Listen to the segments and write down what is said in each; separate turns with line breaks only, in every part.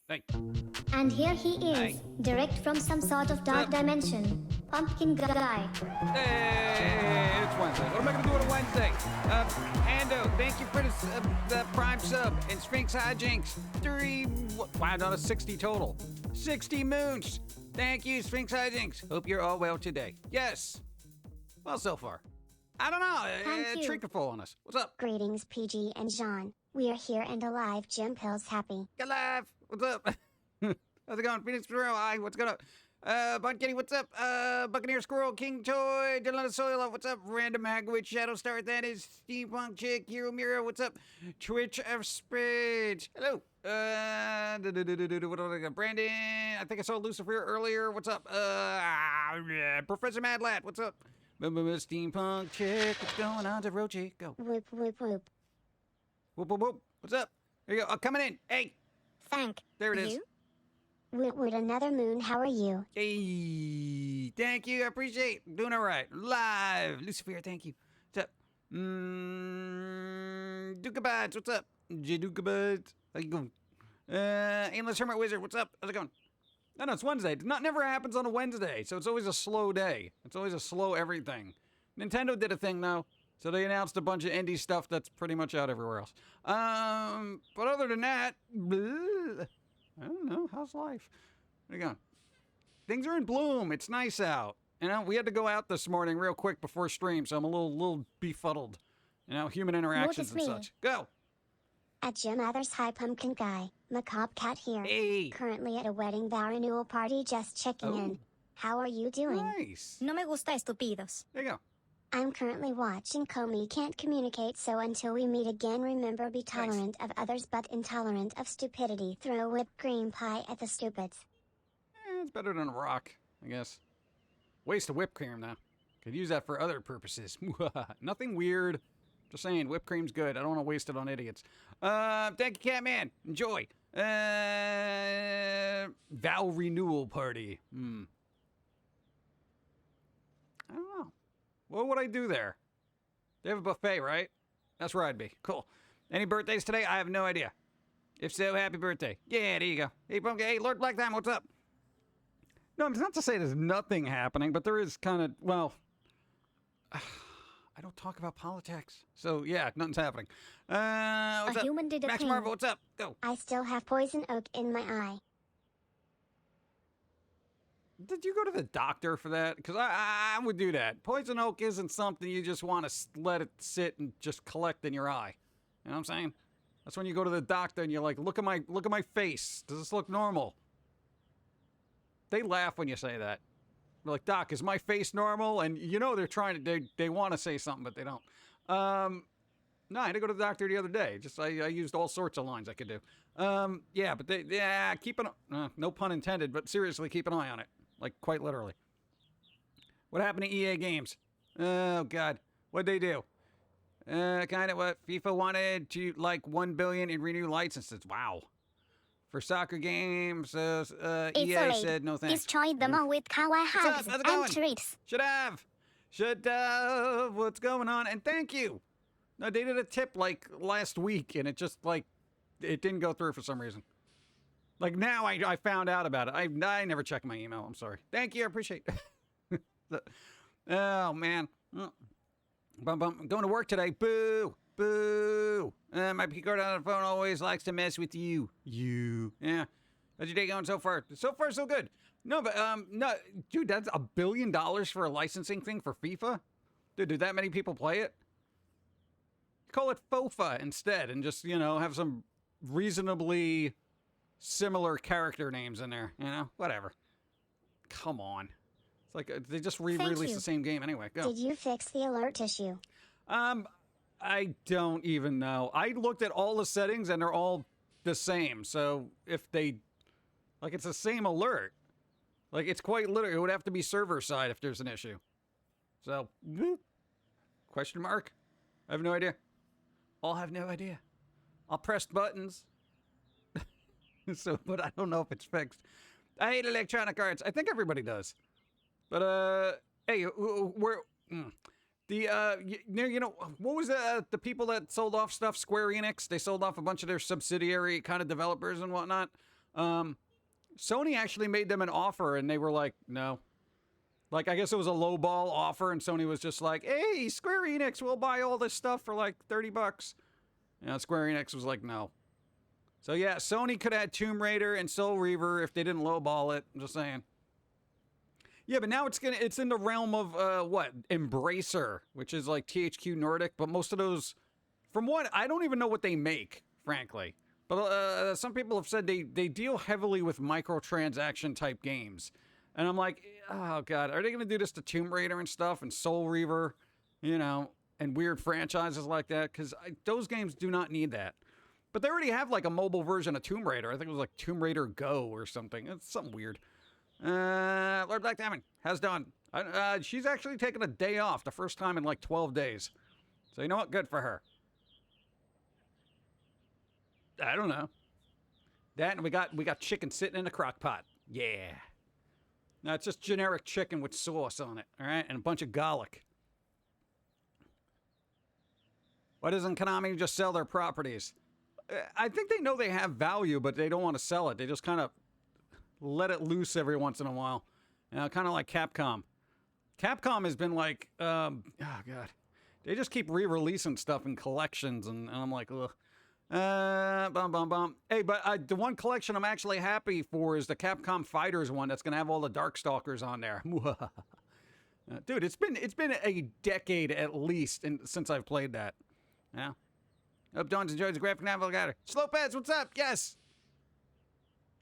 Hey.
And here he is, direct from some sort of dark dimension. Pumpkin guy.
Hey, it's Wednesday. What am I going to do on a Wednesday? Ando, thank you for the Prime sub and Sphinx Hijinks. Wow, not a 60 total. 60 moons. Thank you, Sphinx Hijinks. Hope you're all well today. Yes. Well, so far. I don't know.
Thank you.
Trickful on us. What's up?
Greetings, PG and Jean. We are here and alive. Jim Pill's happy.
Alive. What's up? How's it going? Phoenix Squirrel, hi. What's going on? Bandcamp, what's up? Buccaneer Squirrel, King Toy, Dylan Soil, what's up? Random Hagwitch, Shadow Star, that is Steampunk Chick, Hero Mira, what's up? Twitch of Spridge, hello. What do I got? Brandon, I think I saw Lucifer earlier, what's up? Professor Madlat, what's up? Steampunk Chick, what's going on? Zerochi, go.
Whoop, whoop, whoop.
Whoop, whoop, whoop. What's up? Here you go. Oh, coming in. Hey.
Thank
There it is.
you. Woot, another moon, how are you?
Hey, thank you. I appreciate it. Doing all right. Live. Lucifer, thank you. What's up? Dukabuds, what's up? Dukabuds. How you going? Aimless Hermit Wizard, what's up? How's it going? No, it's Wednesday. It never happens on a Wednesday, so it's always a slow day. It's always a slow everything. Nintendo did a thing, though. So they announced a bunch of indie stuff that's pretty much out everywhere else. But other than that, bleh, I don't know. How's life? Where you going? Things are in bloom. It's nice out. You know, we had to go out this morning real quick before stream, so I'm a little befuddled. You know, human interactions and such. Go.
At Jim Others, hi Pumpkin Guy. Macabre Cat here.
Hey.
Currently at a wedding vow renewal party, just checking in. How are you doing?
Nice.
No me gusta estúpidos.
There you go.
I'm currently watching Comey Can't Communicate, so until we meet again, remember, be tolerant of others but intolerant of stupidity. Throw whipped cream pie at the stupids.
It's better than a rock, I guess. Waste of whipped cream, though. Could use that for other purposes. Nothing weird. Just saying, whipped cream's good. I don't want to waste it on idiots. Thank you, Catman. Enjoy. Vow renewal party. I don't know. What would I do there? They have a buffet, right? That's where I'd be. Cool. Any birthdays today? I have no idea. If so, happy birthday. Yeah, there you go. Hey, Pumpkin. Hey, Lord Black Time, what's up? No, it's not to say there's nothing happening, but there is kind of, well, I don't talk about politics. So, yeah, nothing's happening. What's up?
Human did a
Max
thing.
Marvel, what's up? Go.
I still have poison oak in my eye.
Did you go to the doctor for that? Because I would do that. Poison oak isn't something you just want to let it sit and just collect in your eye. You know what I'm saying? That's when you go to the doctor and you're like, look at my face. Does this look normal? They laugh when you say that. They're like, Doc, is my face normal? And you know they're trying to, they want to say something, but they don't. No, I had to go to the doctor the other day. Just I used all sorts of lines I could do. Yeah, but keep an, no pun intended, but seriously, keep an eye on it. Like, quite literally. What happened to EA Games? Oh, God. What'd they do? Kind of what FIFA wanted to, like, 1 billion in renew licenses. Wow. For soccer games, EA said no thanks.
Destroy them all with kawaii hugs
How's it going?
and treats.
Should have. What's going on? And thank you. No, they did a tip, like, last week, and it just, like, it didn't go through for some reason. Like, now I found out about it. I never check my email. I'm sorry. Thank you. I appreciate it. Oh, man. I'm going to work today. Boo. Boo. My Picard on the phone always likes to mess with you. Yeah. How's your day going so far? So far, so good. No, but, no. Dude, that's $1 billion for a licensing thing for FIFA? Dude, do that many people play it? Call it FOFA instead and just, you know, have some reasonably similar character names in there, you know? Whatever. Come on. It's like they just re-released the same game anyway. Go.
Did you fix the alert issue?
I don't even know. I looked at all the settings and they're all the same. So if they, like, it's the same alert. Like, it's quite literally, it would have to be server side if there's an issue. So, question mark? I have no idea. I'll have no idea. I'll press buttons. So, but I don't know if it's fixed. I hate Electronic Arts. I think everybody does. But, hey, what was the people that sold off stuff? Square Enix. They sold off a bunch of their subsidiary kind of developers and whatnot. Sony actually made them an offer, and they were like, no. Like, I guess it was a lowball offer, and Sony was just like, hey, Square Enix, we'll buy all this stuff for like $30. Square Enix was like, no. So yeah, Sony could have had Tomb Raider and Soul Reaver if they didn't lowball it. I'm just saying. Yeah, but now it's in the realm of Embracer, which is like THQ Nordic. But most of those, from what I don't even know what they make, frankly. But some people have said they deal heavily with microtransaction type games, and I'm like, oh god, are they going to do this to Tomb Raider and stuff and Soul Reaver, and weird franchises like that? Because those games do not need that. But they already have like a mobile version of Tomb Raider. I think it was like Tomb Raider Go or something. It's something weird. Lord Black Diamond, how's Dawn? She's actually taken a day off, the first time in like 12 days. So you know what? Good for her. I don't know. That and we got chicken sitting in a crock pot. Yeah. Now it's just generic chicken with sauce on it, all right, and a bunch of garlic. Why doesn't Konami just sell their properties? I think they know they have value, but they don't want to sell it. They just kind of let it loose every once in a while. Kind of like Capcom. Capcom has been like, oh god, they just keep re-releasing stuff in collections, and I'm like, ugh. Hey, but the one collection I'm actually happy for is the Capcom Fighters one that's gonna have all the Darkstalkers on there. Dude, it's been a decade at least since I've played that. Yeah. Hope Dawn's enjoys the graphic novel. Got her. Slowpads, what's up? Yes.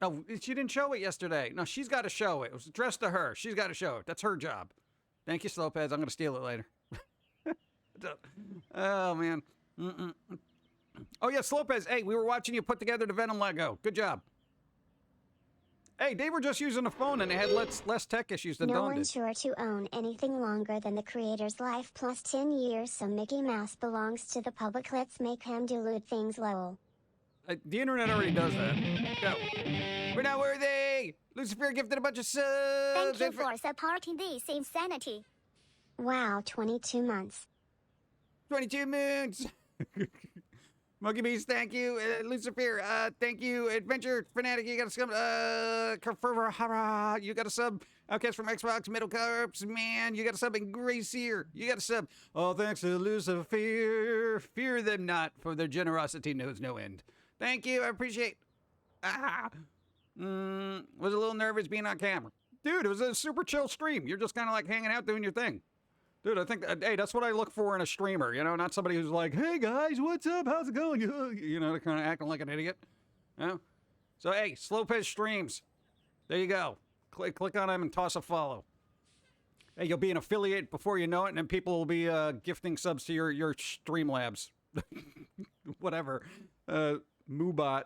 Oh, she didn't show it yesterday. No, she's got to show it. It was addressed to her. She's got to show it. That's her job. Thank you, Slowpads. I'm going to steal it later. Oh, man. Oh, yeah, Slowpads. Hey, we were watching you put together the Venom Lego. Good job. Hey, they were just using a phone and they had less tech issues than Dawn did.
No one's sure to own anything longer than the creator's life plus 10 years, so Mickey Mouse belongs to the public. Let's make him dilute things, lol.
The internet already does that. Go. We're not worthy! Lucifer gifted a bunch of subs!
Thank you for supporting this insanity.
Wow, 22 months.
22 moons! Monkey Beast, thank you. Lucifer, thank you. Adventure Fanatic, you got a sub. Fervor, hara, you got a sub. Outcast from Xbox, Middle Corps, man, you got a sub. And Gracier, you got a sub. All thanks to Lucifer. Fear them not, for their generosity knows no end. Thank you, I appreciate. Was a little nervous being on camera. Dude, it was a super chill stream. You're just kind of like hanging out doing your thing. Dude, I think, hey, that's what I look for in a streamer, not somebody who's like, hey guys, what's up, how's it going? They're kind of acting like an idiot. So, hey, Slowpace streams. There you go. Click on them and toss a follow. Hey, you'll be an affiliate before you know it, and then people will be gifting subs to your Streamlabs. Whatever. Moobot.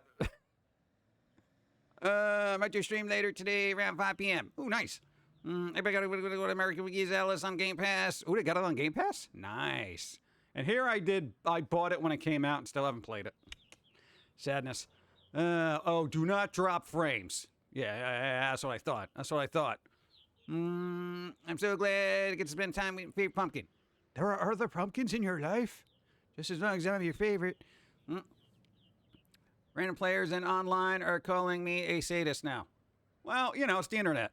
Might do a stream later today around 5 p.m. Ooh, nice. Everybody gotta go to American Wiki's Alice on Game Pass. Ooh, they got it on Game Pass? Nice. And here I bought it when it came out and still haven't played it. Sadness. Do not drop frames. Yeah, that's what I thought. I'm so glad I get to spend time with your favorite pumpkin. There are other pumpkins in your life? Just as long as I'm your favorite. Random players and online are calling me a sadist now. Well, it's the internet.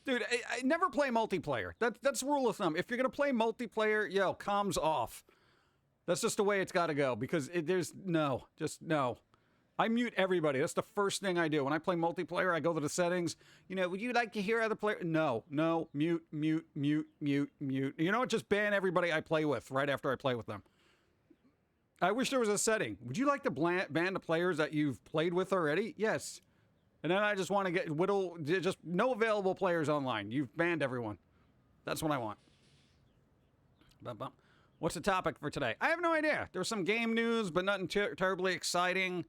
Dude, I never play multiplayer. That's the rule of thumb. If you're going to play multiplayer, comms off. That's just the way it's got to go, because no. I mute everybody. That's the first thing I do. When I play multiplayer, I go to the settings. Would you like to hear other players? No, mute. Just ban everybody I play with right after I play with them. I wish there was a setting. Would you like to ban the players that you've played with already? Yes. And then I just want to just no available players online. You've banned everyone. That's what I want. What's the topic for today? I have no idea. There's some game news, but nothing terribly exciting.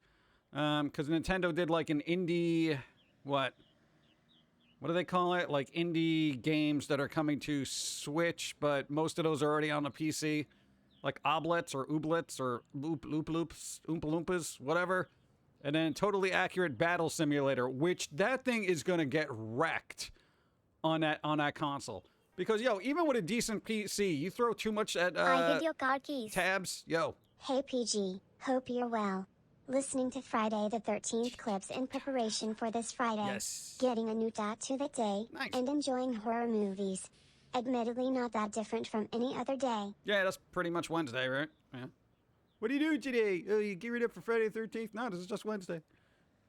Because Nintendo did like an indie, what do they call it? Like indie games that are coming to Switch, but most of those are already on the PC. Like Oblets or Ooblets or Oompa Loompas, whatever. And then Totally Accurate Battle Simulator, which that thing is going to get wrecked on that console. Because, yo, even with a decent PC, you throw too much at
I hid your car keys.
tabs. Yo.
Hey PG, hope you're well. Listening to Friday the 13th clips in preparation for this Friday.
Yes.
Getting a new tattoo that day.
Nice.
And enjoying horror movies. Admittedly not that different from any other day.
Yeah, that's pretty much Wednesday, right? Yeah. What do you do today? Oh, you gearing up for Friday the 13th? No, this is just Wednesday.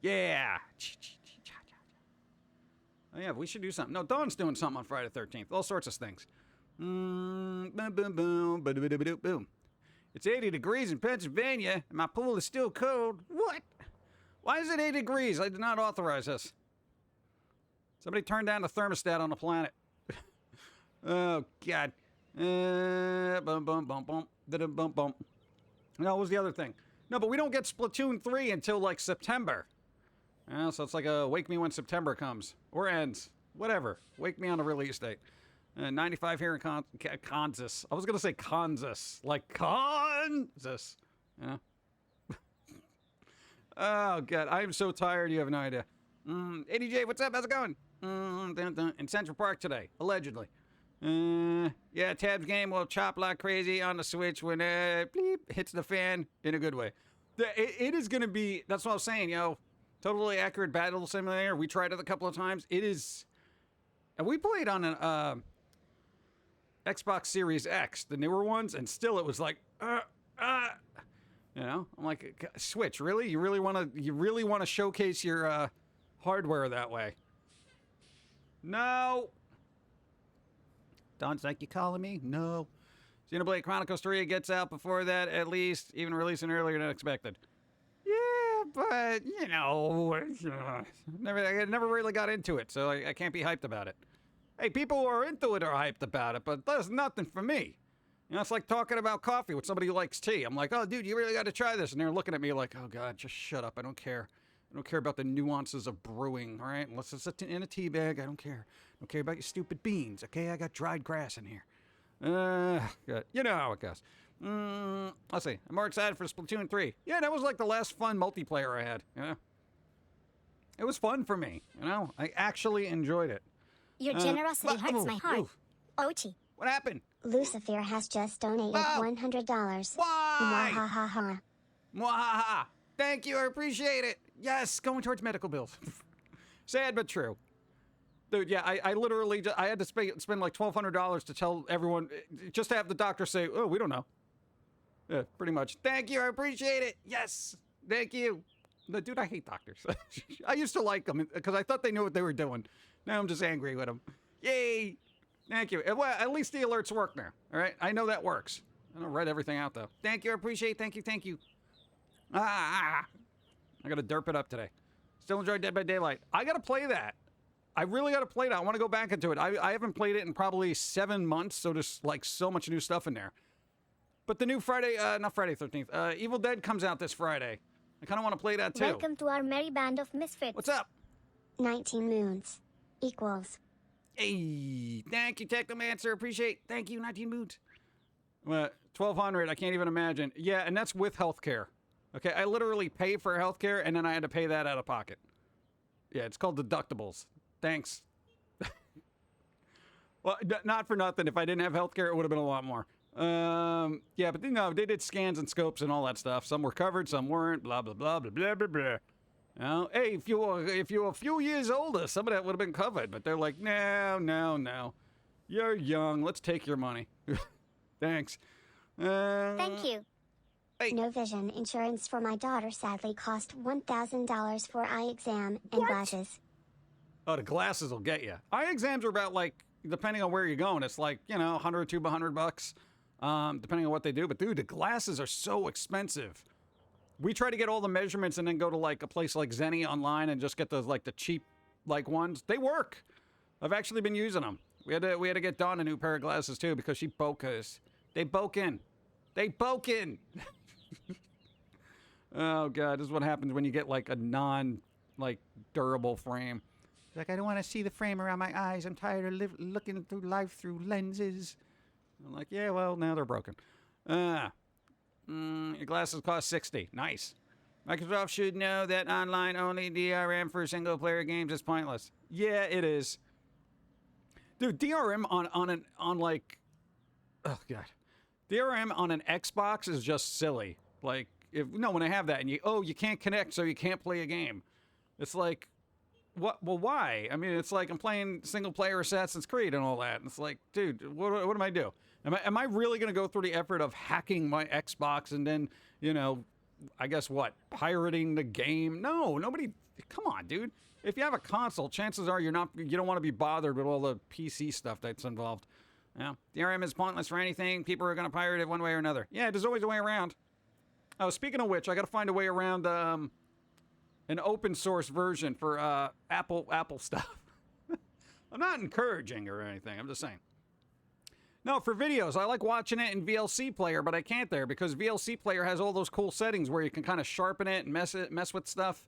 Yeah. Oh, yeah, we should do something. No, Dawn's doing something on Friday the 13th. All sorts of things. Boom, boom, boom, boom, boom. It's 80 degrees in Pennsylvania, and my pool is still cold. What? Why is it 80 degrees? I did not authorize this. Somebody turned down the thermostat on the planet. Oh, God. Bum, bum, bum, bum. Da-dum, bum, bum. No, what was the other thing? No, but we don't get Splatoon 3 until, like, September. So it's like a wake me when September comes. Or ends. Whatever. Wake me on the release date. 95 here in Kansas. I was going to say Kansas. Like Kansas. Yeah. Oh, God. I am so tired. You have no idea. ADJ, what's up? How's it going? In Central Park today. Allegedly. Yeah, Tab's game will chop like crazy on the Switch when bleep hits the fan in a good way. It is going to be, that's what I was saying, yo. Totally accurate battle simulator. We tried it a couple of times. It is, and we played on an Xbox Series X, the newer ones, and still it was like, you know, I'm like, Switch, really? You really want to showcase your hardware that way? No. Don's like, you calling me? No. Xenoblade Chronicles 3 gets out before that, at least, even releasing earlier than expected. Yeah, but, you know, I never really got into it, so I can't be hyped about it. Hey, people who are into it are hyped about it, but that's nothing for me. You know, it's like talking about coffee with somebody who likes tea. I'm like, oh, dude, you really got to try this. And they're looking at me like, oh, God, just shut up. I don't care. I don't care about the nuances of brewing, all right? Unless it's in a tea bag, I don't care. I don't care about your stupid beans, okay? I got dried grass in here. Good. You know how it goes. Let's see. I'm more excited for Splatoon 3. Yeah, that was like the last fun multiplayer I had, you know? It was fun for me, you know? I actually enjoyed it.
Your generosity hurts my heart. Ochi.
What happened?
Lucifer has just donated $100.
Why?
Mwahaha.
Mwahaha. Thank you. I appreciate it. Yes, going towards medical bills. Sad but true. Dude, yeah, I literally just, I had to spend like $1,200 to tell everyone, just to have the doctor say, oh, we don't know. Yeah, pretty much. Thank you. I appreciate it. Yes. Thank you. But dude, I hate doctors. I used to like them because I thought they knew what they were doing. Now I'm just angry with them. Yay. Thank you. Well, at least the alerts work now. All right. I know that works. I don't write everything out though. Thank you. I appreciate it. Thank you. Thank you. I got to derp it up today. Still enjoy Dead by Daylight. I got to play that. I really got to play that. I want to go back into it. I haven't played it in probably 7 months, so there's like so much new stuff in there. But the new Friday, not Friday 13th, Evil Dead comes out this Friday. I kind of want to play that too.
Welcome to our merry band of misfits.
What's up?
19 moons equals.
Hey, thank you, Technomancer. Appreciate. Thank you, 19 moons. 1,200. I can't even imagine. Yeah, and that's with healthcare. Okay, I literally pay for healthcare, and then I had to pay that out of pocket. Yeah, it's called deductibles. Thanks. Well, not for nothing. If I didn't have healthcare, it would have been a lot more. Yeah, but no, they did scans and scopes and all that stuff. Some were covered, some weren't. Blah blah blah blah blah blah blah. You know, hey, if you were a few years older, some of that would have been covered. But they're like, no, you're young. Let's take your money. Thanks.
Thank you.
Hey.
No vision insurance for my daughter sadly cost $1,000 for eye exam and glasses.
Oh, the glasses will get you. Eye exams are about like, depending on where you're going, it's like, you know, $100 to $200, depending on what they do. But dude, the glasses are so expensive. We try to get all the measurements and then go to like a place like Zenny online and just get those like the cheap like ones. They work. I've actually been using them. We had to get Dawn a new pair of glasses too because she broke hers. They broke in. Oh God, this is what happens when you get like a like durable frame. It's like, I don't want to see the frame around my eyes. I'm tired of looking through life through lenses. I'm like, yeah, well, now they're broken. Your glasses cost $60. Nice. Microsoft should know that online-only DRM for single-player games is pointless. Yeah, it is. Dude, DRM on like, oh god, DRM on an Xbox is just silly. Like, when I have that and you can't connect, so you can't play a game. It's like, what? Well, why? I mean, it's like I'm playing single player Assassin's Creed and all that. And it's like, dude, what am I do? Am I really gonna go through the effort of hacking my Xbox and then, I guess what, pirating the game? No, nobody. Come on, dude. If you have a console, chances are you don't want to be bothered with all the PC stuff that's involved. Yeah, DRM is pointless for anything. People are going to pirate it one way or another. Yeah, there's always a way around. Oh, speaking of which, I got to find a way around an open source version for Apple stuff. I'm not encouraging or anything. I'm just saying. No, for videos, I like watching it in VLC Player, but I can't there because VLC Player has all those cool settings where you can kind of sharpen it and mess with stuff.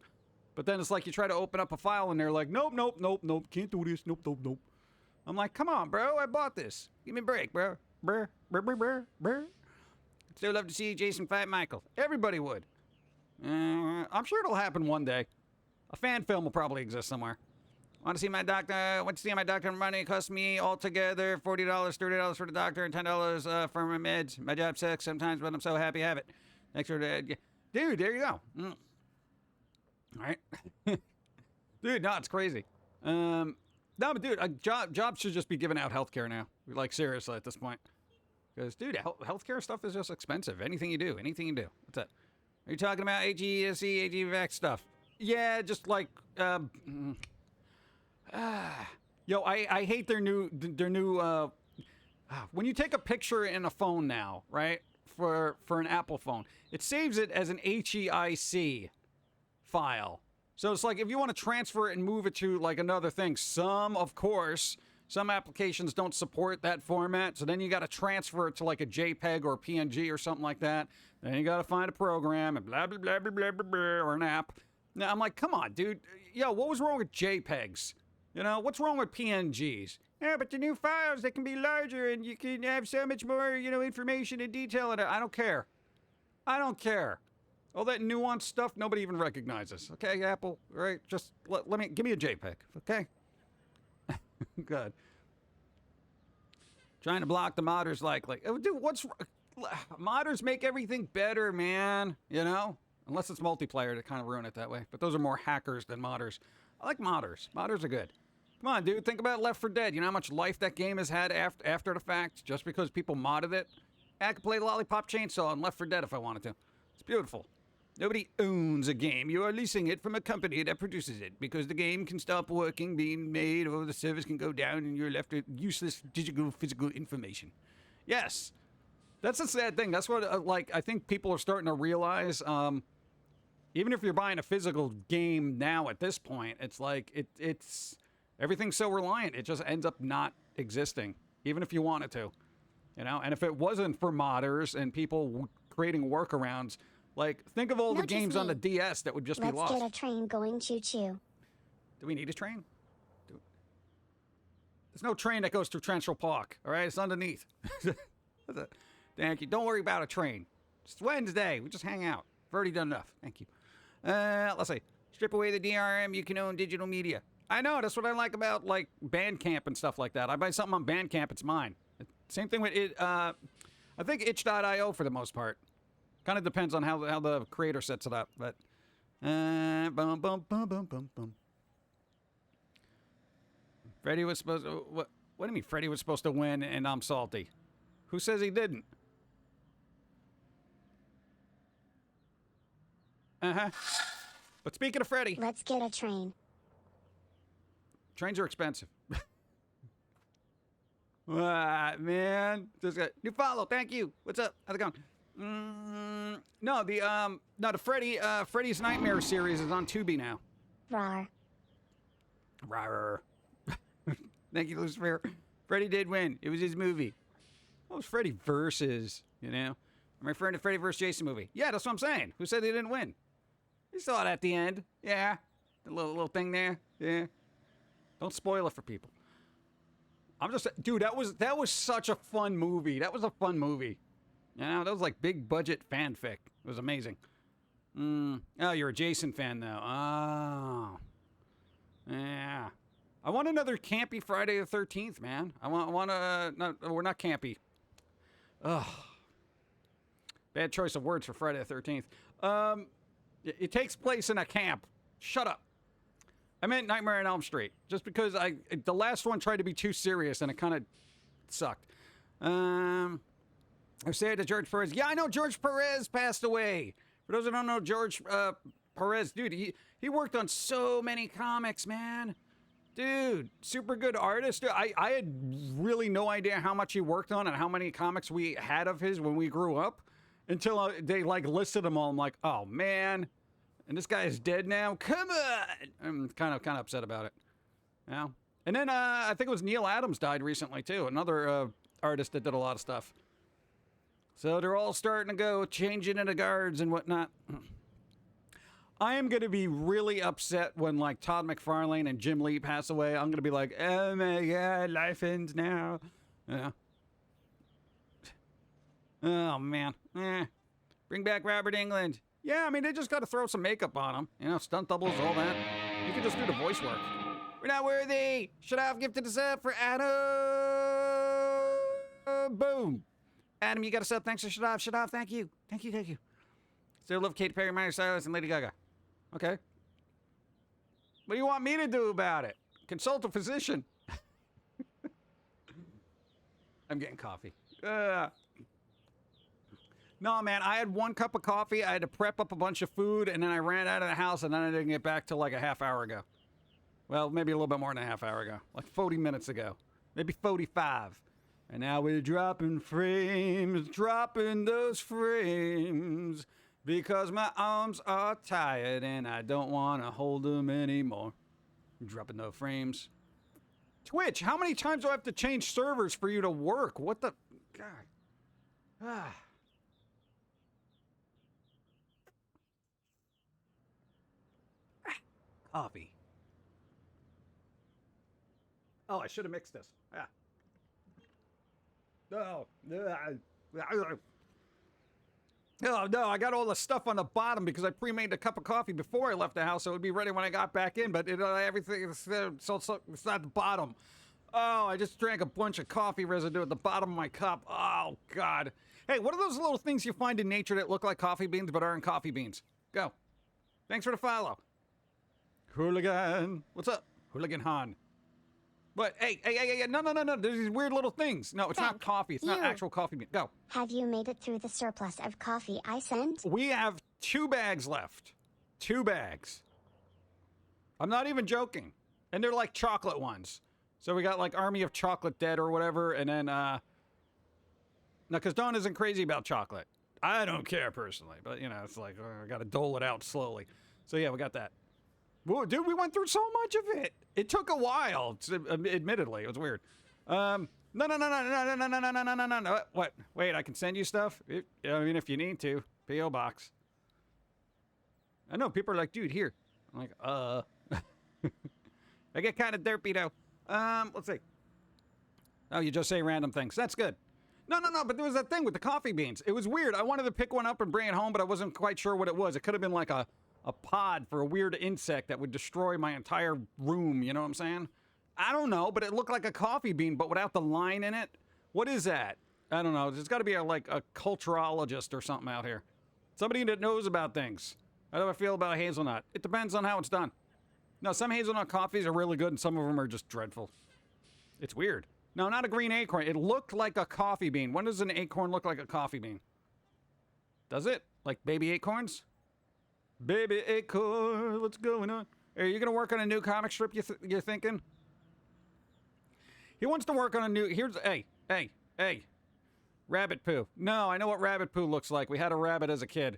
But then it's like you try to open up a file and they're like, nope, can't do this, nope. I'm like, come on, bro, I bought this. Give me a break, bro. Brr. Still love to see Jason fight Michael. Everybody would. I'm sure it'll happen one day. A fan film will probably exist somewhere. Want to see my doctor? Want to see my doctor? Money costs me altogether $40, $30 for the doctor, and $10 for my meds. My job sucks sometimes, but I'm so happy I have it. Thanks for that. Dude, there you go. All right. Dude, no, it's crazy. No, but dude, jobs should just be giving out healthcare now. Like, seriously, at this point. Because, dude, healthcare stuff is just expensive. Anything you do. What's that? Are you talking about HESC, HEVAC stuff? Yeah, just like, yo, I hate their new, when you take a picture in a phone now, right, for an Apple phone, it saves it as an HEIC file. So it's like if you want to transfer it and move it to like another thing, some applications don't support that format, so then you got to transfer it to like a JPEG or a PNG or something like that. Then you got to find a program and blah, blah, blah, blah, blah, blah, blah, or an app. Now, I'm like, come on, dude. Yo, what was wrong with JPEGs? What's wrong with PNGs? Yeah, but the new files, they can be larger and you can have so much more, information and detail in it. I don't care. All that nuanced stuff, nobody even recognizes. Okay, Apple, all right? Just give me a JPEG, okay? Good. Trying to block the modders likely. Oh, dude, modders make everything better, man. Unless it's multiplayer to kind of ruin it that way. But those are more hackers than modders. I like modders. Modders are good. Come on, dude. Think about Left 4 Dead. You know how much life that game has had after the fact just because people modded it? I could play Lollipop Chainsaw on Left 4 Dead if I wanted to. It's beautiful. Nobody owns a game. You are leasing it from a company that produces it because the game can stop working, being made, or the service can go down and you're left with useless digital, physical information. Yes. That's a sad thing. That's what, I think people are starting to realize. Even if you're buying a physical game now at this point, it's like, it's everything's so reliant. It just ends up not existing, even if you want it to. And if it wasn't for modders and people creating workarounds, like, think of all the games on the DS that would just be lost.
Let's get a train going choo-choo.
Do we need a train? There's no train that goes through Central Park, all right? It's underneath. Thank you. Don't worry about a train. It's Wednesday. We just hang out. I've already done enough. Thank you. Let's see. Strip away the DRM. You can own digital media. I know. That's what I like about, like, Bandcamp and stuff like that. I buy something on Bandcamp, it's mine. Same thing with it. I think itch.io for the most part. Kind of depends on how the creator sets it up, but bum bum bum bum bum bum. Freddie was supposed to, what do you mean Freddie was supposed to win and I'm salty? Who says he didn't? But speaking of Freddie,
let's get a train.
Trains are expensive. Man, just got new follow. Thank you. What's up? How's it going? No, the Freddy's Nightmare series is on Tubi now.
Rawr.
Rawr. Thank you, Lucifer. Freddy did win. It was his movie. What was Freddy versus, I'm referring to Freddy versus Jason movie. Yeah, that's what I'm saying. Who said they didn't win? You saw it at the end. Yeah. The little thing there. Yeah. Don't spoil it for people. I'm just, dude, that was such a fun movie. That was a fun movie. That was like big budget fanfic. It was amazing. Oh, you're a Jason fan though. Oh. Yeah. I want another campy Friday the 13th, man. I want to... No, we're not campy. Ugh. Bad choice of words for Friday the 13th. It takes place in a camp. Shut up. I meant Nightmare on Elm Street. Just because the last one tried to be too serious and it kind of sucked. I say to George Perez. Yeah, I know George Perez passed away. For those who don't know, George Perez, dude, he worked on so many comics, man. Dude, super good artist. Dude, I had really no idea how much he worked on and how many comics we had of his when we grew up until they like listed them all. I'm like, oh man, and this guy is dead now. Come on, I'm kind of upset about it. Yeah, and then I think it was Neil Adams died recently too. Another artist that did a lot of stuff. So they're all starting to go changing into guards and whatnot. I am going to be really upset when, like, Todd McFarlane and Jim Lee pass away. I'm going to be like, oh, my God, life ends now. Yeah. Oh, man. Bring back Robert Englund. Yeah, I mean, they just got to throw some makeup on him. You know, stunt doubles, all that. You can just do the voice work. We're not worthy. Should I have gifted a sub for Adam? Boom. Adam, you got a sub. Thanks for Shadav. Thank you. Thank you. Still love Katy Perry, Miley Cyrus, and Lady Gaga. Okay. What do you want me to do about it? Consult a physician. I'm getting coffee. No, man, I had 1 cup of coffee. I had to prep up a bunch of food, and then I ran out of the house, and then I didn't get back till like a half hour ago. Well, maybe a little bit more than a half hour ago. Like 40 minutes ago. Maybe 45. And now we're dropping those frames. Because my arms are tired and I don't want to hold them anymore. I'm dropping the frames. Twitch, how many times do I have to change servers for you to work? What the... God. Coffee. Oh, I should have mixed this. Oh, no, I got all the stuff on the bottom because I pre-made a cup of coffee before I left the house, so it would be ready when I got back in, but everything is so it's not the bottom. Oh, I just drank a bunch of coffee residue at the bottom of my cup. Oh, God. Hey, what are those little things you find in nature that look like coffee beans but aren't coffee beans? Go. Thanks for the follow. Hooligan. What's up? Hooligan Han. But, hey, no. There's these weird little things. No, it's not coffee. It's not actual coffee bean. Go.
Have you made it through the surplus of coffee I sent?
We have 2 bags left. 2 bags. I'm not even joking. And they're like chocolate ones. So we got like Army of Chocolate Dead or whatever. And then, no, because Dawn isn't crazy about chocolate. I don't care personally. But, you know, it's like, I got to dole it out slowly. So, yeah, we got that. Whoa, dude, we went through so much of it. It took a while, admittedly. It was weird. No. What? Wait, I can send you stuff? I mean, if you need to. P.O. Box. I know, people are like, dude, here. I'm like, I get kind of derpy, though. Let's see. Oh, you just say random things. That's good. No, but there was that thing with the coffee beans. It was weird. I wanted to pick one up and bring it home, but I wasn't quite sure what it was. It could have been like a pod for a weird insect that would destroy my entire room, you know what I'm saying? I don't know, but it looked like a coffee bean, but without the line in it. What is that? I don't know. There's got to be a culturologist or something out here. Somebody that knows about things. How do I feel about hazelnut? It depends on how it's done. No, some hazelnut coffees are really good, and some of them are just dreadful. It's weird. No, not a green acorn. It looked like a coffee bean. When does an acorn look like a coffee bean? Does it? Like baby acorns? Baby acorn, what's going on? Are you going to work on a new comic strip, you're thinking? He wants to work on a new... Hey. Rabbit poo. No, I know what rabbit poo looks like. We had a rabbit as a kid.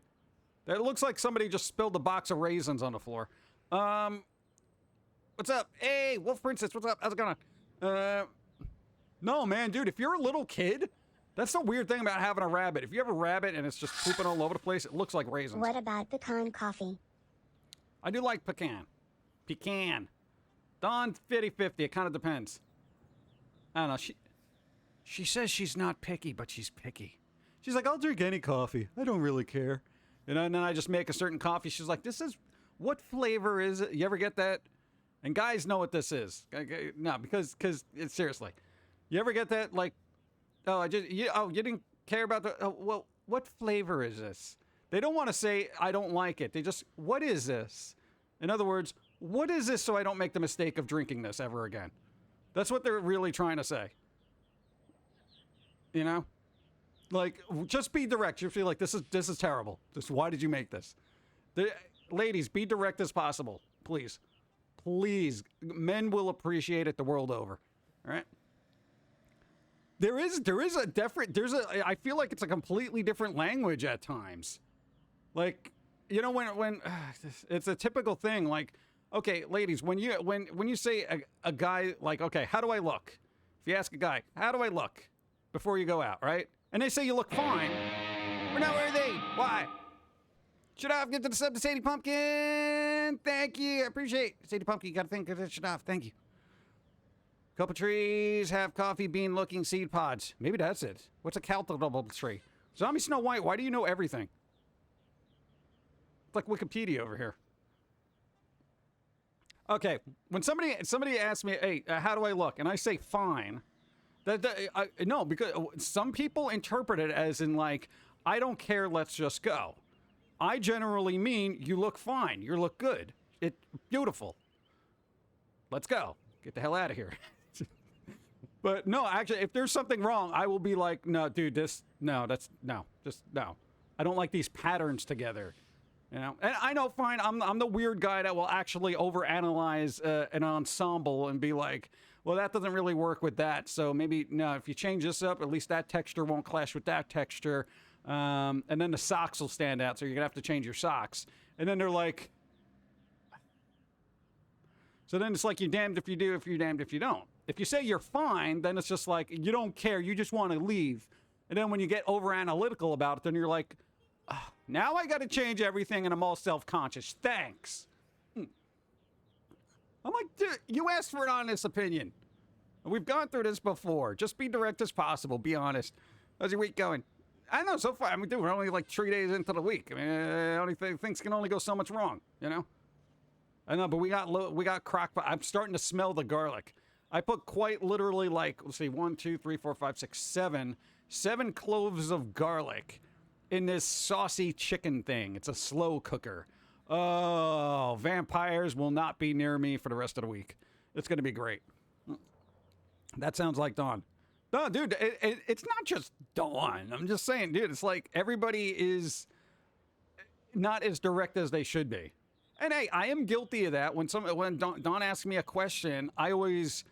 It looks like somebody just spilled a box of raisins on the floor. What's up? Hey, Wolf Princess, what's up? How's it going on? No, man, dude, if you're a little kid... That's the weird thing about having a rabbit. If you have a rabbit and it's just pooping all over the place, it looks like raisins.
What about pecan coffee?
I do like pecan. Pecan. Dawn 50-50. It kind of depends. I don't know. She says she's not picky, but she's picky. She's like, I'll drink any coffee. I don't really care. And then I just make a certain coffee. She's like, what flavor is it? You ever get that? And guys know what this is. No, because it's seriously. You ever get that? Like, oh, you didn't care about the, oh, well, what flavor is this? They don't want to say, I don't like it. They just, what is this? In other words, what is this so I don't make the mistake of drinking this ever again? That's what they're really trying to say. You know? Like, just be direct. You feel like this is terrible. Why did you make this? Ladies, be direct as possible. Please. Please. Men will appreciate it the world over. All right? I feel like it's a completely different language at times. Like, you know, when it's a typical thing. Like, okay, ladies, when you say a guy, like, okay, how do I look? If you ask a guy, how do I look before you go out, right? And they say you look fine. We're not worthy. Why? Shut off. Get to the sub to Sadie Pum'Kin. Thank you. I appreciate it. Sadie Pum'Kin. You got to think of it. Shut off. Thank you. Couple trees have coffee bean looking seed pods. Maybe that's it. What's a Collectible tree? Zombie Snow White. Why do you know everything? It's like Wikipedia over here. Okay, when somebody asks me, hey, how do I look? And I say, fine. No, because some people interpret it as in like, I don't care, let's just go. I generally mean, you look fine. You look good. Beautiful. Let's go. Get the hell out of here. But no, actually, if there's something wrong, I will be like, no, dude, just no. I don't like these patterns together. You know, and I know, fine, I'm the weird guy that will actually overanalyze an ensemble and be like, well, that doesn't really work with that. So maybe, no, if you change this up, at least that texture won't clash with that texture. And then the socks will stand out, so you're going to have to change your socks. And then they're like, so then it's like you're damned if you do, if you're damned if you don't. If you say you're fine, then it's just like, you don't care, you just want to leave. And then when you get over-analytical about it, then you're like, oh, now I got to change everything and I'm all self-conscious. Thanks. I'm like, dude, you asked for an honest opinion. We've gone through this before. Just be direct as possible. Be honest. How's your week going? I know, so far. I mean, dude, we're only like 3 days into the week. I mean, things can only go so much wrong, you know? I know, but we got crock pot. I'm starting to smell the garlic. I put quite literally like, let's see, 1, 2, 3, 4, 5, 6, 7 cloves of garlic in this saucy chicken thing. It's a slow cooker. Oh, vampires will not be near me for the rest of the week. It's going to be great. That sounds like Dawn. No, dude, it's not just Dawn. I'm just saying, dude, it's like everybody is not as direct as they should be. And hey, I am guilty of that. When Dawn asks me a question, I always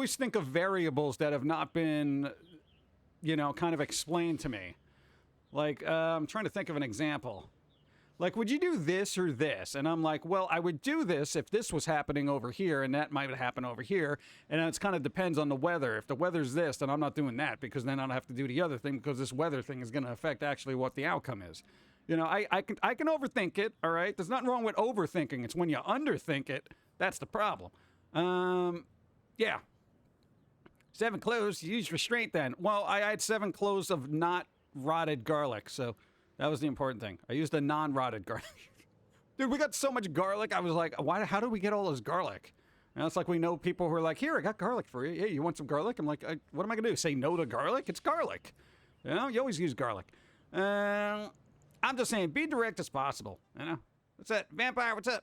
think of variables that have not been, you know, kind of explained to me. Like, I'm trying to think of an example. Like, would you do this or this? And I'm like, well, I would do this if this was happening over here, and that might happen over here. And it kind of depends on the weather. If the weather's this, then I'm not doing that, because then I don't have to do the other thing, because this weather thing is going to affect actually what the outcome is. You know, I can overthink it, all right? There's nothing wrong with overthinking. It's when you underthink it, that's the problem. Yeah. 7 cloves, use restraint then. Well, I had 7 cloves of not rotted garlic, so that was the important thing. I used a non-rotted garlic. Dude, we got so much garlic, I was like, how did we get all this garlic? And it's like we know people who are like, here, I got garlic for you. Hey, you want some garlic? I'm like, what am I going to do? Say no to garlic? It's garlic. You know, you always use garlic. I'm just saying, be direct as possible, you know? What's that? Vampire, what's up?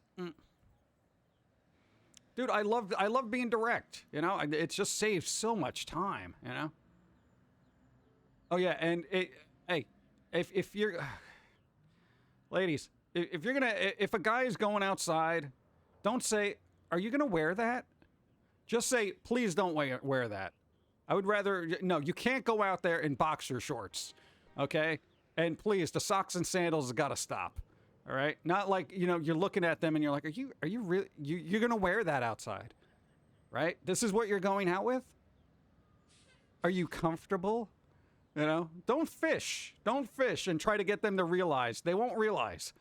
Dude, I love being direct, you know? It just saves so much time, you know? Oh, yeah, and hey, if you're... Ladies, if a guy is going outside, don't say, are you going to wear that? Just say, please don't wear that. I would rather... No, you can't go out there in boxer shorts, okay? And please, the socks and sandals have got to stop. All right? Not like, you know, you're looking at them and you're like, are you really, you're going to wear that outside, right? This is what you're going out with? Are you comfortable? You know, don't fish and try to get them to realize. They won't realize.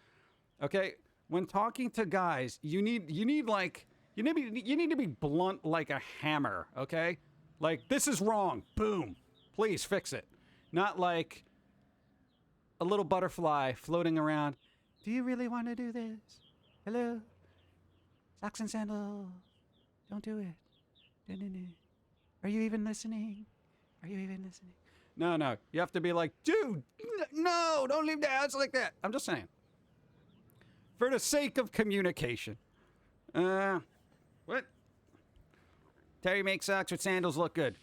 Okay? When talking to guys, you need to be blunt like a hammer, okay? Like, this is wrong. Boom. Please fix it. Not like a little butterfly floating around. Do you really want to do this? Hello? Socks and sandals. Don't do it. Are you even listening? Are you even listening? No. You have to be like, dude, no, don't leave the house like that. I'm just saying. For the sake of communication. What? Terry makes socks with sandals look good.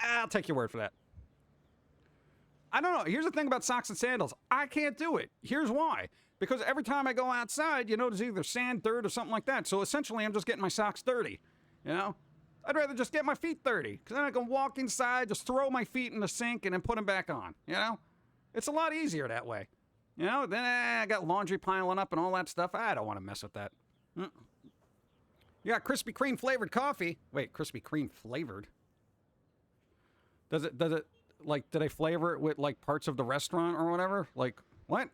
I'll take your word for that. I don't know. Here's the thing about socks and sandals. I can't do it. Here's why. Because every time I go outside, there's either sand, dirt, or something like that. So essentially, I'm just getting my socks dirty. I'd rather just get my feet dirty. Because then I can walk inside, just throw my feet in the sink, and then put them back on. It's a lot easier that way. Then I got laundry piling up and all that stuff. I don't want to mess with that. You got Krispy Kreme flavored coffee. Wait, Krispy Kreme flavored? Does it, like, do they flavor it with, like, parts of the restaurant or whatever? Like, what?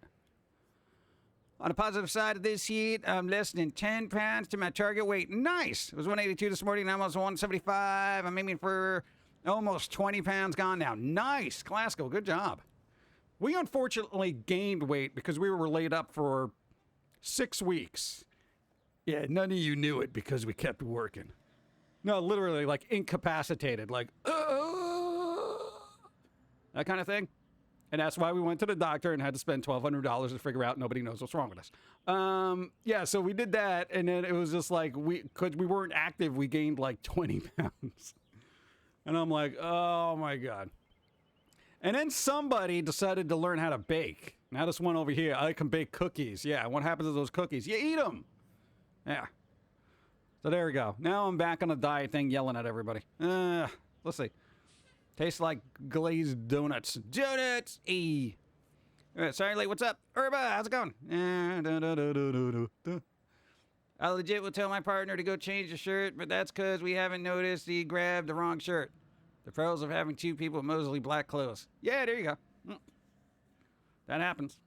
On the positive side of this heat, I'm less than 10 pounds to my target weight. Nice! It was 182 this morning, now I'm almost 175. I'm aiming for almost 20 pounds gone now. Nice! Glasgow, good job. We unfortunately gained weight because we were laid up for 6 weeks. Yeah, none of you knew it because we kept working. No, literally, like, incapacitated. Like, that kind of thing. And that's why we went to the doctor and had to spend $1,200 to figure out nobody knows what's wrong with us. Yeah, so we did that, and then it was just like, because we weren't active, we gained like 20 pounds. And I'm like, oh my God. And then somebody decided to learn how to bake. Now this one over here, I can bake cookies. Yeah, what happens to those cookies? You eat them. Yeah. So there we go. Now I'm back on the diet thing, yelling at everybody. Let's see. Tastes like glazed donuts. Donuts! E. Sorry, late. What's up? Herba, how's it going? I legit will tell my partner to go change the shirt, but that's because we haven't noticed he grabbed the wrong shirt. The pros of having two people with mostly black clothes. Yeah, there you go. That happens.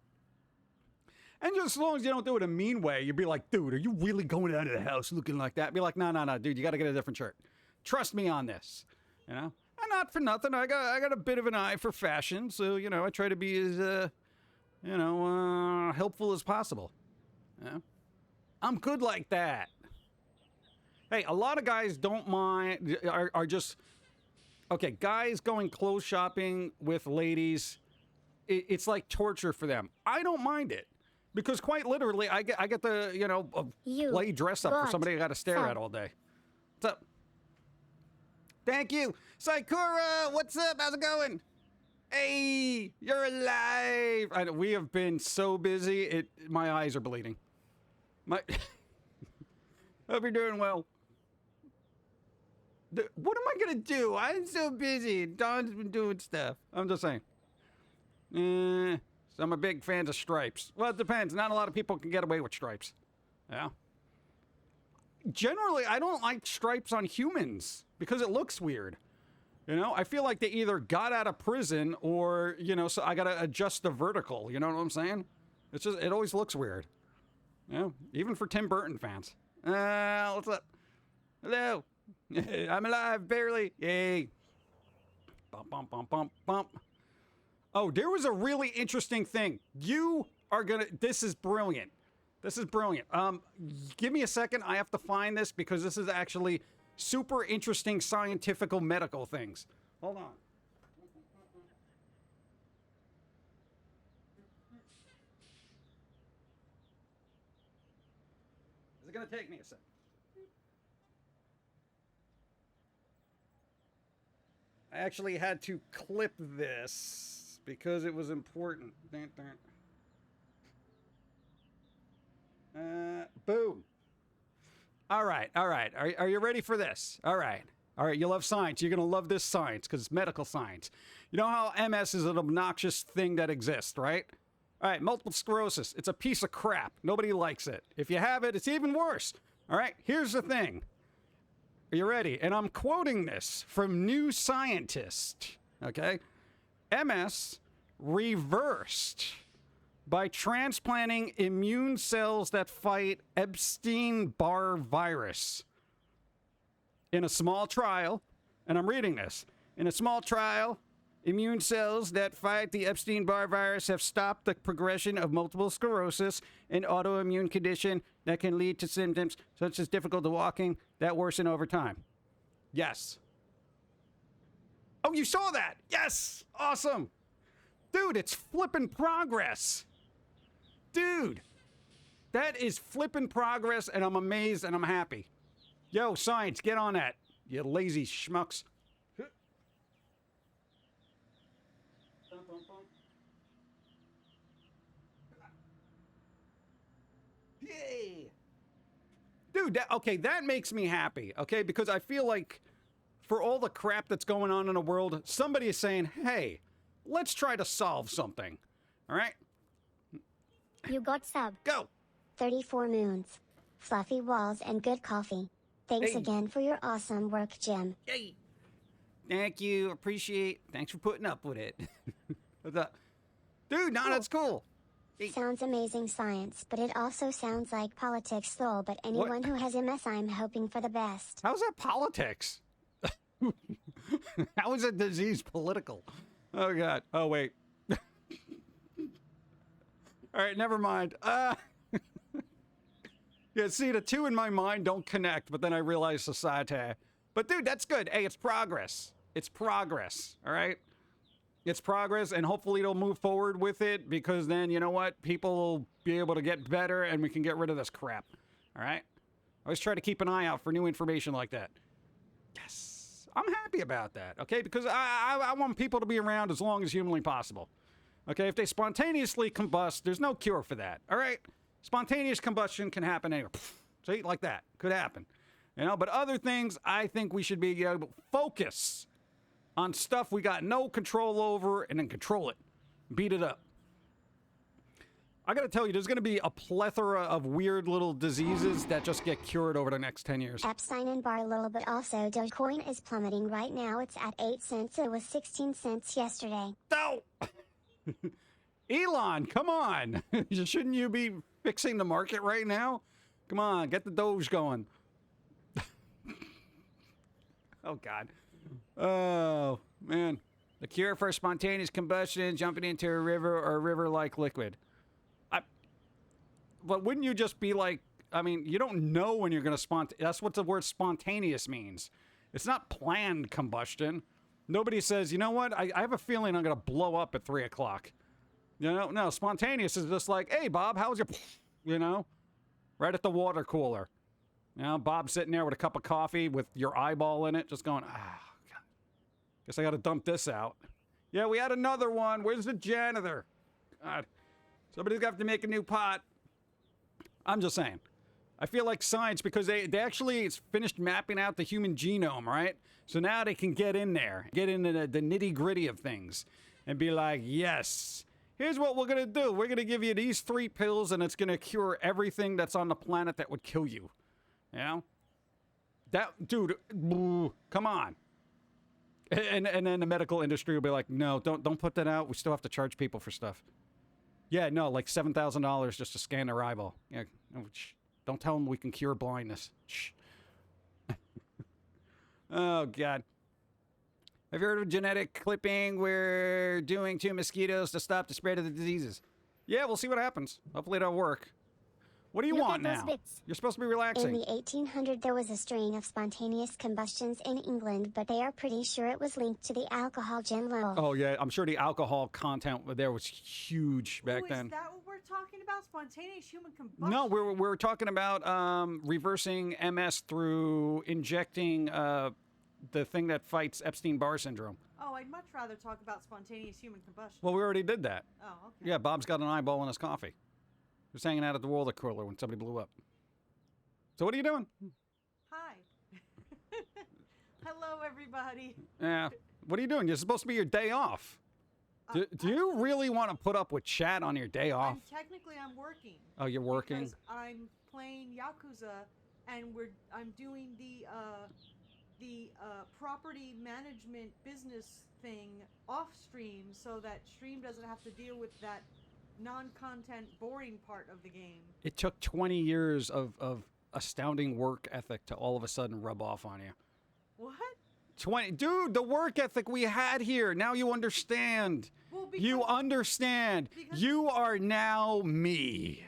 And just as long as you don't do it a mean way, you'd be like, dude, are you really going out of the house looking like that? Be like, no, dude, you got to get a different shirt. Trust me on this, And not for nothing, I got a bit of an eye for fashion, so, I try to be as, helpful as possible. I'm good like that. Hey, a lot of guys don't mind, are just, okay, guys going clothes shopping with ladies, it's like torture for them. I don't mind it. Because quite literally, I get the, play dress up for somebody I got to stare at all day. What's up? Thank you. Sakura, what's up? How's it going? Hey, you're alive. We have been so busy, my eyes are bleeding. Hope you're doing well. What am I going to do? I'm so busy. Don's been doing stuff. I'm just saying. So I'm a big fan of stripes. Well, it depends. Not a lot of people can get away with stripes. Yeah. Generally, I don't like stripes on humans because it looks weird. I feel like they either got out of prison or, so I got to adjust the vertical. You know what I'm saying? It's just, it always looks weird. Even for Tim Burton fans. What's up? Hello. I'm alive, barely. Yay. Bump, bump, bump, bump, bump. Oh, there was a really interesting thing. You are going to, this is brilliant. This is brilliant. Give me a second. I have to find this because this is actually super interesting scientific medical things. Hold on. Is it going to take me a second? I actually had to clip this because it was important. Boom. All right. Are you ready for this? All right. You love science. You're going to love this science because it's medical science. You know how MS is an obnoxious thing that exists, right? All right, multiple sclerosis. It's a piece of crap. Nobody likes it. If you have it, it's even worse. All right, here's the thing. Are you ready? And I'm quoting this from New Scientist, okay? MS reversed by transplanting immune cells that fight Epstein-Barr virus. In a small trial, and I'm reading this, in a small trial Immune cells that fight the Epstein-Barr virus have stopped the progression of multiple sclerosis, an autoimmune condition that can lead to symptoms such as difficulty walking that worsen over time. Yes. Oh, you saw that? Yes! Awesome! Dude, it's flippin' progress! Dude! That is flippin' progress, and I'm amazed and I'm happy. Yo, science, get on that, you lazy schmucks. Yay! Dude, that makes me happy, okay? Because I feel like for all the crap that's going on in the world, somebody is saying, hey, let's try to solve something. All right?
You got sub.
Go!
34 moons. Fluffy walls and good coffee. Thanks
Hey.
again for your awesome work, Jim.
Yay! Thank you. Appreciate. Thanks for putting up with it. What's up? Dude, no, that's cool. Hey.
Sounds amazing science, but it also sounds like politics lol, but anyone who has MS, I'm hoping for the best.
How's that politics? How is a disease political? Oh, God. Oh, wait. All right, never mind. Yeah, see, the two in my mind don't connect, but then I realize society. But, dude, that's good. Hey, it's progress. It's progress, all right? It's progress, and hopefully it'll move forward with it, because then, you know what? People will be able to get better, and we can get rid of this crap, all right? I always try to keep an eye out for new information like that. Yes. I'm happy about that, okay? Because I want people to be around as long as humanly possible. Okay, if they spontaneously combust, there's no cure for that, all right? Spontaneous combustion can happen anywhere. See, like that. Could happen. You know, but other things, I think we should be able to focus on stuff we got no control over and then control it. Beat it up. I gotta tell you, there's gonna be a plethora of weird little diseases that just get cured over the next 10 years.
Epstein and Barr little, but also Dogecoin is plummeting right now. It's at 8 cents. It was 16 cents yesterday.
No! Elon, come on. Shouldn't you be fixing the market right now? Come on, get the Doge going. Oh, God. Oh, man. The cure for spontaneous combustion, jumping into a river or a river-like liquid. But wouldn't you just be like, I mean, you don't know when you're going to that's what the word spontaneous means. It's not planned combustion. Nobody says, you know what, I have a feeling I'm going to blow up at 3 o'clock. You know, no, spontaneous is just like, hey, Bob, how was your, you know, right at the water cooler. You know, Bob sitting there with a cup of coffee with your eyeball in it, just going, God. Guess I got to dump this out. Yeah, we had another one. Where's the janitor? God, somebody's got to make a new pot. I'm just saying. I feel like science, because they actually finished mapping out the human genome, right? So now they can get in there, get into the nitty-gritty of things and be like, yes, here's what we're going to do. We're going to give you these 3 pills, and it's going to cure everything that's on the planet that would kill you. You know? That, dude, come on. And then the medical industry will be like, no, don't put that out. We still have to charge people for stuff. Yeah, no, like $7,000 just to scan their eyeball. Yeah, no, don't tell them we can cure blindness. Shh. Oh, God. Have you heard of genetic clipping? We're doing 2 mosquitoes to stop the spread of the diseases. Yeah, we'll see what happens. Hopefully it'll work. What do you
Look
want
at those
now?
bits.
You're supposed to be relaxing.
In the 1800s, there was a string of spontaneous combustions in England, but they are pretty sure it was linked to the alcohol, Jim lol.
Oh, yeah, I'm sure the alcohol content there was huge back then.
Is that what we're talking about? Spontaneous human combustion?
No, we're talking about reversing MS through injecting the thing that fights Epstein-Barr syndrome.
Oh, I'd much rather talk about spontaneous human combustion.
Well, we already did that.
Oh, okay.
Yeah, Bob's got an eyeball in his coffee. He was hanging out at the water cooler when somebody blew up. So what are you doing?
Hi. Hello, everybody.
Yeah. What are you doing? You're supposed to be your day off. Do you really want to put up with chat on your day off?
I'm working.
Oh, you're working?
Because I'm playing Yakuza, and I'm doing the property management business thing off stream, so that stream doesn't have to deal with that non-content boring part of the game.
It took 20 years of astounding work ethic to all of a sudden rub off on you.
What?
20. Dude, the work ethic we had here. Now you understand.
Well,
You understand.
because-
You are now me.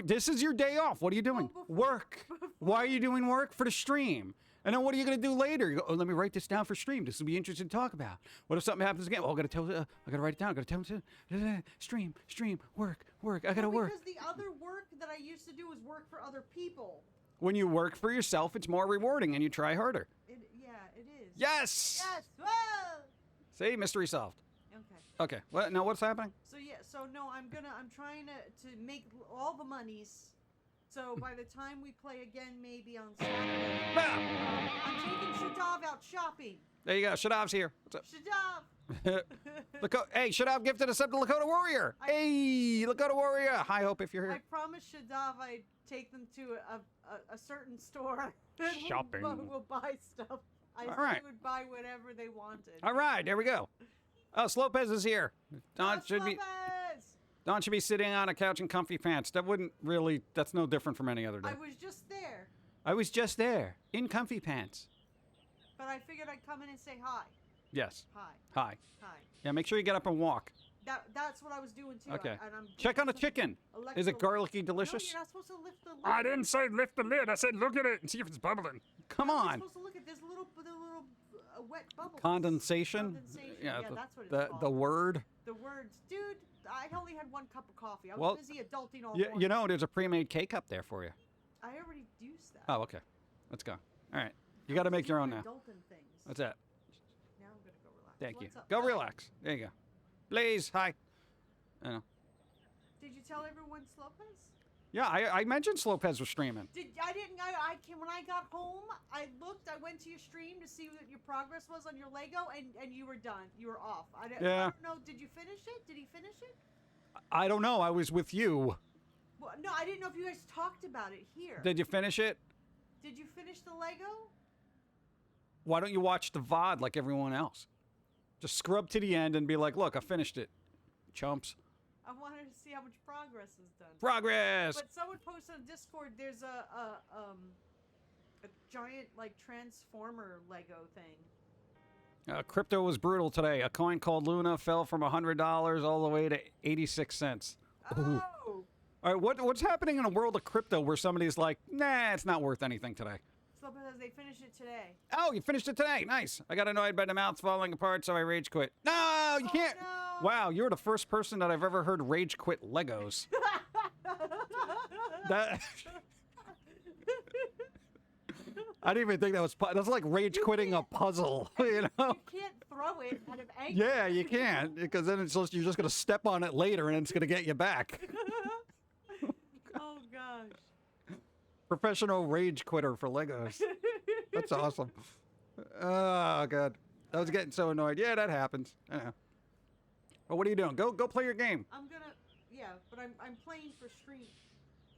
This is your day off. What are you doing?
Well,
Work. Why are you doing work? For the stream. And then what are you going to do later? You go, oh, let me write this down for stream. This will be interesting to talk about. What if something happens again? Well, I got to write it down. I got to tell stream, work. I got to work.
Because the other work that I used to do was work for other people.
When you work for yourself, it's more rewarding and you try harder.
It is.
Yes.
Yes. Whoa!
See, mystery solved.
Okay.
Okay. What? Now what's happening?
So no, I'm trying to make all the monies. So by the time we play again, maybe on Saturday,
Ah,
I'm taking Shadav out shopping.
there you go. Shadav's here. What's up?
Shadav!
Hey, Shadav gifted a sub to Lakota Warrior. Hey, Lakota Warrior. High hope if you're
I
here.
promised Shadav I'd take them to a certain store. and
Shopping.
We'll buy stuff. I
All
said
right.
we would buy whatever they wanted.
All right, there we go. Oh, Slopez is here. Don
Los
should be
Lopez!
Don should be sitting on a couch in comfy pants. That wouldn't really. That's no different from any other day.
I was just there,
I was just there in comfy pants.
but I figured I'd come in and say hi.
Yes.
Hi.
Hi.
Hi.
Yeah, make sure you get up and walk.
That's what I was doing too.
Okay.
And I'm
Check on the
some
chicken. Is it
electro-
garlicky
No,
delicious?
you're not supposed to lift the lid.
I didn't say lift the lid. I said look at it and see if it's bubbling. Come
You're
on.
supposed to look at this little wet bubbles.
Condensation.
Condensation.
Yeah,
Yeah,
the,
that's what it's
the,
called.
the word.
The words, dude. I only had one cup of coffee. I was
Well,
busy adulting all
You,
morning.
you know, there's a pre-made cake up there for you.
I already used that.
Oh, okay. Let's go. All right. You got to make your own now.
Adulting things.
That's it.
Now I'm gonna go relax.
Thank you.
What's up?
Go relax. There you go. Blaze, hi. I know.
Did you tell everyone Slopez?
Yeah, I mentioned Slopez was streaming.
I didn't. I came when I got home. I looked. I went to your stream to see what your progress was on your Lego, and you were done. You were off. I don't know. Did you finish it? Did he finish it?
I don't know. I was with you.
Well, no, I didn't know if you guys talked about it here.
Did you finish it?
Did you finish the Lego?
Why don't you watch the VOD like everyone else? Just scrub to the end and be like, look, I finished it. Chumps.
I wanted to see how much progress is done.
Progress!
But someone posted on Discord. There's a giant like transformer Lego thing.
Crypto was brutal today. A coin called Luna fell from $100 all the way to 86 cents. Ooh.
Oh.
All right, what's happening in a world of crypto where somebody's like, nah, it's not worth anything today?
So because they finished it today.
Oh, you finished it today. Nice. I got annoyed by the mouth falling apart, so I rage quit. No, you can't.
No.
Wow, you're the first person that I've ever heard rage quit Legos. That. I didn't even think that was. That's like rage quitting a puzzle, you know?
You can't throw it out of anger.
Yeah, you can't, because then you're just gonna step on it later, and it's gonna get you back.
Oh gosh.
Professional rage quitter for Legos. That's awesome. Oh god, I was getting so annoyed. Yeah, that happens. I know. Well, what are you doing? Go play your game.
I'm gonna. Yeah, but I'm playing for stream.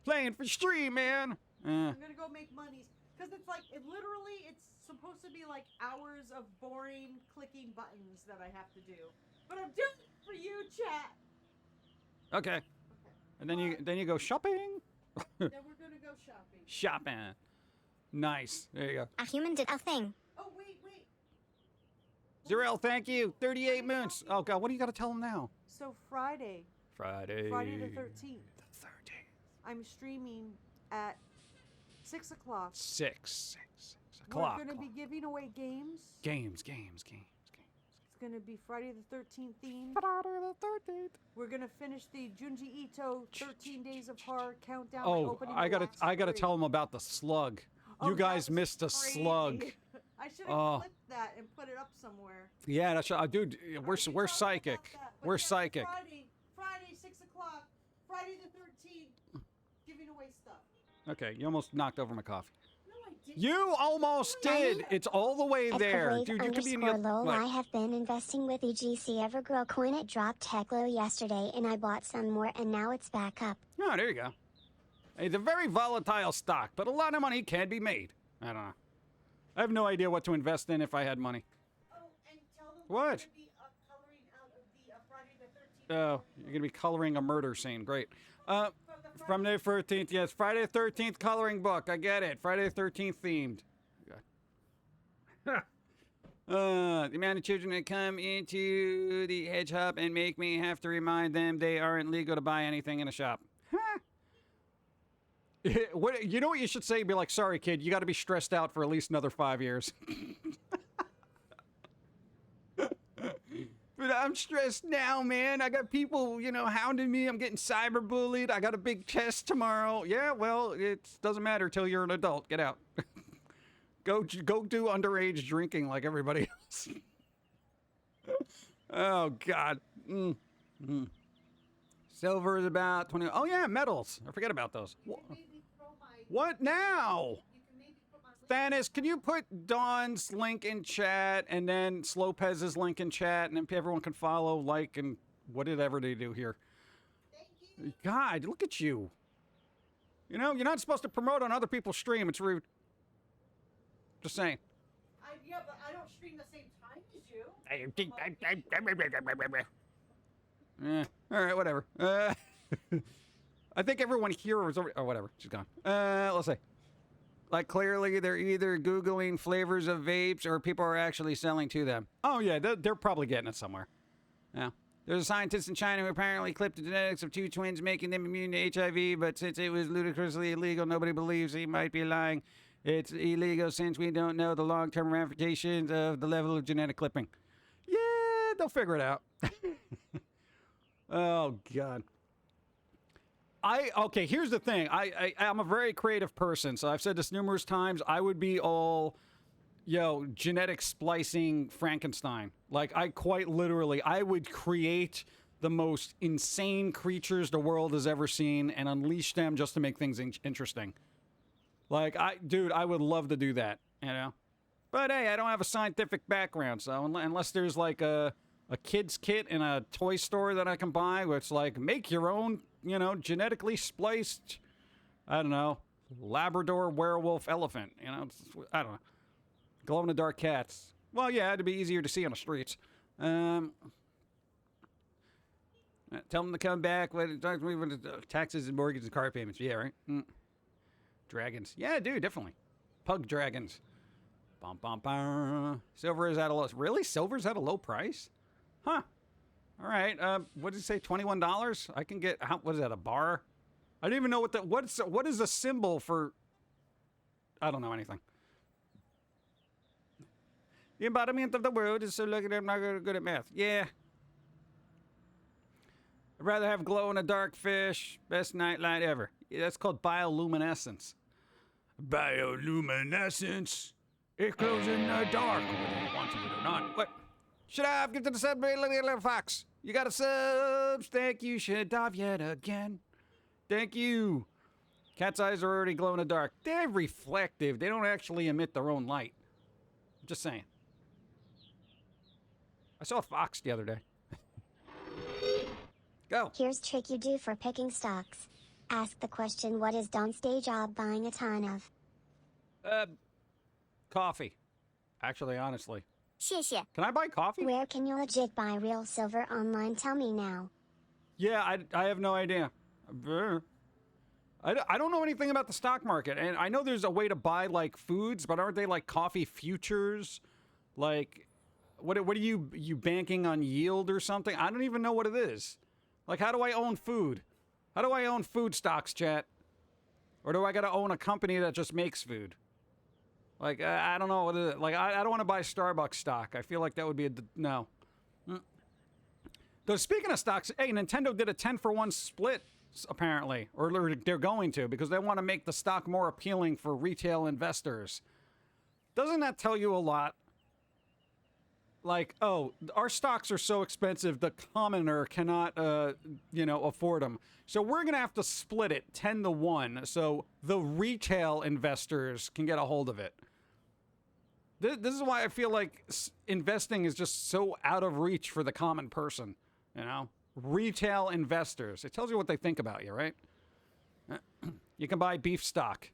Playing for stream, man.
I'm gonna go make monies. Because it's like, it's supposed to be like hours of boring clicking buttons that I have to do. But I'm doing it for you, chat.
Okay. And then you go shopping.
Then we're gonna go shopping.
Shopping. Nice. There you go.
A human did a thing.
Oh, wait.
Zerel, thank you. 38 moons. Oh god, what do you got to tell them now?
So Friday
Friday
the 13th,
the 13th.
I'm streaming at 6 o'clock.
6 o'clock.
We're gonna be giving away games.
Games.
It's gonna be Friday the 13th themed.
Friday the 13th.
We're gonna finish the Junji Ito 13 Days of Horror countdown. by
Oh,
opening
I
the
gotta
last three.
tell them about the slug.
Oh,
You
that
guys
was
missed a
crazy.
slug.
I should
Oh.
have clipped that and put it up somewhere.
Yeah, that's dude. We're
Sorry about
psychic.
that, but
We're
yeah,
psychic.
Friday, 6 o'clock. Friday the 13th. Giving away stuff.
Okay, you almost knocked over my coffee.
No, I didn't.
You almost did. It's all the way
At
there,
Kuwait
dude. You could be in
underscore
your.
lol, I have been investing with EGC Evergrow coin. It dropped heck low yesterday and I bought some more and now it's back up.
Oh, there you go. It's a very volatile stock, but a lot of money can be made. I don't know. I have no idea what to invest in if I had money.
Oh, and tell them
What?
we're going to be coloring out of the Friday the 13th.
Oh, you're going to be coloring a murder scene. Great. From the 13th, yes. Friday the 13th coloring book. I get it. Friday the 13th themed. The amount of children that come into the hedge shop and make me have to remind them they aren't legal to buy anything in a shop. Huh? What, you know what you should say? Be like, sorry, kid, you got to be stressed out for at least another 5 years. But I'm stressed now, man. I got people, hounding me. I'm getting cyberbullied. I got a big test tomorrow. Yeah, well, it doesn't matter till you're an adult. Get out. Go do underage drinking like everybody else. Oh, God. Silver is about 20. Oh, yeah, metals. I forget about those. What now? Thanos, can you put Dawn's link in chat and then Slopez's link in chat and then everyone can follow, like, and whatever they do here? God, look at you. You're not supposed to promote on other people's stream. It's rude. Just saying.
Yeah, but I don't stream the same time as you.
All right, whatever. I think everyone here was over. Oh, whatever. She's gone. Let's see. Like, clearly, they're either Googling flavors of vapes or people are actually selling to them. Oh, yeah, they're probably getting it somewhere. Yeah. There's a scientist in China who apparently clipped the genetics of two twins, making them immune to HIV, but since it was ludicrously illegal, nobody believes he might be lying. It's illegal since we don't know the long-term ramifications of the level of genetic clipping. Yeah, they'll figure it out. Oh, God. Okay, here's the thing. I'm a very creative person, so I've said this numerous times. I would be all, genetic splicing Frankenstein. Like, I would create the most insane creatures the world has ever seen and unleash them just to make things interesting. Like, I would love to do that, But, hey, I don't have a scientific background, so unless there's, like, a kid's kit in a toy store that I can buy where it's like, make your own, genetically spliced, I don't know, Labrador werewolf elephant, I don't know. Glow-in-the-dark cats. Well, yeah, it'd be easier to see on the streets. Tell them to come back when taxes and mortgages and car payments. Yeah, right? Dragons. Yeah, dude, definitely. Pug dragons. Bum, bum, bum. Silver is at a low... Really? Silver's at a low price? Huh. All right. What did it say? $21? I can get... what is that, a bar? I don't even know what is a symbol for... I don't know anything. The embodiment of the world is so lucky that I'm not good at math. Yeah. I'd rather have glow-in-the-dark fish. Best nightlight ever. Yeah, that's called bioluminescence. Bioluminescence. It glows in the dark, whether you want to or not. What? Shadav, give to the sub, little fox. You got a sub. Thank you, Shadav, yet again. Thank you. Cat's eyes are already glow in the dark. They're reflective. They don't actually emit their own light. I'm just saying. I saw a fox the other day. Go.
Here's trick you do for picking stocks. Ask the question, what is Don's day job buying a ton of?
Coffee. Actually, honestly.
谢谢.
Can I buy coffee?
Where can you legit buy real silver online? Tell me now.
Yeah, I have no idea. I don't know anything about the stock market. And I know there's a way to buy, like, foods, but aren't they, like, coffee futures? Like, what are you banking on yield or something? I don't even know what it is. Like, how do I own food? How do I own food stocks, chat? Or do I got to own a company that just makes food? Like, I don't know what it is. Like, I don't want to buy Starbucks stock. I feel like that would be no. Though, speaking of stocks, hey, Nintendo did a 10-for-1 split, apparently. Or they're going to, because they want to make the stock more appealing for retail investors. Doesn't that tell you a lot? Like, oh, our stocks are so expensive, the commoner cannot, afford them. So we're going to have to split it 10-to-1 so the retail investors can get a hold of it. This is why I feel like investing is just so out of reach for the common person, Retail investors. It tells you what they think about you, right? You can buy beef stock.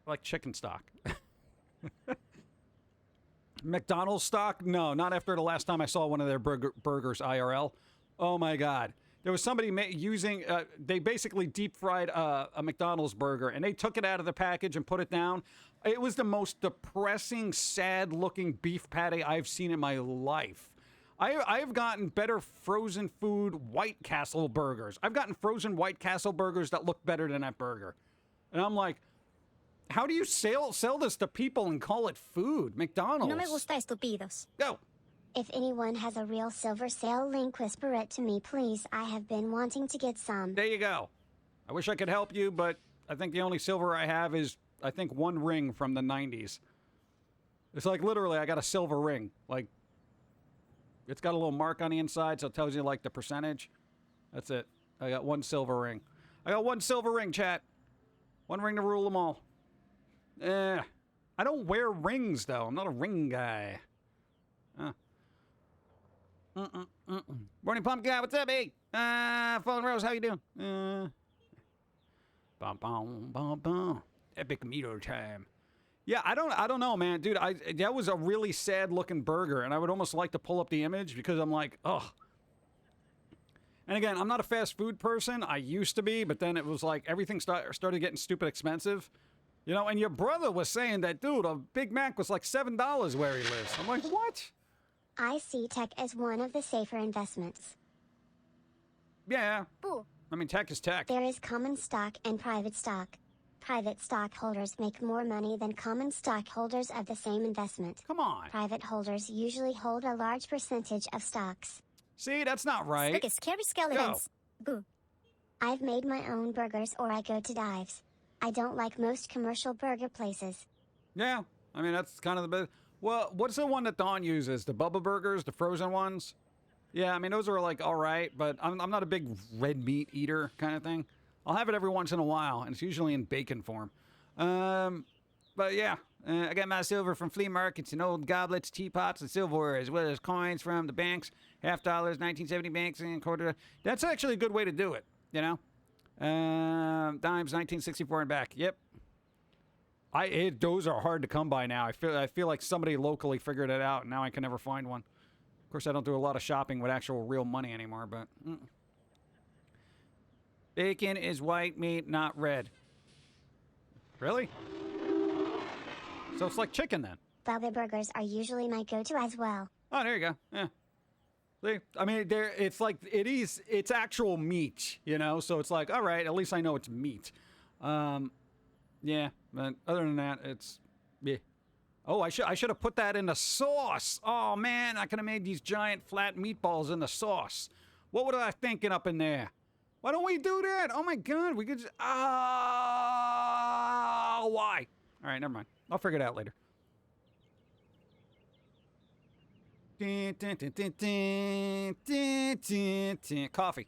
I like chicken stock. McDonald's stock? No, not after the last time I saw one of their burgers IRL. Oh my God. There was somebody using, they basically deep fried a McDonald's burger, and they took it out of the package and put it down. It was the most depressing, sad-looking beef patty I've seen in my life. I've gotten better frozen food White Castle burgers. I've gotten frozen White Castle burgers that look better than that burger. And I'm like, how do you sell this to people and call it food? McDonald's.
No me gusta estúpidos.
Go.
If anyone has a real silver sale link, whisper it to me, please. I have been wanting to get some.
There you go. I wish I could help you, but I think the only silver I have is, I think, one ring from the 90s. It's like, literally, I got a silver ring. Like, it's got a little mark on the inside, so it tells you, like, the percentage. That's it. I got one silver ring. I got one silver ring, chat. One ring to rule them all. I don't wear rings, though. I'm not a ring guy. Morning, Pump'Kin guy. What's up, hey? Fallen Rose, how you doing? Bum, bum, bum, bum. Epic meter time. Yeah, I don't know, man. Dude, that was a really sad-looking burger, and I would almost like to pull up the image because I'm like, ugh. And again, I'm not a fast food person. I used to be, but then it was like everything started getting stupid expensive. You know, and your brother was saying that, dude, a Big Mac was like $7 where he lives. I'm like, what?
I see tech as one of the safer investments.
Yeah.
Boo.
I mean, tech is tech.
There is common stock and private stock. Private stockholders make more money than common stockholders of the same investment.
Come on.
Private holders usually hold a large percentage of stocks.
See, that's not right.
Look at scary skeletons. Boo.
I've made my own burgers or I go to dives. I don't like most commercial burger places.
Yeah. I mean, that's kind of the best. Well, what's the one that Dawn uses? The Bubba Burgers, the frozen ones? Yeah, I mean, those are like all right, but I'm not a big red meat eater kind of thing. I'll have it every once in a while, and it's usually in bacon form. But yeah, I got my silver from flea markets and old goblets, teapots, and silverware, as well as coins from the banks, $50, 1970 banks, and quarter. That's actually a good way to do it, you know? Dimes, 1964 and back. Yep. Those are hard to come by now. I feel like somebody locally figured it out, and now I can never find one. Of course, I don't do a lot of shopping with actual real money anymore, but... Bacon is white meat, not red. Really? So it's like chicken, then?
Bubba burgers are usually my go-to as well.
Oh, there you go. Yeah. See? I mean, it's actual meat, you know? So it's like, all right, at least I know it's meat. Yeah, but other than that, it's... Yeah. Oh, I should have put that in the sauce. Oh, man, I could have made these giant flat meatballs in the sauce. What was I thinking up in there? Why don't we do that? Oh, my God, we could just... why? All right, never mind. I'll figure it out later. Coffee.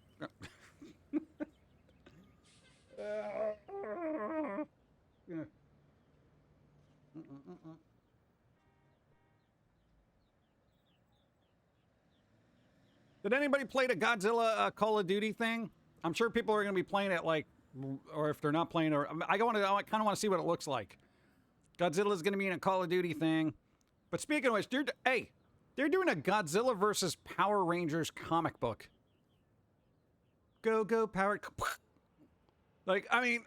Did anybody play the Godzilla Call of Duty thing? I'm sure people are going to be playing it, like, or if they're not playing, or I kind of want to see what it looks like. Godzilla's going to be in a Call of Duty thing. But speaking of which, they're doing a Godzilla versus Power Rangers comic book. Go Power! Like, I mean,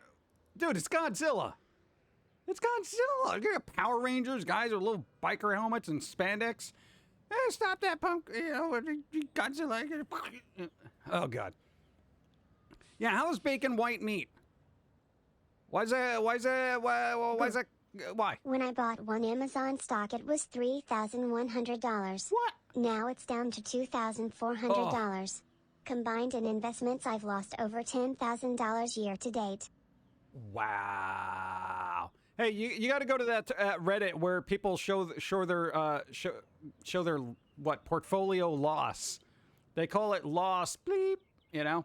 dude, it's Godzilla. It's Godzilla. You got Power Rangers, guys with little biker helmets and spandex. Hey, stop that punk! You know, Godzilla. Oh God. Yeah, how is bacon white meat? Why?
When I bought one Amazon stock, it was $3,100.
What?
Now it's down to $2,400. Combined in investments, I've lost over $10,000 year to date.
Wow. Hey, you got to go to that Reddit where people show their what portfolio loss. They call it loss bleep. You know.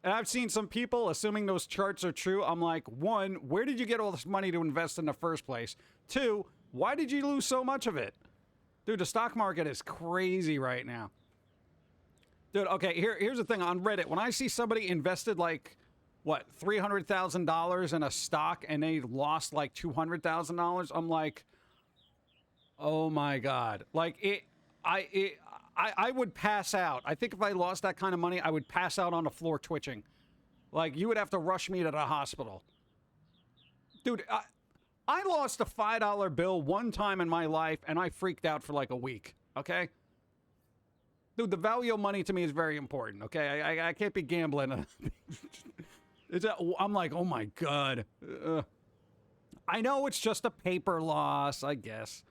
And I've seen some people, assuming those charts are true, I'm like, one, where did you get all this money to invest in the first place? Two, why did you lose so much of it? Dude, the stock market is crazy right now. Dude, okay, here's the thing. On Reddit, when I see somebody invested like, what, $300,000 in a stock and they lost like $200,000, I'm like, oh my God. Like, I would pass out. I think if I lost that kind of money, I would pass out on the floor twitching. Like, you would have to rush me to the hospital. Dude, I lost a $5 bill one time in my life, and I freaked out for like a week, okay? Dude, the value of money to me is very important, okay? I can't be gambling. I'm like, oh my God. I know it's just a paper loss, I guess.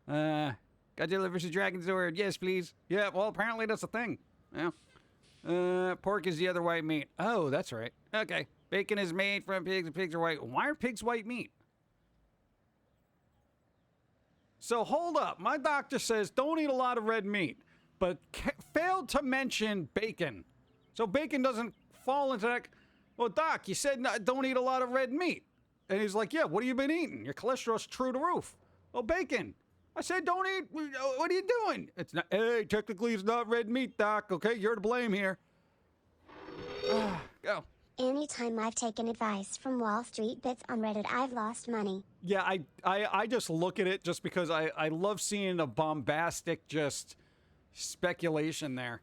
Godzilla vs. Dragon's Sword. Yes, please. Yeah, well, apparently that's a thing. Yeah. Pork is the other white meat. Oh, that's right. Okay. Bacon is made from pigs, and pigs are white. Why are pigs white meat? So hold up. My doctor says don't eat a lot of red meat, but failed to mention bacon. So bacon doesn't fall into that. Well, doc, you said don't eat a lot of red meat. And he's like, yeah, what have you been eating? Your cholesterol's through the roof. Well, bacon. I said, don't eat. What are you doing? It's not. Hey, technically, it's not red meat, doc. Okay, you're to blame here. Go.
Anytime I've taken advice from Wall Street bits on Reddit, I've lost money.
Yeah, I just look at it just because I love seeing the bombastic just speculation there,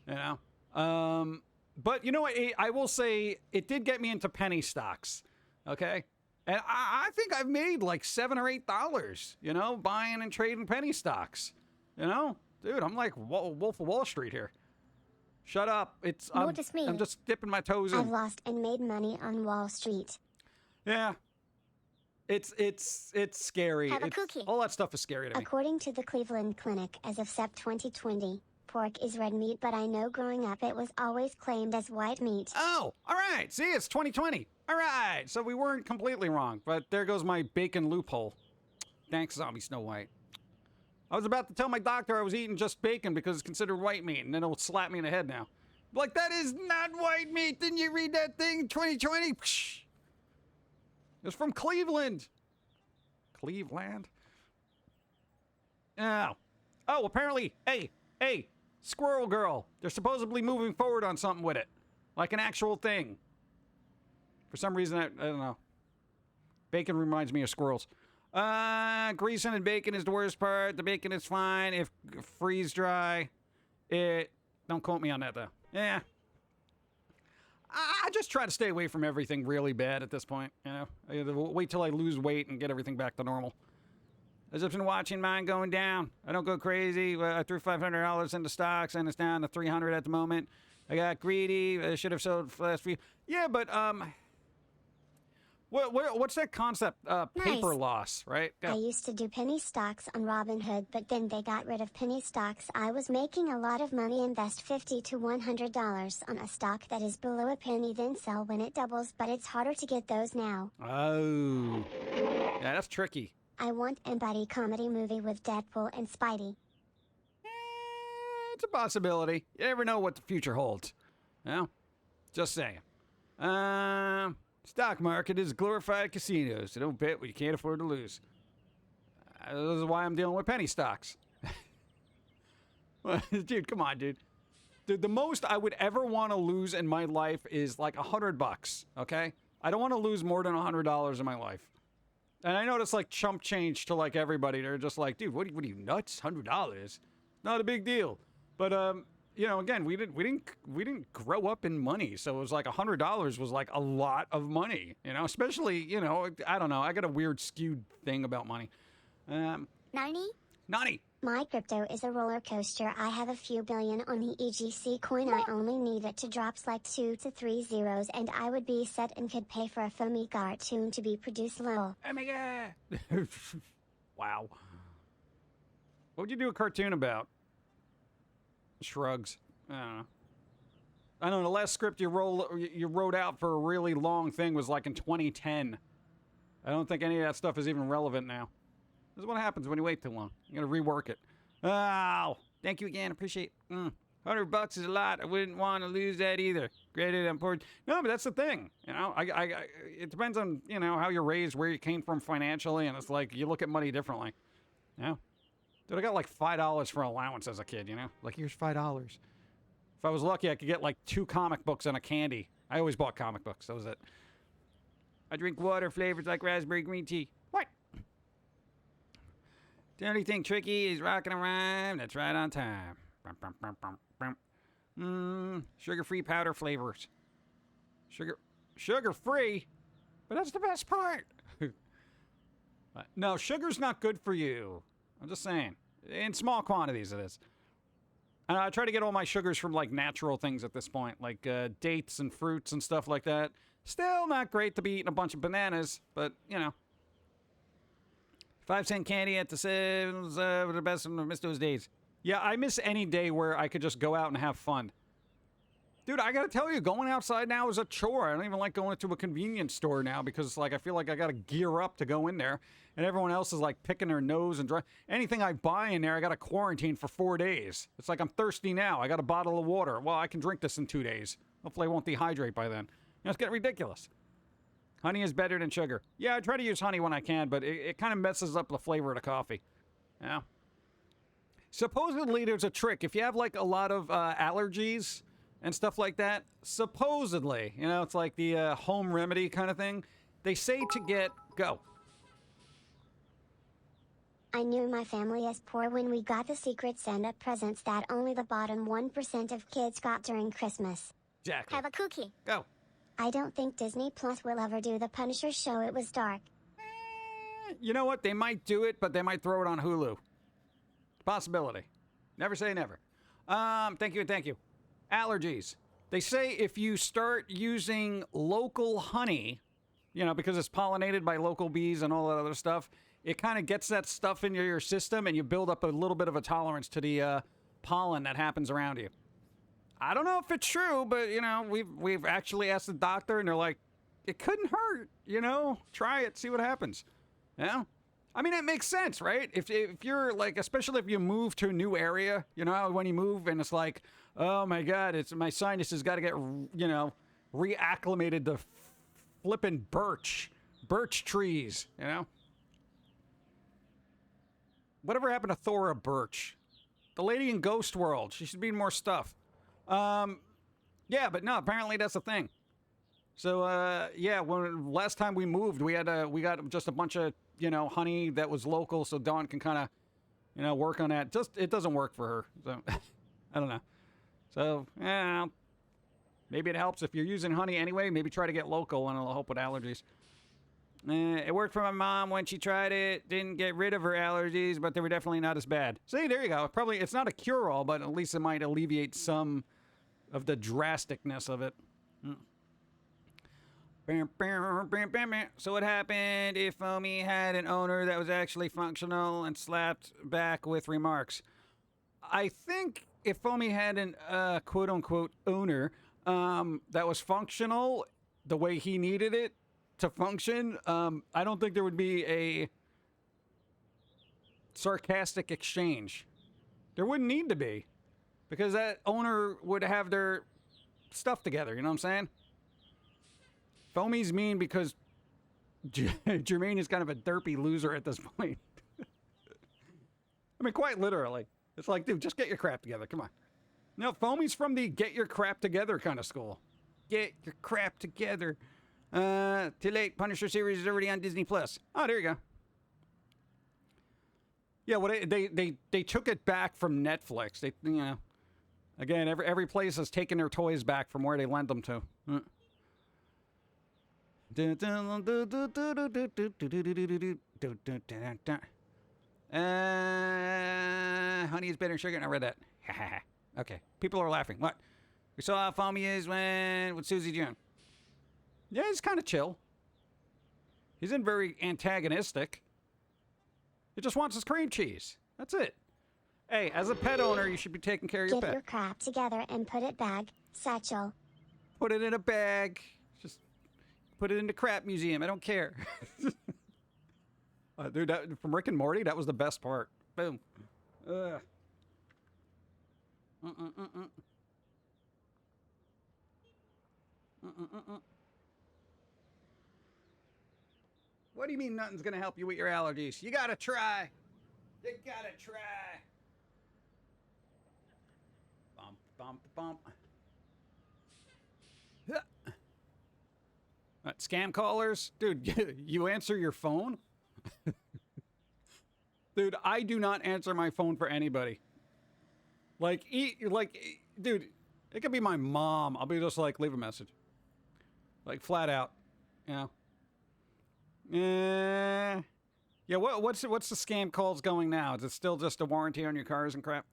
you know. But you know what? I will say it did get me into penny stocks. Okay. And I think I've made like $7 or $8, you know, buying and trading penny stocks. You know, dude, I'm like Wolf of Wall Street here. Shut up!
Notice me.
I'm just dipping my toes in.
I've lost and made money on Wall Street.
Yeah, it's scary.
Have a cookie.
All that stuff is scary to me.
According to the Cleveland Clinic, as of Sep 2020, pork is red meat, but I know growing up it was always claimed as white meat.
Oh, all right. See, it's 2020. All right, so we weren't completely wrong, but there goes my bacon loophole. Thanks, Zombie Snow White. I was about to tell my doctor I was eating just bacon because it's considered white meat, and then it'll slap me in the head now. Like, that is not white meat. Didn't you read that thing? 2020? Psh. It's from Cleveland. Cleveland? Oh. Oh, apparently, hey, Squirrel Girl. They're supposedly moving forward on something with it. Like an actual thing. For some reason, I don't know. Bacon reminds me of squirrels. Greasing and bacon is the worst part. The bacon is fine if freeze dry. Don't quote me on that, though. Yeah. I just try to stay away from everything really bad at this point, you know. I wait till I lose weight and get everything back to normal. I've just been watching mine going down. I don't go crazy. I threw $500 into stocks, and it's down to $300 at the moment. I got greedy. I should have sold last few. Yeah, but what's that concept? Paper
Nice.
loss, right?
I used to do penny stocks on Robinhood, but then they got rid of penny stocks. I was making a lot of money. Invest $50 to $100 on a stock that is below a penny, then sell when it doubles, but it's harder to get those now.
Oh, yeah, that's tricky.
I want a buddy comedy movie with Deadpool and Spidey.
It's a possibility. You never know what the future holds. You know? Just saying. Stock market is glorified casino, so don't bet what you can't afford to lose. This is why I'm dealing with penny stocks. Dude, come on, dude. The most I would ever want to lose in my life is like $100, okay? I don't want to lose more than $100 in my life. And I know that's like chump change to like everybody. They're just like, dude, what are you nuts? $100? Not a big deal. But you know, again, we didn't grow up in money, so it was like $100 was like a lot of money. You know, especially, you know, I don't know. I got a weird skewed thing about money. Nani.
My crypto is a roller coaster. I have a few billion on the EGC coin. I only need it to drop like 2 to 3 zeros, and I would be set and could pay for a Foamy cartoon to be produced. Lol.
Oh my god. Wow. What would you do a cartoon about? Shrugs. I don't know. I don't know. The last script you wrote out for a really long thing was like in 2010. I don't think any of that stuff is even relevant now. This is what happens when you wait too long. You gotta rework it. Oh, thank you again. Appreciate it. $100 is a lot. I wouldn't want to lose that either. Graded important. No, but that's the thing. You know, it depends on, you know, how you're raised, where you came from financially, and it's like you look at money differently. You know? Dude, I got like $5 for allowance as a kid, you know? Like, here's $5. If I was lucky, I could get like 2 comic books and a candy. I always bought comic books. That was it. I drink water flavored like raspberry green tea. What? The only thing tricky is rocking a rhyme that's right on time. Sugar-free powder flavors. Sugar-free? But that's the best part. No, sugar's not good for you. I'm just saying. In small quantities, it is. And I try to get all my sugars from, like, natural things at this point. Like, dates and fruits and stuff like that. Still not great to be eating a bunch of bananas. But, you know. 5-cent candy at the sales were the best. I miss those days. Yeah, I miss any day where I could just go out and have fun. Dude, I gotta tell you, going outside now is a chore. I don't even like going to a convenience store now because, like, I feel like I gotta gear up to go in there. And everyone else is, like, picking their nose and anything I buy in there, I gotta quarantine for 4 days. It's like I'm thirsty now. I got a bottle of water. Well, I can drink this in 2 days. Hopefully I won't dehydrate by then. You know, it's getting ridiculous. Honey is better than sugar. Yeah, I try to use honey when I can, but it kind of messes up the flavor of the coffee. Yeah. Supposedly, there's a trick. If you have, like, a lot of allergies and stuff like that, supposedly, you know, it's like the home remedy kind of thing. They say to get... Go.
I knew my family is poor when we got the Secret Santa presents that only the bottom 1% of kids got during Christmas.
Exactly.
Have a cookie.
Go.
I don't think Disney Plus will ever do the Punisher show. It was dark.
You know what? They might do it, but they might throw it on Hulu. Possibility. Never say never. Thank you. Allergies. They say if you start using local honey, you know, because it's pollinated by local bees and all that other stuff, it kind of gets that stuff into your system and you build up a little bit of a tolerance to the pollen that happens around you. I don't know if it's true, but, you know, we've actually asked the doctor and they're like, it couldn't hurt, you know, try it, see what happens. Yeah. I mean, it makes sense, right? If you're like, especially if you move to a new area, you know, when you move and it's like, oh my God, it's my sinuses got to get, you know, reacclimated to flipping birch trees, you know? Whatever happened to Thora Birch? The lady in Ghost World. She should be in more stuff. Yeah, but no, apparently that's the thing. So, yeah, when last time we moved, we got just a bunch of, you know, honey that was local, so Dawn can kind of, you know, work on that. Just, it doesn't work for her. So, I don't know. So, yeah, maybe it helps if you're using honey anyway. Maybe try to get local and it'll help with allergies. It worked for my mom when she tried it. Didn't get rid of her allergies, but they were definitely not as bad. See, there you go. Probably, it's not a cure-all, but at least it might alleviate some of the drasticness of it. So what happened if Foamy had an owner that was actually functional and slapped back with remarks? I think if Foamy had an quote-unquote owner that was functional the way he needed it to function, I don't think there would be a sarcastic exchange. There wouldn't need to be, because that owner would have their stuff together, you know what I'm saying? Foamy's mean because Jermaine is kind of a derpy loser at this point. I mean, quite literally. It's like, dude, just get your crap together. Come on. No, Foamy's from the get your crap together kind of school. Get your crap together. Too late. Punisher series is already on Disney Plus. Oh, there you go. Yeah, well, they took it back from Netflix. They, you know, again, every place has taken their toys back from where they lent them to. Honey is better than sugar. I read that. Okay. People are laughing. What? We saw how Foamy is with Susie June. Yeah, he's kind of chill. He isn't very antagonistic. He just wants his cream cheese. That's it. Hey, as a pet owner, you should be taking care of your
Get
pet.
your crap together and put it bag, satchel.
Put it in a bag. Just put it in the crap museum. I don't care. Dude, from Rick and Morty, that was the best part. Boom. Ugh. What do you mean nothing's gonna help you with your allergies? You gotta try. You gotta try. Bump, bump, bump. What, scam callers? Dude, you answer your phone? Dude, I do not answer my phone for anybody. Like, dude, it could be my mom. I'll be just like, leave a message. Like, flat out. You know? Yeah, what's the scam calls going now? Is it still just a warranty on your cars and crap?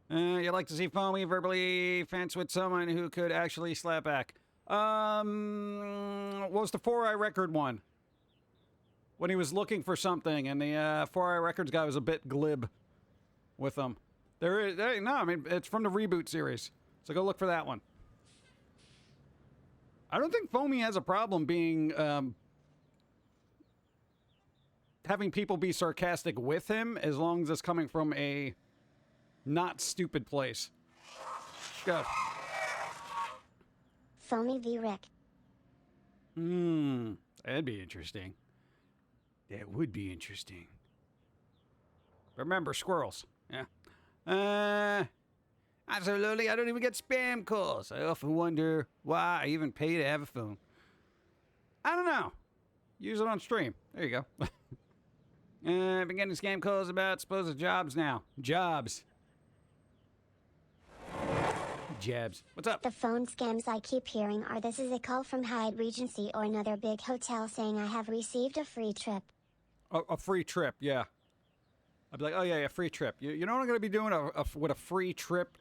You'd like to see Foamy verbally fence with someone who could actually slap back. What was the 4i Record one? When he was looking for something, and the 4i Records guy was a bit glib with them. I mean, it's from the Reboot series. So go look for that one. I don't think Foamy has a problem being, having people be sarcastic with him, as long as it's coming from a not stupid place. Go.
Foamy v. Rick.
That'd be interesting. That would be interesting. Remember, squirrels. Yeah. Absolutely, I don't even get spam calls. I often wonder why I even pay to have a phone. I don't know. Use it on stream. There you go. I've been getting scam calls about supposed jobs now. Jobs. What's up?
The phone scams I keep hearing are this is a call from Hyatt Regency or another big hotel saying I have received a free trip.
A free trip, yeah. I'd be like, oh yeah, free trip. You know what I'm going to be doing with a free trip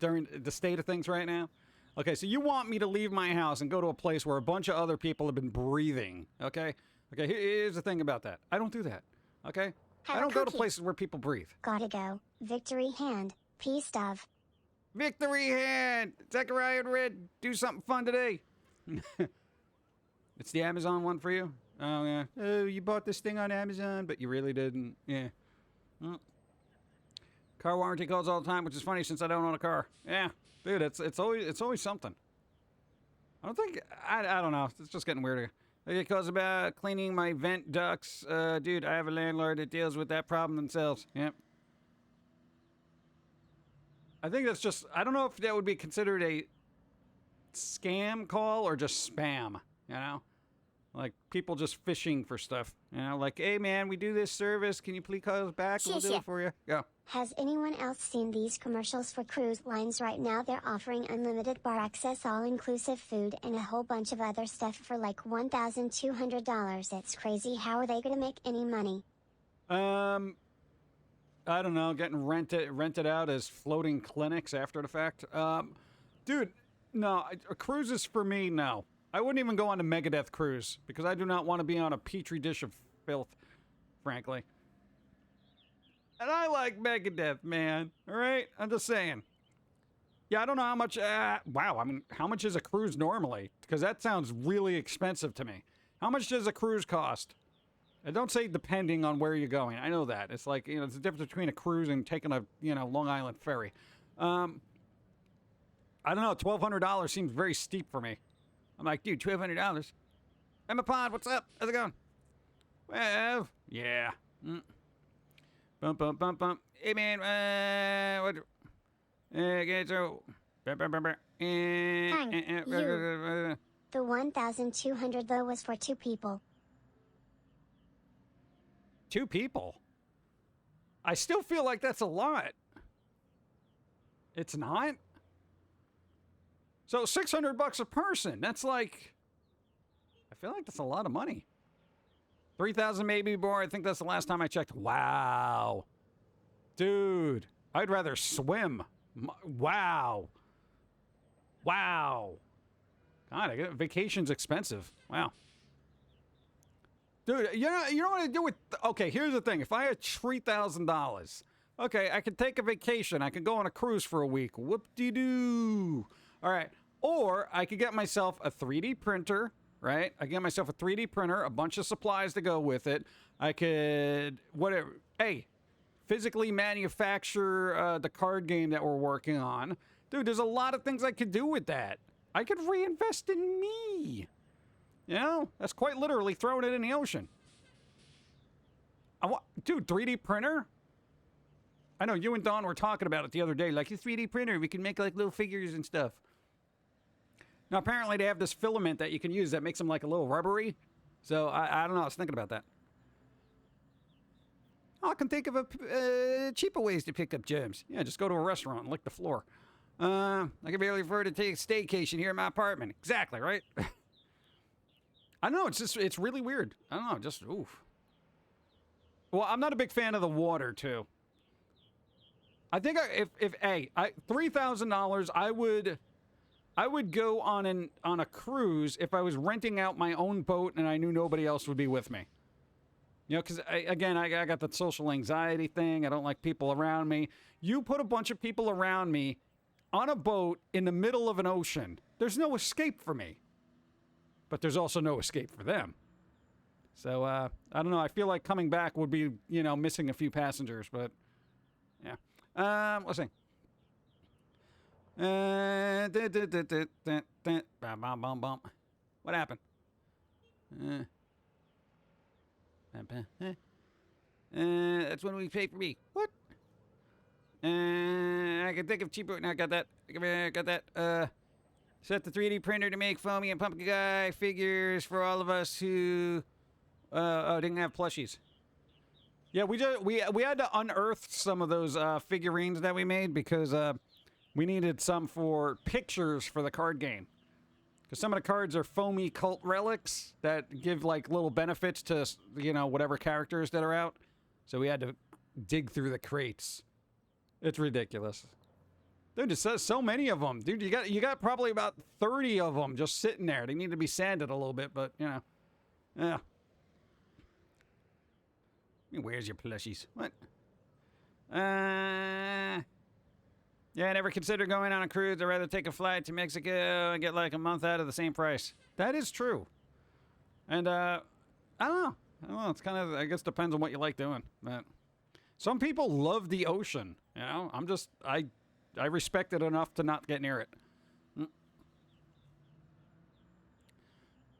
during the state of things right now? Okay, so you want me to leave my house and go to a place where a bunch of other people have been breathing, okay? Okay, here's the thing about that. I don't do that, okay? I don't go to places where people breathe.
Gotta go. Victory hand. Peace dove.
Victory hand! Zechariah and Red, do something fun today. It's the Amazon one for you? Oh, yeah. Oh, you bought this thing on Amazon, but you really didn't. Yeah. Car warranty calls all the time, which is funny since I don't own a car. Yeah, dude, it's always something. I don't think I don't know. It's just getting weirder. It calls about cleaning my vent ducts. Dude, I have a landlord that deals with that problem themselves. Yep. I think that's just. I don't know if that would be considered a scam call or just spam. You know. Like, people just fishing for stuff. You know, like, hey, man, we do this service. Can you please call us back? We'll do it for you. Go.
Has anyone else seen these commercials for cruise lines right now? They're offering unlimited bar access, all-inclusive food, and a whole bunch of other stuff for like $1,200. It's crazy. How are they going to make any money?
I don't know. Getting rented out as floating clinics after the fact. Dude, no. Cruises for me, no. I wouldn't even go on a Megadeth cruise because I do not want to be on a petri dish of filth, frankly. And I like Megadeth, man. All right? I'm just saying. Yeah, I don't know how much... wow, I mean, how much is a cruise normally? Because that sounds really expensive to me. How much does a cruise cost? And don't say depending on where you're going. I know that. It's like, it's the difference between a cruise and taking a, Long Island ferry. I don't know. $1,200 seems very steep for me. I'm like, dude, $1,200. Emma Pod, what's up? How's it going? Well, yeah. Bump, bump, bump, bump. Hey, man, what? Okay, so.
Fine, you. The $1,200 though was for 2 people.
2 people? I still feel like that's a lot. It's not? So $600 a person. That's like, I feel like that's a lot of money. 3,000 maybe more. I think that's the last time I checked. Wow. Dude, I'd rather swim. Wow. Wow. God, vacation's expensive. Wow. Dude, you know what I do with... Okay, here's the thing. If I had $3,000, okay, I could take a vacation. I could go on a cruise for a week. Whoop-de-doo. All right. Or I could get myself a 3D printer, right? I get myself a 3D printer, a bunch of supplies to go with it. I could, whatever. Hey, physically manufacture the card game that we're working on. Dude, there's a lot of things I could do with that. I could reinvest in me. You know, that's quite literally throwing it in the ocean. Dude, 3D printer? I know you and Dawn were talking about it the other day. Like, a 3D printer, we can make like little figures and stuff. Now, apparently they have this filament that you can use that makes them like a little rubbery. So, I don't know. I was thinking about that. I can think of cheaper ways to pick up germs. Yeah, just go to a restaurant and lick the floor. I can barely afford to take a staycation here in my apartment. Exactly, right? I don't know. It's really weird. I don't know. Just, oof. Well, I'm not a big fan of the water, too. I think if $3,000, I would go on a cruise if I was renting out my own boat and I knew nobody else would be with me. You know, because, again, I got that social anxiety thing. I don't like people around me. You put a bunch of people around me on a boat in the middle of an ocean. There's no escape for me. But there's also no escape for them. So, I don't know. I feel like coming back would be, you know, missing a few passengers. But, yeah. Let's see. What happened? That's when we pay for me. What? I can think of cheaper. No, I got that. I got that. Set the 3D printer to make Foamy and Pum'Kin Guy figures for all of us who didn't have plushies. Yeah, we had to unearth some of those figurines that we made because we needed some for pictures for the card game. Because some of the cards are Foamy cult relics that give like little benefits to, you know, whatever characters that are out. So we had to dig through the crates. It's ridiculous. Dude, it says so many of them. Dude, you got probably about 30 of them just sitting there. They need to be sanded a little bit, but, you know. Yeah. Where's your plushies? What? Yeah, I never considered going on a cruise. I'd rather take a flight to Mexico and get like a month out of the same price. That is true. And, I don't know. It's kind of, I guess, depends on what you like doing. But some people love the ocean, you know? I respect it enough to not get near it.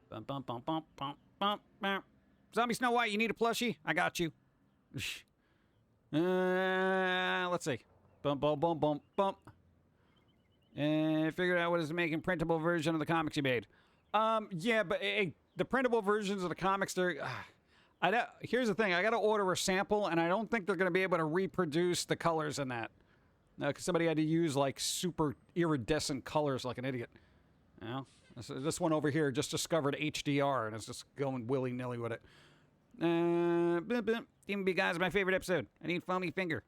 Bum, bum, bum, bum, bum, bum, bum. Zombie Snow White, you need a plushie? I got you. Let's see. Bump, bump, bump, bump, bump. And figured out what is making printable version of the comics you made. Yeah, but hey, the printable versions of the comics, here's the thing. I got to order a sample, and I don't think they're going to be able to reproduce the colors in that. Because somebody had to use, like, super iridescent colors like an idiot. You know? This one over here just discovered HDR, and it's just going willy-nilly with it. Demon Be Gone is my favorite episode. I need Foamy Finger.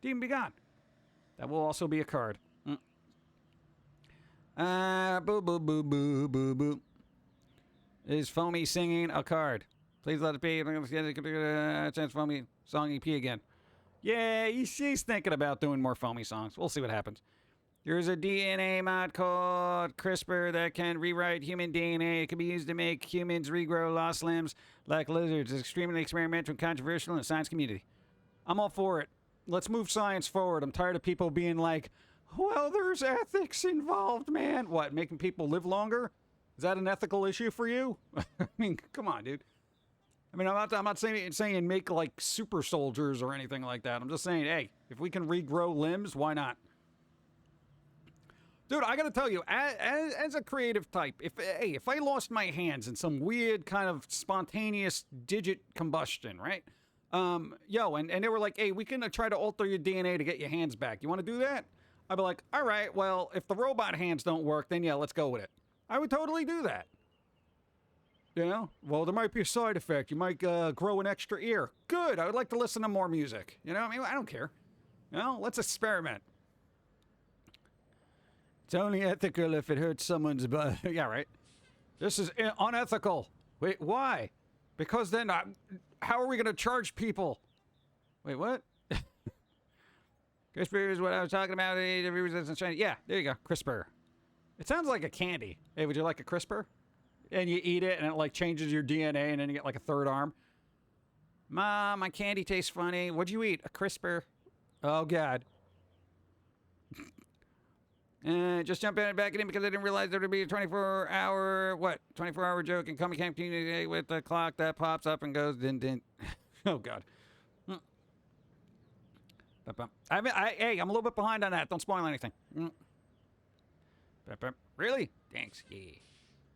Demon Be Gone. That will also be a card. Boo, boo, boo, boo, boo, boo. Is Foamy singing a card? Please let it be. Chance Foamy song EP again. Yeah, he's thinking about doing more Foamy songs. We'll see what happens. There's a DNA mod called CRISPR that can rewrite human DNA. It can be used to make humans regrow lost limbs like lizards. It's extremely experimental and controversial in the science community. I'm all for it. Let's move science forward. I'm tired of people being like, well, there's ethics involved, man. What, making people live longer? Is that an ethical issue for you? I mean, come on, dude. I mean, I'm not saying make like super soldiers or anything like that. I'm just saying, hey, if we can regrow limbs, why not? Dude, I gotta tell you, as a creative type, if I lost my hands in some weird kind of spontaneous digit combustion, right? And they were like, hey, we can try to alter your DNA to get your hands back. You want to do that? I'd be like, all right, well, if the robot hands don't work, then yeah, let's go with it. I would totally do that. You know? Well, there might be a side effect. You might grow an extra ear. Good. I would like to listen to more music. You know? I mean, I don't care. You know? Let's experiment. It's only ethical if it hurts someone's butt. Yeah, right. This is unethical. Wait, why? Because then, how are we going to charge people? Wait, what? CRISPR is what I was talking about. Yeah, there you go. CRISPR. It sounds like a candy. Hey, would you like a CRISPR? And you eat it, and it like changes your DNA, and then you get like a third arm. Mom, my candy tastes funny. What'd you eat? A CRISPR. Oh, God. Just jump in and back it in because I didn't realize there would be a 24-hour joke in Comic Camp Community with the clock that pops up and goes din din. Oh, God. Hey, I'm a little bit behind on that. Don't spoil anything. Really? Thanks. Yeah.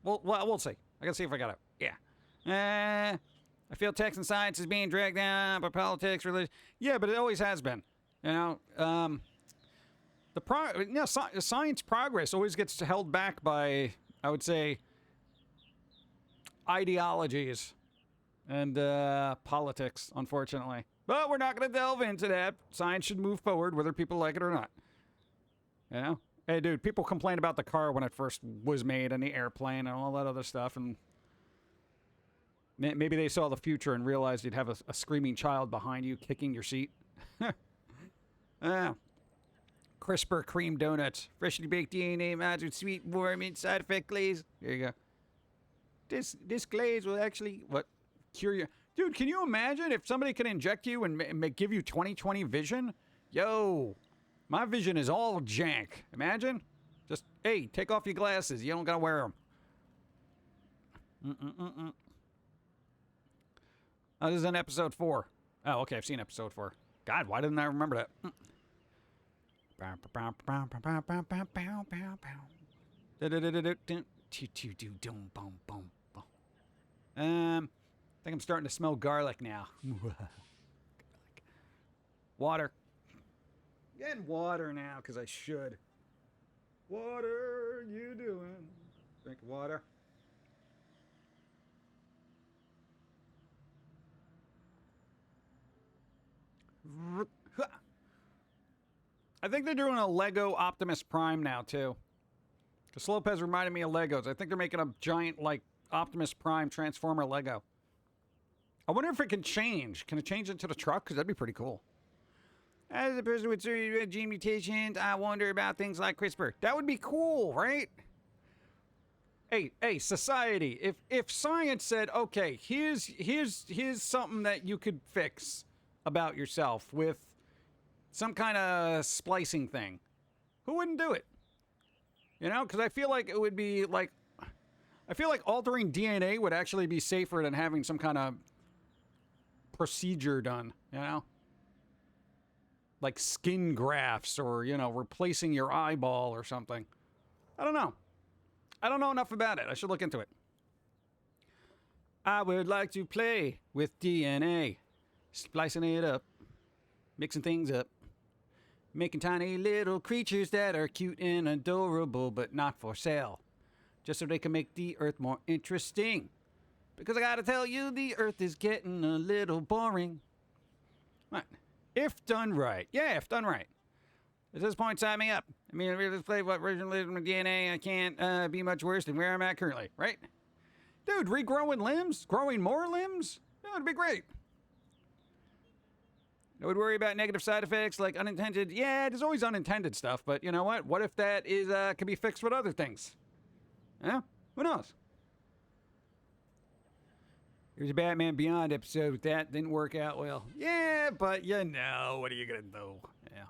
Well, we'll see. I can see if I got it. Yeah. I feel tech and science is being dragged down by politics, religion. Yeah, but it always has been. You know, science progress always gets held back by, I would say, ideologies and politics, unfortunately. But we're not going to delve into that. Science should move forward, whether people like it or not. You know? Hey, dude, people complain about the car when it first was made and the airplane and all that other stuff, and maybe they saw the future and realized you'd have a screaming child behind you kicking your seat. CRISPR cream donuts. Freshly baked DNA mods with sweet, warm, side effect glaze. There you go. This glaze will actually, cure you. Dude, can you imagine if somebody could inject you and give you 20/20 vision? Yo, my vision is all jank. Imagine. Just, hey, take off your glasses. You don't gotta wear them. Oh, this is in episode 4. Oh, okay, I've seen episode 4. God, why didn't I remember that? I think I'm starting to smell garlic now. Water. Getting water now, because I should. Water, you doing? Drink water. I think they're doing a Lego Optimus Prime now, too. Because Lopez reminded me of Legos. I think they're making a giant, like, Optimus Prime Transformer Lego. I wonder if it can change. Can it change into the truck? Because that'd be pretty cool. As a person with certain gene mutations, I wonder about things like CRISPR. That would be cool, right? Hey, society. If science said, okay, here's something that you could fix about yourself with some kind of splicing thing, who wouldn't do it? You know, because I feel like it would be like, I feel like altering DNA would actually be safer than having some kind of procedure done, you know? Like skin grafts or, you know, replacing your eyeball or something. I don't know. I don't know enough about it. I should look into it. I would like to play with DNA. Splicing it up. Mixing things up. Making tiny little creatures that are cute and adorable, but not for sale. Just so they can make the Earth more interesting. Because I gotta tell you, the Earth is getting a little boring. What? If done right. Yeah, if done right. At this point, sign me up. I mean, let's play what version lives with DNA. I can't be much worse than where I'm at currently, right? Dude, regrowing limbs? Growing more limbs? That would be great. I would worry about negative side effects like unintended. Yeah, there's always unintended stuff, but you know what? What if that is can be fixed with other things? Yeah? Who knows? There's a Batman Beyond episode with that. Didn't work out well. Yeah, but you know, what are you gonna do? Yeah.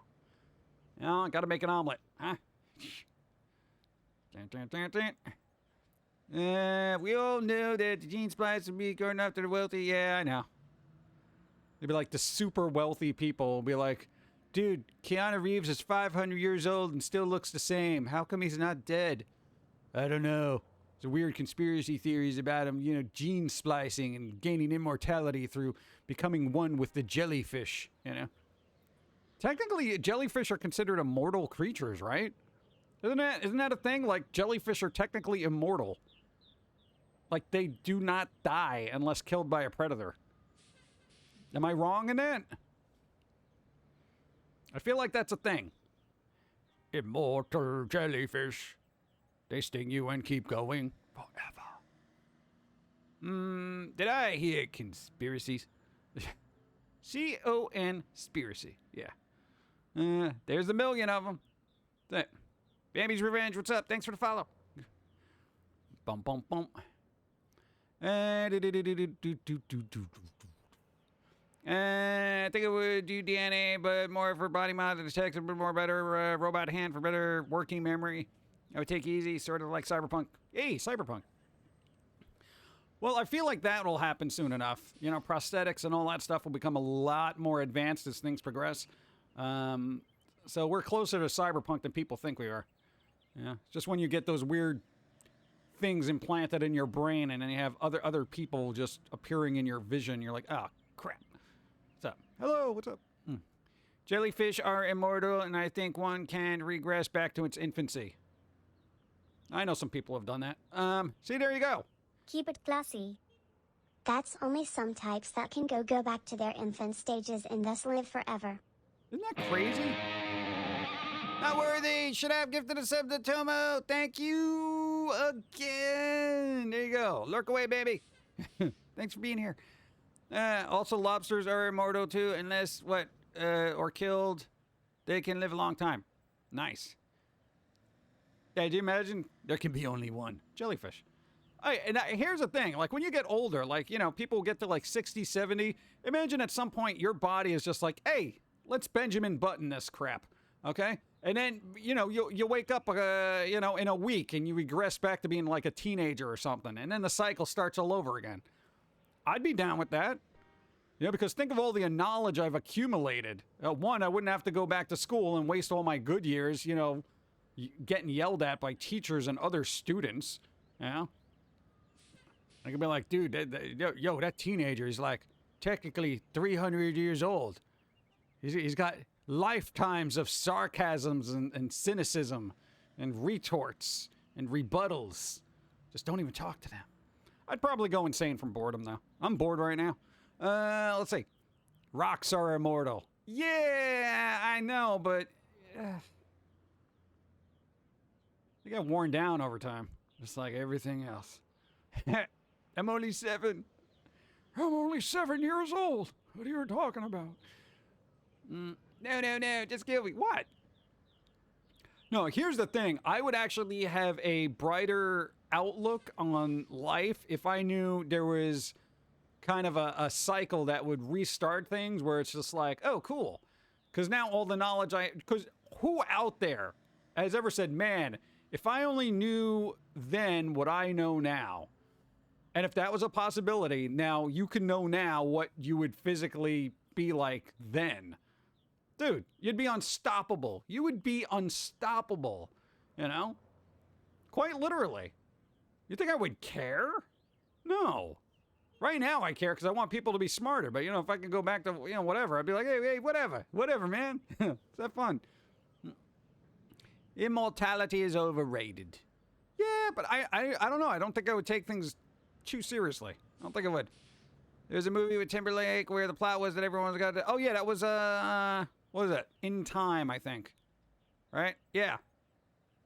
You know, gotta make an omelet, huh? We all know that the gene splice would be going after the wealthy. Yeah, I know. It'd be like the super wealthy people will be like, dude, Keanu Reeves is 500 years old and still looks the same. How come he's not dead? I don't know. There's weird conspiracy theories about him, you know, gene splicing and gaining immortality through becoming one with the jellyfish, you know. Technically, jellyfish are considered immortal creatures, right? Isn't that a thing? Like, jellyfish are technically immortal. Like, they do not die unless killed by a predator. Am I wrong in that? I feel like that's a thing. Immortal jellyfish. They sting you and keep going forever. Did I hear conspiracies? C-O-N spiracy. Yeah. There's a million of them. Bambi's Revenge, what's up? Thanks for the follow. Bum, bum, bum. I think it would do DNA, but more for body mod to detect, a bit more better robot hand for better working memory. I would take easy, sort of like Cyberpunk. Hey, Cyberpunk. Well, I feel like that will happen soon enough. You know, prosthetics and all that stuff will become a lot more advanced as things progress. So we're closer to Cyberpunk than people think we are. Yeah, just when you get those weird things implanted in your brain, and then you have other people just appearing in your vision. You're like, oh, crap. What's up? Hello, what's up? Jellyfish are immortal, and I think one can regress back to its infancy. I know some people have done that. See, there you go.
Keep it classy.
That's only some types that can go back to their infant stages and thus live forever.
Isn't that crazy? Not worthy. Should have gifted a sub to Tomo. Thank you again. There you go. Lurk away, baby. Thanks for being here. Also, lobsters are immortal too, unless or killed. They can live a long time. Nice. Yeah, do you imagine? There can be only one jellyfish. Here's the thing. Like, when you get older, like, you know, people get to like 60, 70. Imagine at some point your body is just like, hey, let's Benjamin Button this crap. Okay? And then, you know, you wake up, you know, in a week and you regress back to being like a teenager or something. And then the cycle starts all over again. I'd be down with that. You know, because think of all the knowledge I've accumulated. One, I wouldn't have to go back to school and waste all my good years, you know, getting yelled at by teachers and other students. You know? I could be like, dude, that teenager is like technically 300 years old. He's got lifetimes of sarcasms and cynicism and retorts and rebuttals. Just don't even talk to them. I'd probably go insane from boredom, though. I'm bored right now. Let's see. Rocks are immortal. Yeah, I know, but they got worn down over time, just like everything else. I'm only 7. I'm only 7 years old. What are you talking about? No, just kill me. What? No, here's the thing. I would actually have a brighter outlook on life if I knew there was kind of a cycle that would restart things where it's just like, oh, cool. Because now all the knowledge because who out there has ever said, man, if I only knew then what I know now, and if that was a possibility, now you can know now what you would physically be like then. Dude, you'd be unstoppable. You would be unstoppable, you know? Quite literally. You think I would care? No. Right now I care because I want people to be smarter. But, you know, if I could go back to, you know, whatever, I'd be like, hey, whatever. Whatever, man. Let's have fun. Immortality is overrated. Yeah, but I don't know. I don't think I would take things too seriously. I don't think I would. There's a movie with Timberlake where the plot was that everyone's got to... Oh, yeah, that was, what was that? In Time, I think. Right? Yeah.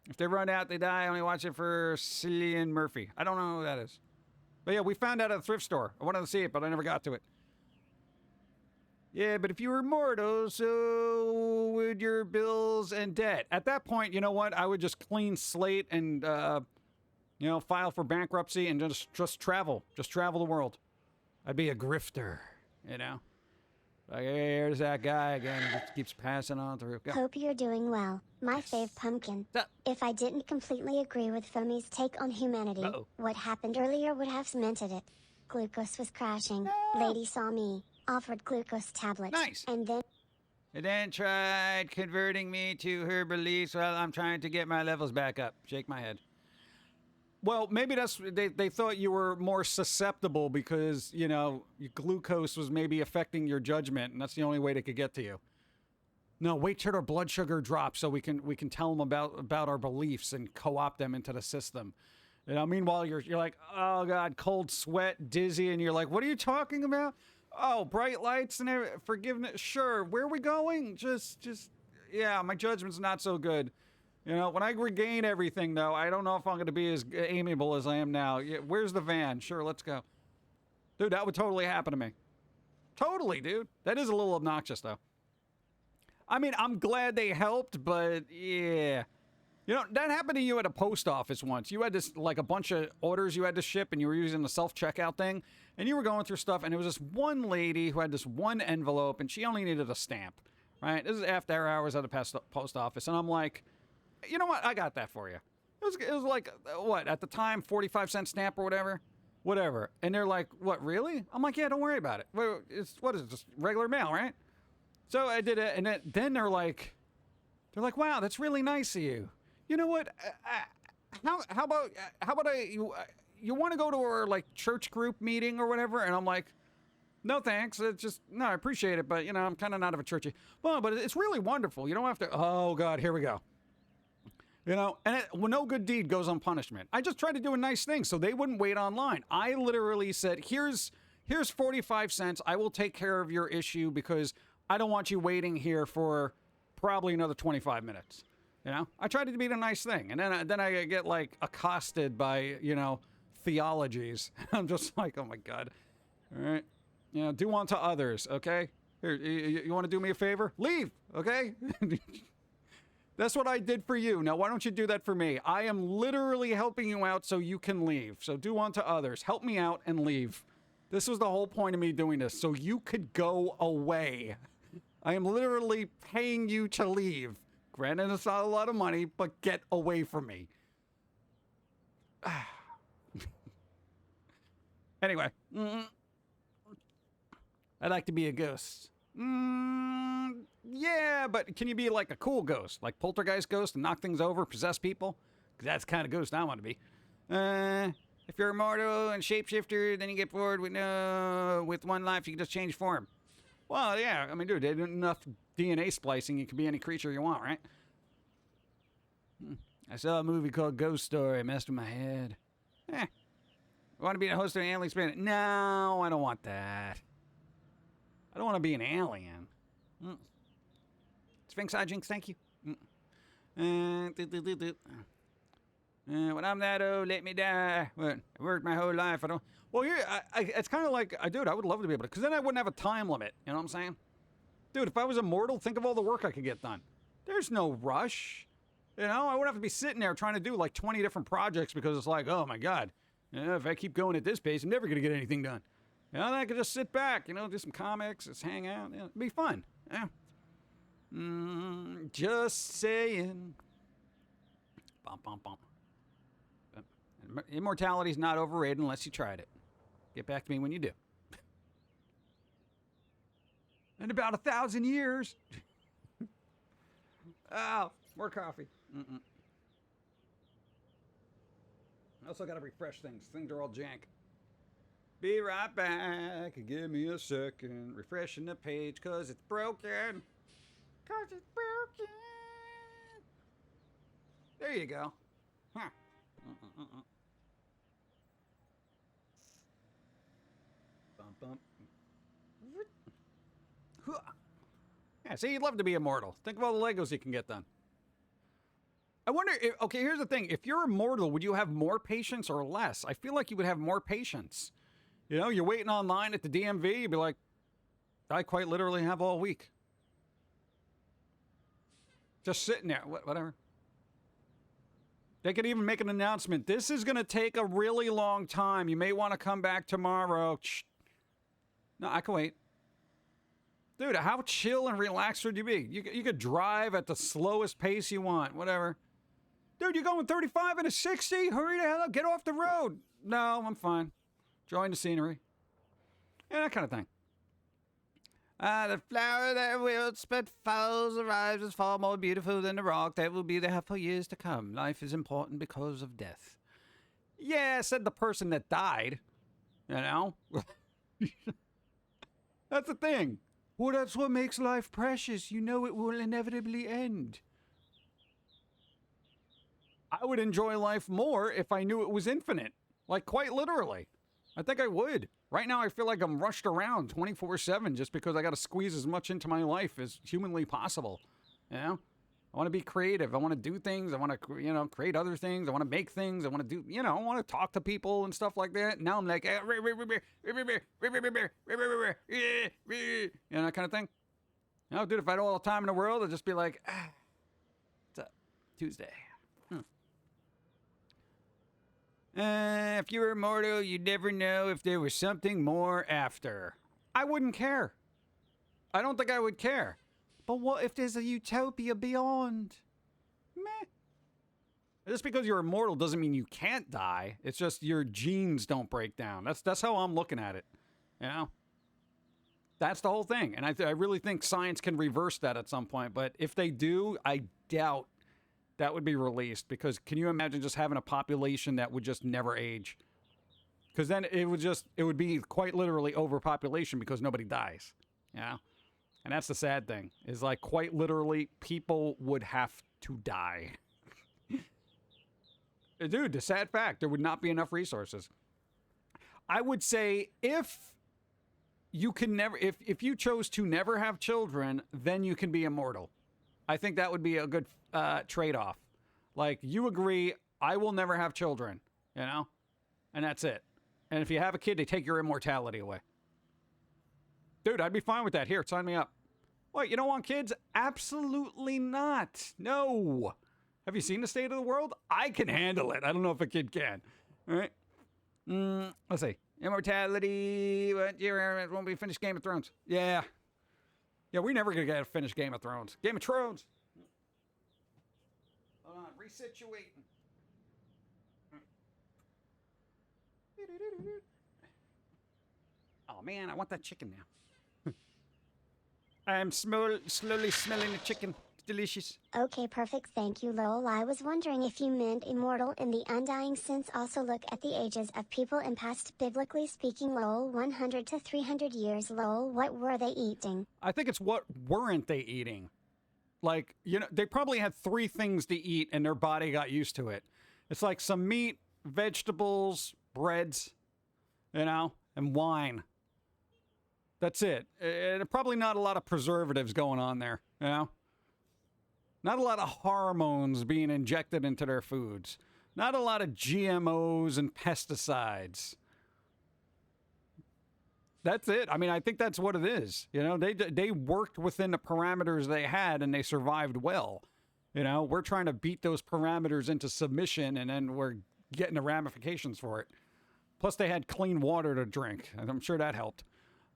If they run out, they die. I only watch it for Cillian Murphy. I don't know who that is. But yeah, we found out at the thrift store. I wanted to see it, but I never got to it. Yeah, but if you were immortal, so would your bills and debt. At that point, you know what? I would just clean slate and, you know, file for bankruptcy and just travel. Just travel the world. I'd be a grifter, you know? Like, hey, here's that guy again. He just keeps passing on through. Go.
Hope you're doing well, my fave Pum'Kin. If I didn't completely agree with Foamy's take on humanity, what happened earlier would have cemented it. Glucose was crashing. Lady saw me, offered glucose tablets.
Nice.
And
then tried converting me to her beliefs while I'm trying to get my levels back up. Shake my head. Well, maybe that's they thought you were more susceptible because, you know, your glucose was maybe affecting your judgment, and that's the only way they could get to you. No, wait till our blood sugar drops so we can tell them about our beliefs and co-opt them into the system. You know, meanwhile you're like, oh God, cold sweat, dizzy, and you're like, what are you talking about? Oh, bright lights and forgiveness. Sure, where are we going? Just yeah, my judgment's not so good. You know, when I regain everything, though, I don't know if I'm going to be as amiable as I am now. Yeah, where's the van? Sure, let's go. Dude, that would totally happen to me. Totally, dude. That is a little obnoxious, though. I mean, I'm glad they helped, but yeah. You know, that happened to you at a post office once. You had this, like, a bunch of orders you had to ship, and you were using the self-checkout thing, and you were going through stuff, and there was this one lady who had this one envelope, and she only needed a stamp, right? This is after hours at the post office, and I'm like... You know what? I got that for you. It was like, what, at the time, 45-cent stamp or whatever? Whatever. And they're like, what, really? I'm like, yeah, don't worry about it. What is it, just regular mail, right? So I did it, and then they're like, wow, that's really nice of you. You know what? how about you want to go to our like church group meeting or whatever? And I'm like, no thanks. It's just no, I appreciate it, but you know, I'm kind of not of a churchy. Well, but it's really wonderful. You don't have to. Oh God, here we go. You know, and well, no good deed goes unpunished. I just tried to do a nice thing so they wouldn't wait online. I literally said, here's 45 cents. I will take care of your issue because I don't want you waiting here for probably another 25 minutes. You know, I tried to be the nice thing, and then I get like accosted by, you know, theologies. I'm just like, oh my God. All right. You know, do unto others. Okay. Here, you want to do me a favor? Leave. Okay. That's what I did for you. Now, why don't you do that for me? I am literally helping you out so you can leave. So do unto others. Help me out and leave. This was the whole point of me doing this, so you could go away. I am literally paying you to leave. Granted, it's not a lot of money, but get away from me. Anyway. I'd like to be a ghost. Yeah, but can you be like a cool ghost? Like poltergeist ghost and knock things over, possess people? Because that's the kind of ghost I want to be. If you're immortal and shapeshifter, then you get bored with one life, you can just change form. Well, yeah, I mean, dude, they did enough DNA splicing, you can be any creature you want, right? I saw a movie called Ghost Story, messed with my head. I want to be the host of an alien planet. No, I don't want that. I don't want to be an alien. Sphinx Hijinks, thank you. When I'm that old, let me die. What? I worked my whole life. I don't. Well, yeah, it's kind of like, dude, I would love to be able to, because then I wouldn't have a time limit. You know what I'm saying? Dude, if I was immortal, think of all the work I could get done. There's no rush. You know, I wouldn't have to be sitting there trying to do like 20 different projects because it's like, oh my God, you know, if I keep going at this pace, I'm never going to get anything done. You know, then I could just sit back, you know, do some comics, just hang out. You know, it'd be fun. Yeah. Just saying. Bum, bum, bum. Immortality's not overrated unless you tried it. Get back to me when you do. In about 1,000 years. Oh, more coffee. I also got to refresh things. Things are all jank. Be right back. Give me a second. Refreshing the page because it's broken. Because it's broken. There you go. Huh. Bump, bump. Yeah, see, you'd love to be immortal. Think of all the Legos you can get done. I wonder if, okay, here's the thing. If you're immortal, would you have more patience or less? I feel like you would have more patience. You know, you're waiting online at the DMV, you'd be like, I quite literally have all week. Just sitting there, whatever. They could even make an announcement. This is going to take a really long time. You may want to come back tomorrow. No, I can wait. Dude, how chill and relaxed would you be? You could drive at the slowest pace you want, whatever. Dude, you're going 35 and a 60? Hurry the hell up, get off the road. No, I'm fine. Enjoying the scenery. Yeah, that kind of thing. The flower that wilts but falls arrives as far more beautiful than the rock that will be there for years to come. Life is important because of death. Yeah, said the person that died. You know? That's the thing. Well, that's what makes life precious. You know it will inevitably end. I would enjoy life more if I knew it was infinite. Like, quite literally. I think I would. Right now, I feel like I'm rushed around 24/7 just because I got to squeeze as much into my life as humanly possible. You know? I want to be creative. I want to do things. I want to, you know, create other things. I want to make things. I want to do, you know, I want to talk to people and stuff like that. Now I'm like, you know, that kind of thing. You know, dude, if I had all the time in the world, I'd just be like, what's up? Tuesday. If you were immortal, you'd never know if there was something more after. I wouldn't care. I don't think I would care. But what if there's a utopia beyond? Meh. Just because you're immortal doesn't mean you can't die. It's just your genes don't break down. That's how I'm looking at it. You know? That's the whole thing. And I really think science can reverse that at some point. But if they do, I doubt that would be released, because can you imagine just having a population that would just never age? Because then it would be quite literally overpopulation because nobody dies. Yeah. And that's the sad thing, is like quite literally people would have to die. Dude, the sad fact, there would not be enough resources. I would say if you chose to never have children, then you can be immortal. I think that would be a good trade-off. Like, you agree, I will never have children, you know? And that's it. And if you have a kid, they take your immortality away. Dude, I'd be fine with that. Here, sign me up. What, you don't want kids? Absolutely not. No. Have you seen the state of the world? I can handle it. I don't know if a kid can. All right. Let's see. Immortality. What year won't be finished Game of Thrones? Yeah. Yeah, we're never going to get a finished Game of Thrones. Game of Thrones. Hold on. Resituating. Oh, man, I want that chicken now. I'm slowly smelling the chicken. It's delicious.
Okay, perfect. Thank you, lol. I was wondering if you meant immortal in the undying sense. Also look at the ages of people in past, biblically speaking, lol, 100 to 300 years, lol. What were they eating?
I think it's what weren't they eating? Like, you know, they probably had 3 things to eat and their body got used to it. It's like some meat, vegetables, breads, you know, and wine. That's it. And probably not a lot of preservatives going on there, you know? Not a lot of hormones being injected into their foods. Not a lot of GMOs and pesticides. That's it. I mean, I think that's what it is. You know, they worked within the parameters they had and they survived well. You know, we're trying to beat those parameters into submission and then we're getting the ramifications for it. Plus, they had clean water to drink. And I'm sure that helped.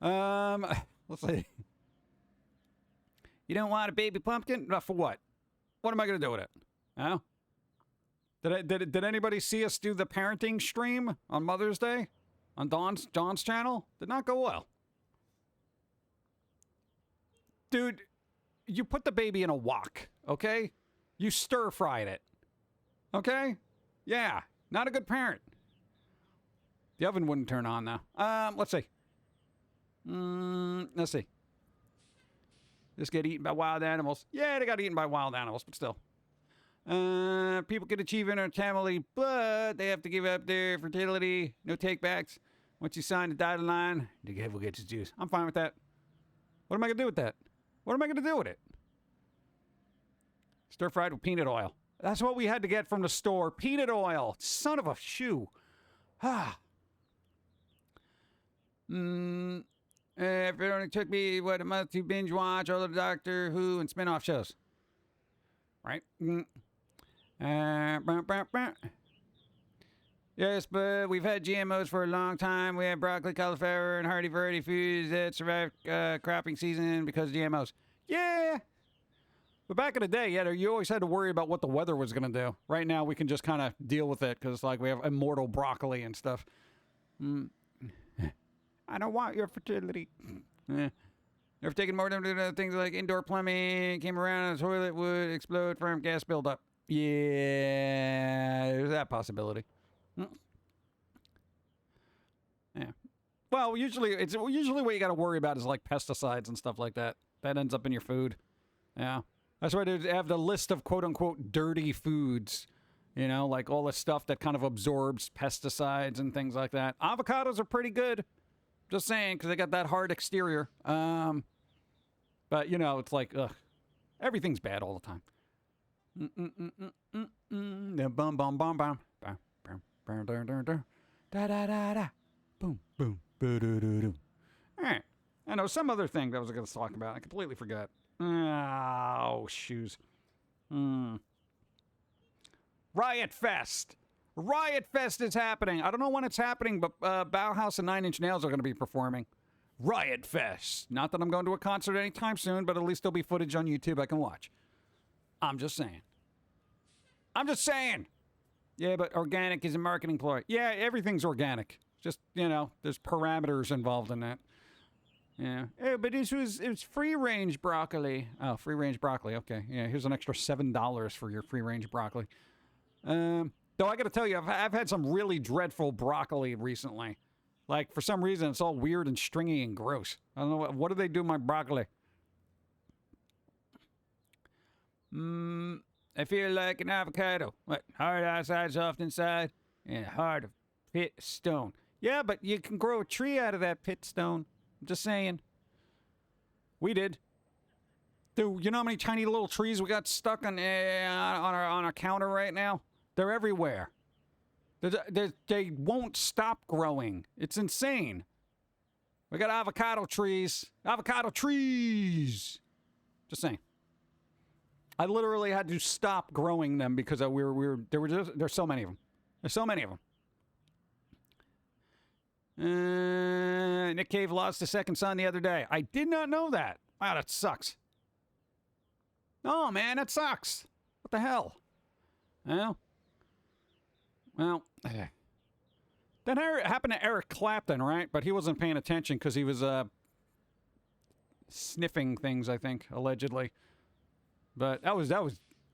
Let's see. You don't want a baby pumpkin? For what? What am I going to do with it? Huh? Did anybody see us do the parenting stream on Mother's Day? On John's channel? Did not go well. Dude, you put the baby in a wok, okay? You stir-fried it. Okay? Yeah, not a good parent. The oven wouldn't turn on, though. Let's see. Let's see. Just get eaten by wild animals. Yeah, they got eaten by wild animals, but still. People can achieve immortality, but they have to give up their fertility. No takebacks. Once you sign the dotted line, the devil gets his juice. I'm fine with that. What am I going to do with that? What am I going to do with it? Stir-fried with peanut oil. That's what we had to get from the store. Peanut oil. Son of a shoe. If it only took me, a month to binge watch all of the Doctor Who and spin-off shows. Right? Yes, but we've had GMOs for a long time. We have broccoli, cauliflower, and hardy variety foods that survived cropping season because of GMOs. Yeah. But back in the day, yeah, you always had to worry about what the weather was going to do. Right now, we can just kind of deal with it because, like, we have immortal broccoli and stuff. I don't want your fertility. Never taken more than things like indoor plumbing came around and the toilet would explode from gas buildup. Yeah, there's that possibility. Yeah. Well, usually what you got to worry about is like pesticides and stuff like that. That ends up in your food. Yeah. That's why they have the list of quote unquote dirty foods. You know, like all the stuff that kind of absorbs pesticides and things like that. Avocados are pretty good. Just saying, because they got that hard exterior. But, you know, it's like, ugh. Everything's bad all the time. Bum, bum, bum, bum. Da, da, da, da. Boom, boom. All right. I know some other thing that I was going to talk about. I completely forgot. Oh, shoes. Riot Fest. Riot Fest is happening. I don't know when it's happening, but Bauhaus and Nine Inch Nails are going to be performing. Riot Fest. Not that I'm going to a concert anytime soon, but at least there'll be footage on YouTube I can watch. I'm just saying. Yeah, but organic is a marketing ploy. Yeah, everything's organic. Just, you know, there's parameters involved in that. Yeah. Hey, but it was free range broccoli. Oh, free range broccoli. Okay. Yeah. Here's an extra $7 for your free range broccoli. Though I got to tell you, I've had some really dreadful broccoli recently. Like for some reason, it's all weird and stringy and gross. I don't know what do they do to my broccoli. I feel like an avocado. What? Hard outside, soft inside, and hard to fit stone. Yeah, but you can grow a tree out of that pit stone. I'm just saying. We did. Dude, you know how many tiny little trees we got stuck on our counter right now? They're everywhere. They won't stop growing. It's insane. We got avocado trees. Avocado trees. Just saying. I literally had to stop growing them because there's so many of them. There's so many of them. Nick Cave lost a second son the other day. I did not know that. Wow, that sucks. Oh, man, that sucks. What the hell? Well, that happened to Eric Clapton, right? But he wasn't paying attention because he was sniffing things, I think, allegedly. But that was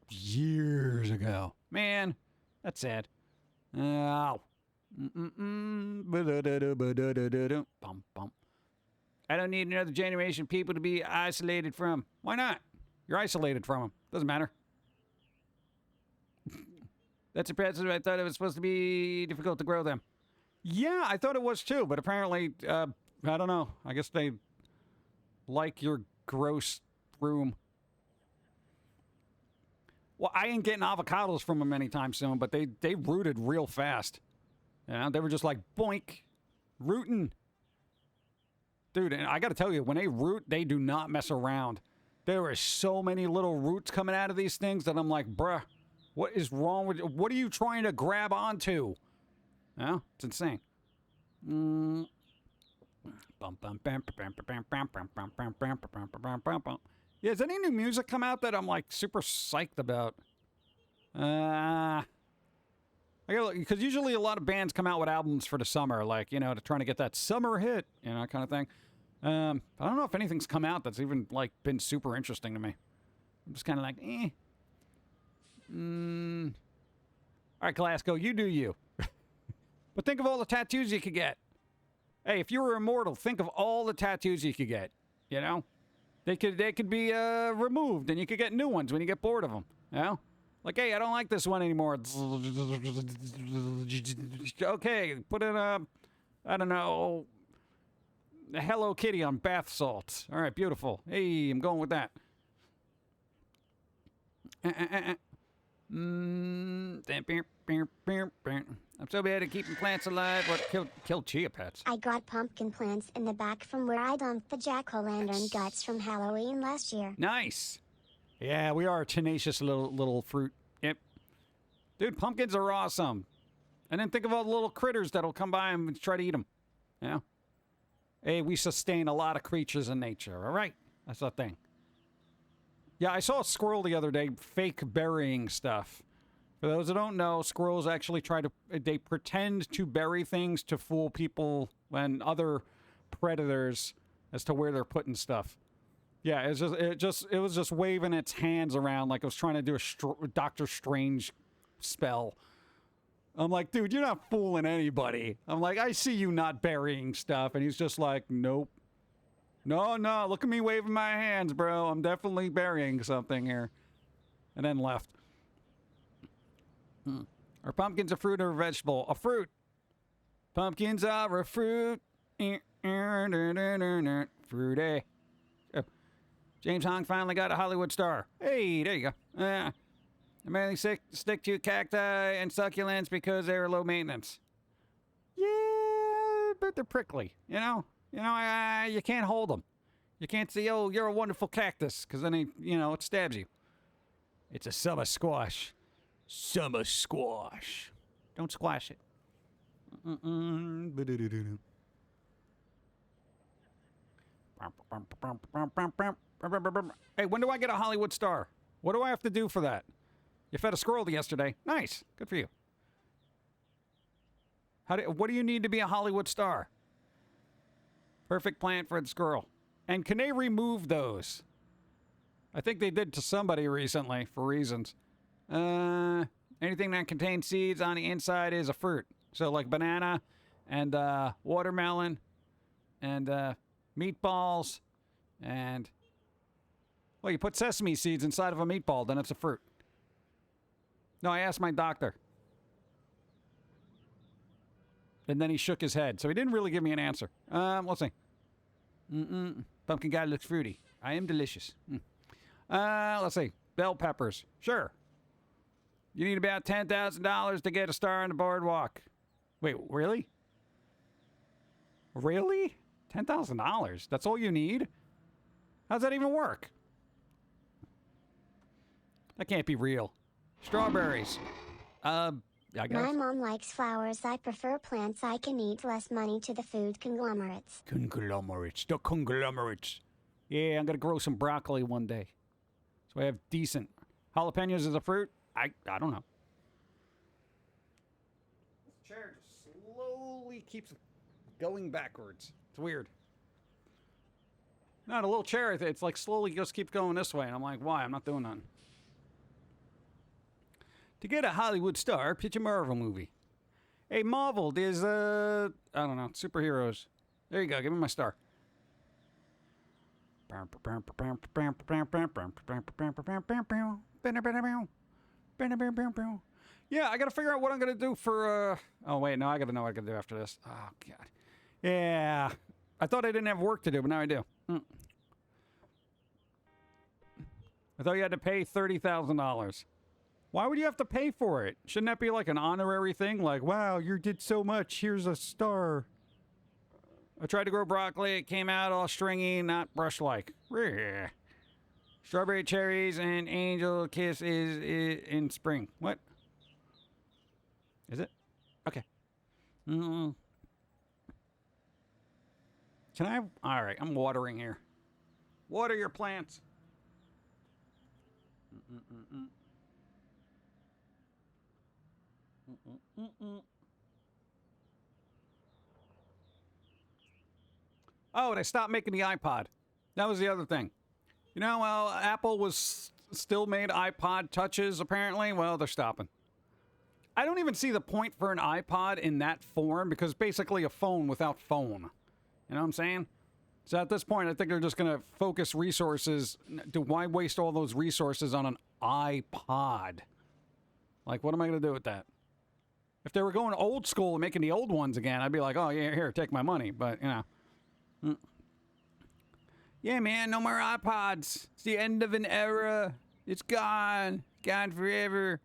years ago. Man, that's sad. Ow. I don't need another generation of people to be isolated from. Why not? You're isolated from them. Doesn't matter. That's impressive. I thought it was supposed to be difficult to grow them. Yeah, I thought it was too, but apparently, I don't know. I guess they like your gross room. Well, I ain't getting avocados from them anytime soon, but they rooted real fast. Yeah, they were just like, boink, rooting. Dude, and I got to tell you, when they root, they do not mess around. There are so many little roots coming out of these things that I'm like, bruh, what is wrong with you? What are you trying to grab onto? Yeah, it's insane. Yeah, has any new music come out that I'm like super psyched about? I gotta, because usually a lot of bands come out with albums for the summer, like, you know, to trying to get that summer hit, you know, kind of thing. I don't know if anything's come out that's even like been super interesting to me. I'm just kind of like, eh. All right, Glasgow, you do you. But think of all the tattoos you could get. Hey, if you were immortal, think of all the tattoos you could get. You know, they could be removed, and you could get new ones when you get bored of them. You know, like, hey, I don't like this one anymore. Okay, put in a, I don't know, a Hello Kitty on bath salts. All right, beautiful. Hey, I'm going with that. I'm so bad at keeping plants alive. What killed chia pets?
I got pumpkin plants in the back from where I dumped the jack-o'-lantern guts from Halloween last year.
Nice. Yeah, we are a tenacious little fruit. Yep. Dude, pumpkins are awesome. And then think of all the little critters that'll come by and try to eat them. You know? Hey, we sustain a lot of creatures in nature, all right? That's the thing. Yeah, I saw a squirrel the other day fake burying stuff. For those who don't know, squirrels actually they pretend to bury things to fool people and other predators as to where they're putting stuff. Yeah, it was just waving its hands around like it was trying to do a Doctor Strange spell. I'm like, dude, you're not fooling anybody. I'm like, I see you not burying stuff. And he's just like, nope. No, look at me waving my hands, bro. I'm definitely burying something here. And then left. Are pumpkins a fruit or a vegetable? A fruit. Pumpkins are a fruit. Fruity. Oh. James Hong finally got a Hollywood star. Hey, there you go. I mainly stick to cacti and succulents because they're low maintenance. Yeah, but they're prickly, you know? You can't hold them. You can't say, oh, you're a wonderful cactus, because then, it stabs you. It's a summer squash. Summer squash. Don't squash it. Hey, when do I get a Hollywood star? What do I have to do for that? You fed a squirrel yesterday. Nice. Good for you. What do you need to be a Hollywood star? Perfect plant for the squirrel. And can they remove those? I think they did to somebody recently for reasons. Anything that contains seeds on the inside is a fruit. So like banana and watermelon and meatballs and... Well, you put sesame seeds inside of a meatball, then it's a fruit. No, I asked my doctor. And then he shook his head. So he didn't really give me an answer. Let's see. Pumpkin guy looks fruity. I am delicious. Let's see. Bell peppers. Sure. You need about $10,000 to get a star on the boardwalk. Wait, really? Really? $10,000? That's all you need? How's that even work? That can't be real. Strawberries. I guess.
My mom likes flowers. I prefer plants. I can eat. Less money to the food conglomerates.
Conglomerates. The conglomerates. Yeah, I'm going to grow some broccoli one day. So I have decent... Jalapenos as a fruit? I don't know. This chair just slowly keeps going backwards. It's weird. No, the little chair, it's like slowly just keeps going this way. And I'm like, why? I'm not doing nothing. To get a Hollywood star, pitch a Marvel movie. Hey, Marvel, there's, I don't know, superheroes. There you go, give me my star. Yeah, I gotta figure out what I'm gonna do for, oh, wait, no, I gotta know what I gotta do after this. Oh, God. Yeah. I thought I didn't have work to do, but now I do. I thought you had to pay $30,000. Why would you have to pay for it? Shouldn't that be like an honorary thing? Like, wow, you did so much. Here's a star. I tried to grow broccoli. It came out all stringy, not brush-like. Strawberry cherries and angel kiss is in spring. What? Is it? Okay. Can I? All right, I'm watering here. Water your plants. Oh, they stopped making the iPod. That was the other thing. You know, well, Apple was still made iPod touches, apparently. Well, they're stopping. I don't even see the point for an iPod in that form because it's basically a phone without phone. You know what I'm saying? So at this point, I think they're just going to focus resources. Why waste all those resources on an iPod? Like, what am I going to do with that? If they were going old school and making the old ones again, I'd be like, oh, yeah, here, take my money. But, you know. Yeah, man, no more iPods. It's the end of an era. It's gone. Gone forever.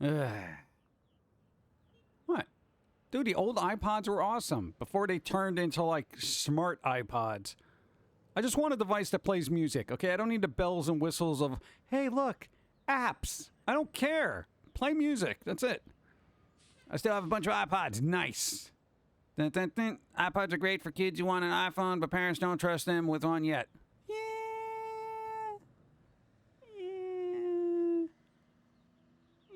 Ugh. What? Dude, the old iPods were awesome before they turned into, like, smart iPods. I just want a device that plays music, okay? I don't need the bells and whistles of, hey, look, apps. I don't care. Play music. That's it. I still have a bunch of iPods. Nice. Dun, dun, dun. iPods are great for kids who want an iPhone, but parents don't trust them with one yet. Yeah,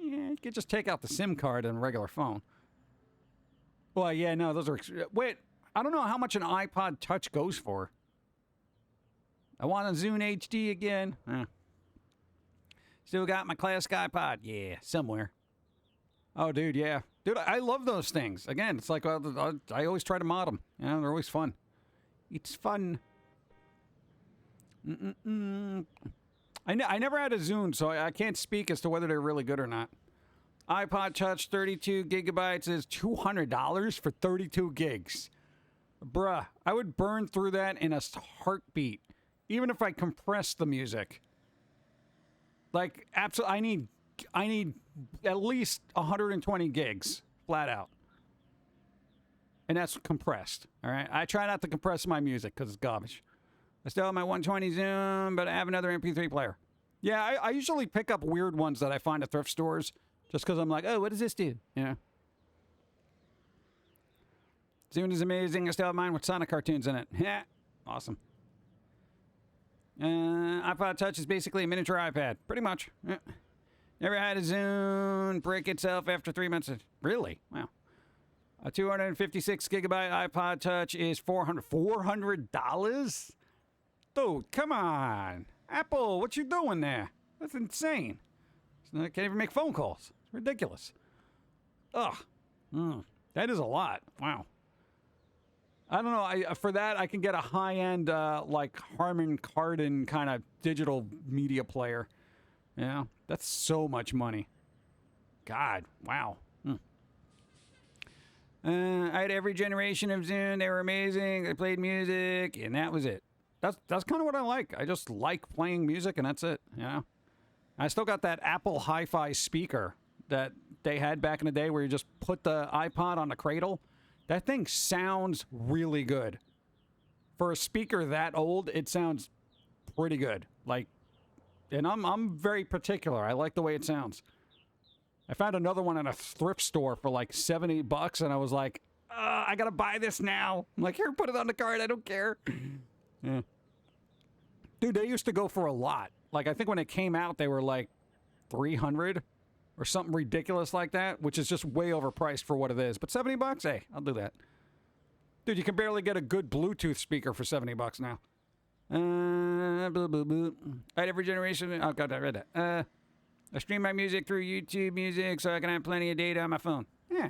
you could just take out the SIM card on a regular phone. Well, yeah, no, those are... Wait, I don't know how much an iPod Touch goes for. I want a Zune HD again. Still got my classic iPod. Yeah, somewhere. Oh, dude, yeah. Dude, I love those things. Again, it's like I always try to mod them. You know, they're always fun. It's fun. I never had a Zune, so I can't speak as to whether they're really good or not. iPod Touch 32 gigabytes is $200 for 32 gigs. Bruh, I would burn through that in a heartbeat, even if I compressed the music. Like, absolutely, I need at least 120 gigs, flat out. And that's compressed, all right? I try not to compress my music because it's garbage. I still have my 120 Zoom, but I have another MP3 player. Yeah, I usually pick up weird ones that I find at thrift stores just because I'm like, oh, what does this do? You know? Zune is amazing. I still have mine with Sonic cartoons in it. Yeah, awesome. iPod Touch is basically a miniature iPad. Pretty much. Yeah. Never had a Zune break itself after 3 months. Really? Wow. A 256 gigabyte iPod Touch is $400. Dude, come on. Apple, what you doing there? That's insane. I can't even make phone calls. It's ridiculous. Ugh. That is a lot. Wow. I don't know. For that, I can get a high-end, like, Harman Kardon kind of digital media player. Yeah, that's so much money. God, wow. I had every generation of Zune. They were amazing. They played music, and that was it. That's kind of what I like. I just like playing music, and that's it. You know, I still got that Apple Hi-Fi speaker that they had back in the day, where you just put the iPod on the cradle. That thing sounds really good. For a speaker that old, it sounds pretty good. Like, and I'm very particular. I like the way it sounds. I found another one in a thrift store for like $70, and I was like, I gotta buy this now. I'm like, here, put it on the card. I don't care. Yeah. Dude, they used to go for a lot. Like, I think when it came out, they were like $300 or something ridiculous like that, which is just way overpriced for what it is. But $70, hey, I'll do that. Dude, you can barely get a good Bluetooth speaker for $70 now. At every generation. Oh, God, I read that. I stream my music through YouTube Music so I can have plenty of data on my phone. Yeah.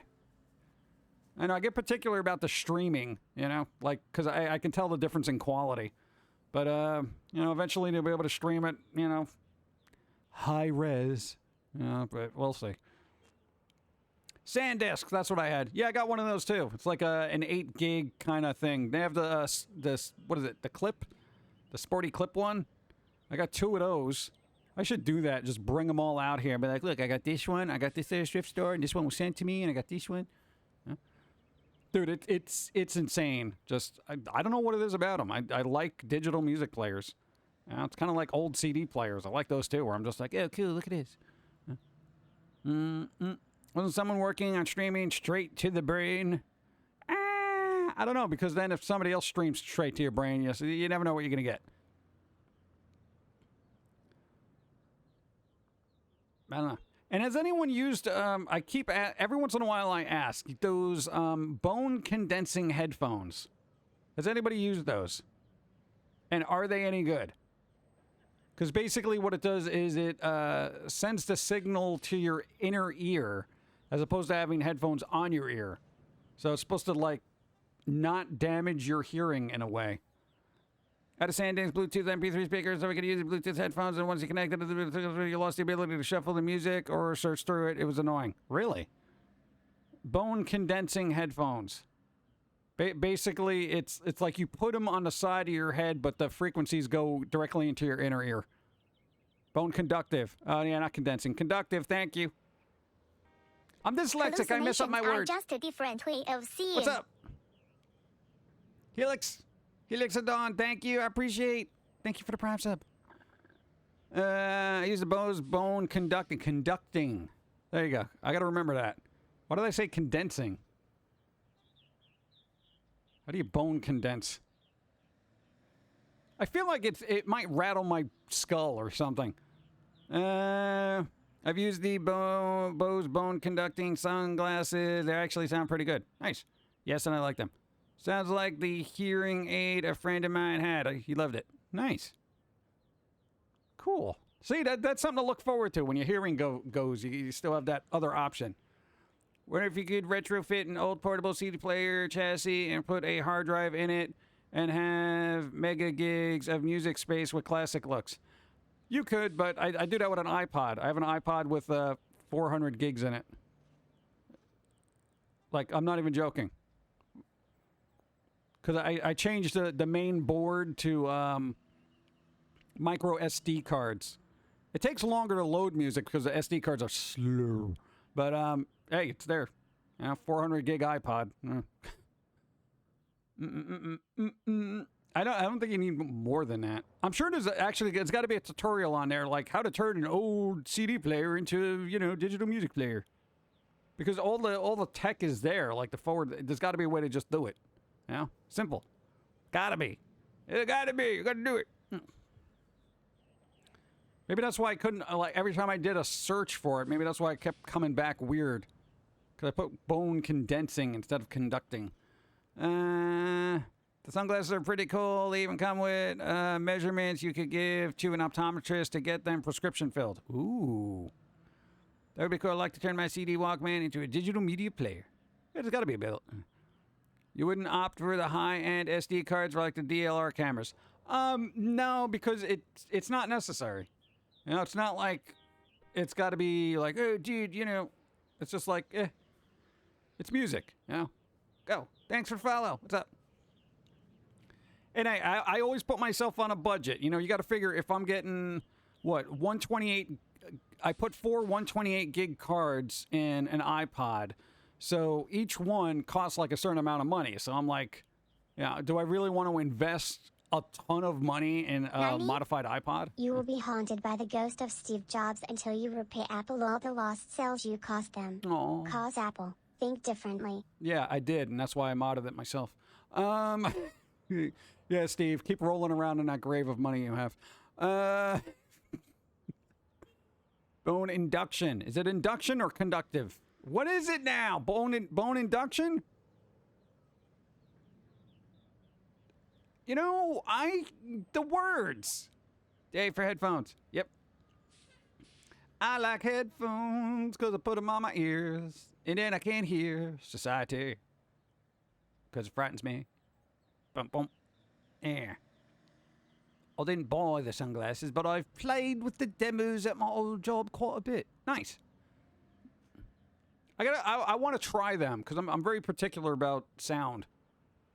I know, I get particular about the streaming, you know, like, because I can tell the difference in quality. But, you know, eventually they'll be able to stream it, you know, high res. You know, but we'll see. SanDisk, that's what I had. Yeah, I got one of those too. It's like an 8 gig kind of thing. They have this, what is it, the clip? The sporty clip one? I got 2 of those. I should do that. Just bring them all out here and be like, look, I got this one. I got this at a thrift store, and this one was sent to me, and I got this one. Huh? Dude, it's insane. Just, I don't know what it is about them. I like digital music players. You know, it's kind of like old CD players. I like those too, where I'm just like, oh, cool, look at this. Wasn't someone working on streaming straight to the brain? I don't know, because then if somebody else streams straight to your brain, you never know what you're going to get. I don't know. And has anyone used, every once in a while I ask, those bone condensing headphones. Has anybody used those? And are they any good? Because basically what it does is it sends the signal to your inner ear as opposed to having headphones on your ear. So it's supposed to, like, not damage your hearing in a way. Had a SanDisk Bluetooth MP3 speaker, so we could use Bluetooth headphones, and once you connected to the Bluetooth, you lost the ability to shuffle the music or search through it. It was annoying. Really? Bone condensing headphones. Basically, it's like you put them on the side of your head, but the frequencies go directly into your inner ear. Bone conductive. Oh, yeah, not condensing. Conductive, thank you. I'm dyslexic. I mess up my words.
Just a different way of seeing.
What's up? Helix Dawn, thank you. I appreciate. Thank you for the prime sub. I use the bone conducting. There you go. I got to remember that. Why did I say condensing? How do you bone condense? I feel like it might rattle my skull or something. I've used the Bose bone conducting sunglasses. They actually sound pretty good. Nice. Yes, and I like them. Sounds like the hearing aid a friend of mine had. He loved it. Nice. Cool. See, that's something to look forward to when your hearing goes. You still have that other option. What if you could retrofit an old portable CD player chassis and put a hard drive in it and have mega gigs of music space with classic looks? You could, but I do that with an iPod. I have an iPod with 400 gigs in it. Like, I'm not even joking. Because I changed the main board to micro SD cards. It takes longer to load music because the SD cards are slow. But, hey, it's there. 400 gig iPod. I don't think you need more than that. I'm sure there's it's got to be a tutorial on there, like how to turn an old CD player into, digital music player. Because all the tech is there, like the forward. There's got to be a way to just do it. Simple. Gotta be. It gotta be. You gotta do it. Maybe that's why I couldn't, every time I did a search for it, maybe that's why I kept coming back weird. Because I put bone condensing instead of conducting. Does The sunglasses are pretty cool. They even come with measurements you could give to an optometrist to get them prescription filled. Ooh. That would be cool. I'd like to turn my CD Walkman into a digital media player. It's got to be a bit. You wouldn't opt for the high-end SD cards or like the DLR cameras? No, because it's not necessary. You know, it's not like it's got to be like, oh, dude, you know, it's just like, it's music, you know? Go. Thanks for follow. What's up? And I always put myself on a budget. You know, you got to figure if I'm getting, 128, I put 4 128 gig cards in an iPod. So each one costs like a certain amount of money. So I'm like, yeah, do I really want to invest a ton of money in a modified iPod?
You will be haunted by the ghost of Steve Jobs until you repay Apple all the lost sales you cost them.
Aww.
Cause Apple. Think differently.
Yeah, I did, and that's why I modded it myself. Yeah, Steve, keep rolling around in that grave of money you have. Bone induction. Is it induction or conductive? What is it now? Bone induction? You know, the words. Yay for headphones. Yep. I like headphones because I put them on my ears. And then I can't hear society because it frightens me. Bum, bum. Yeah. I didn't buy the sunglasses, but I've played with the demos at my old job quite a bit. Nice. I want to try them because I'm very particular about sound.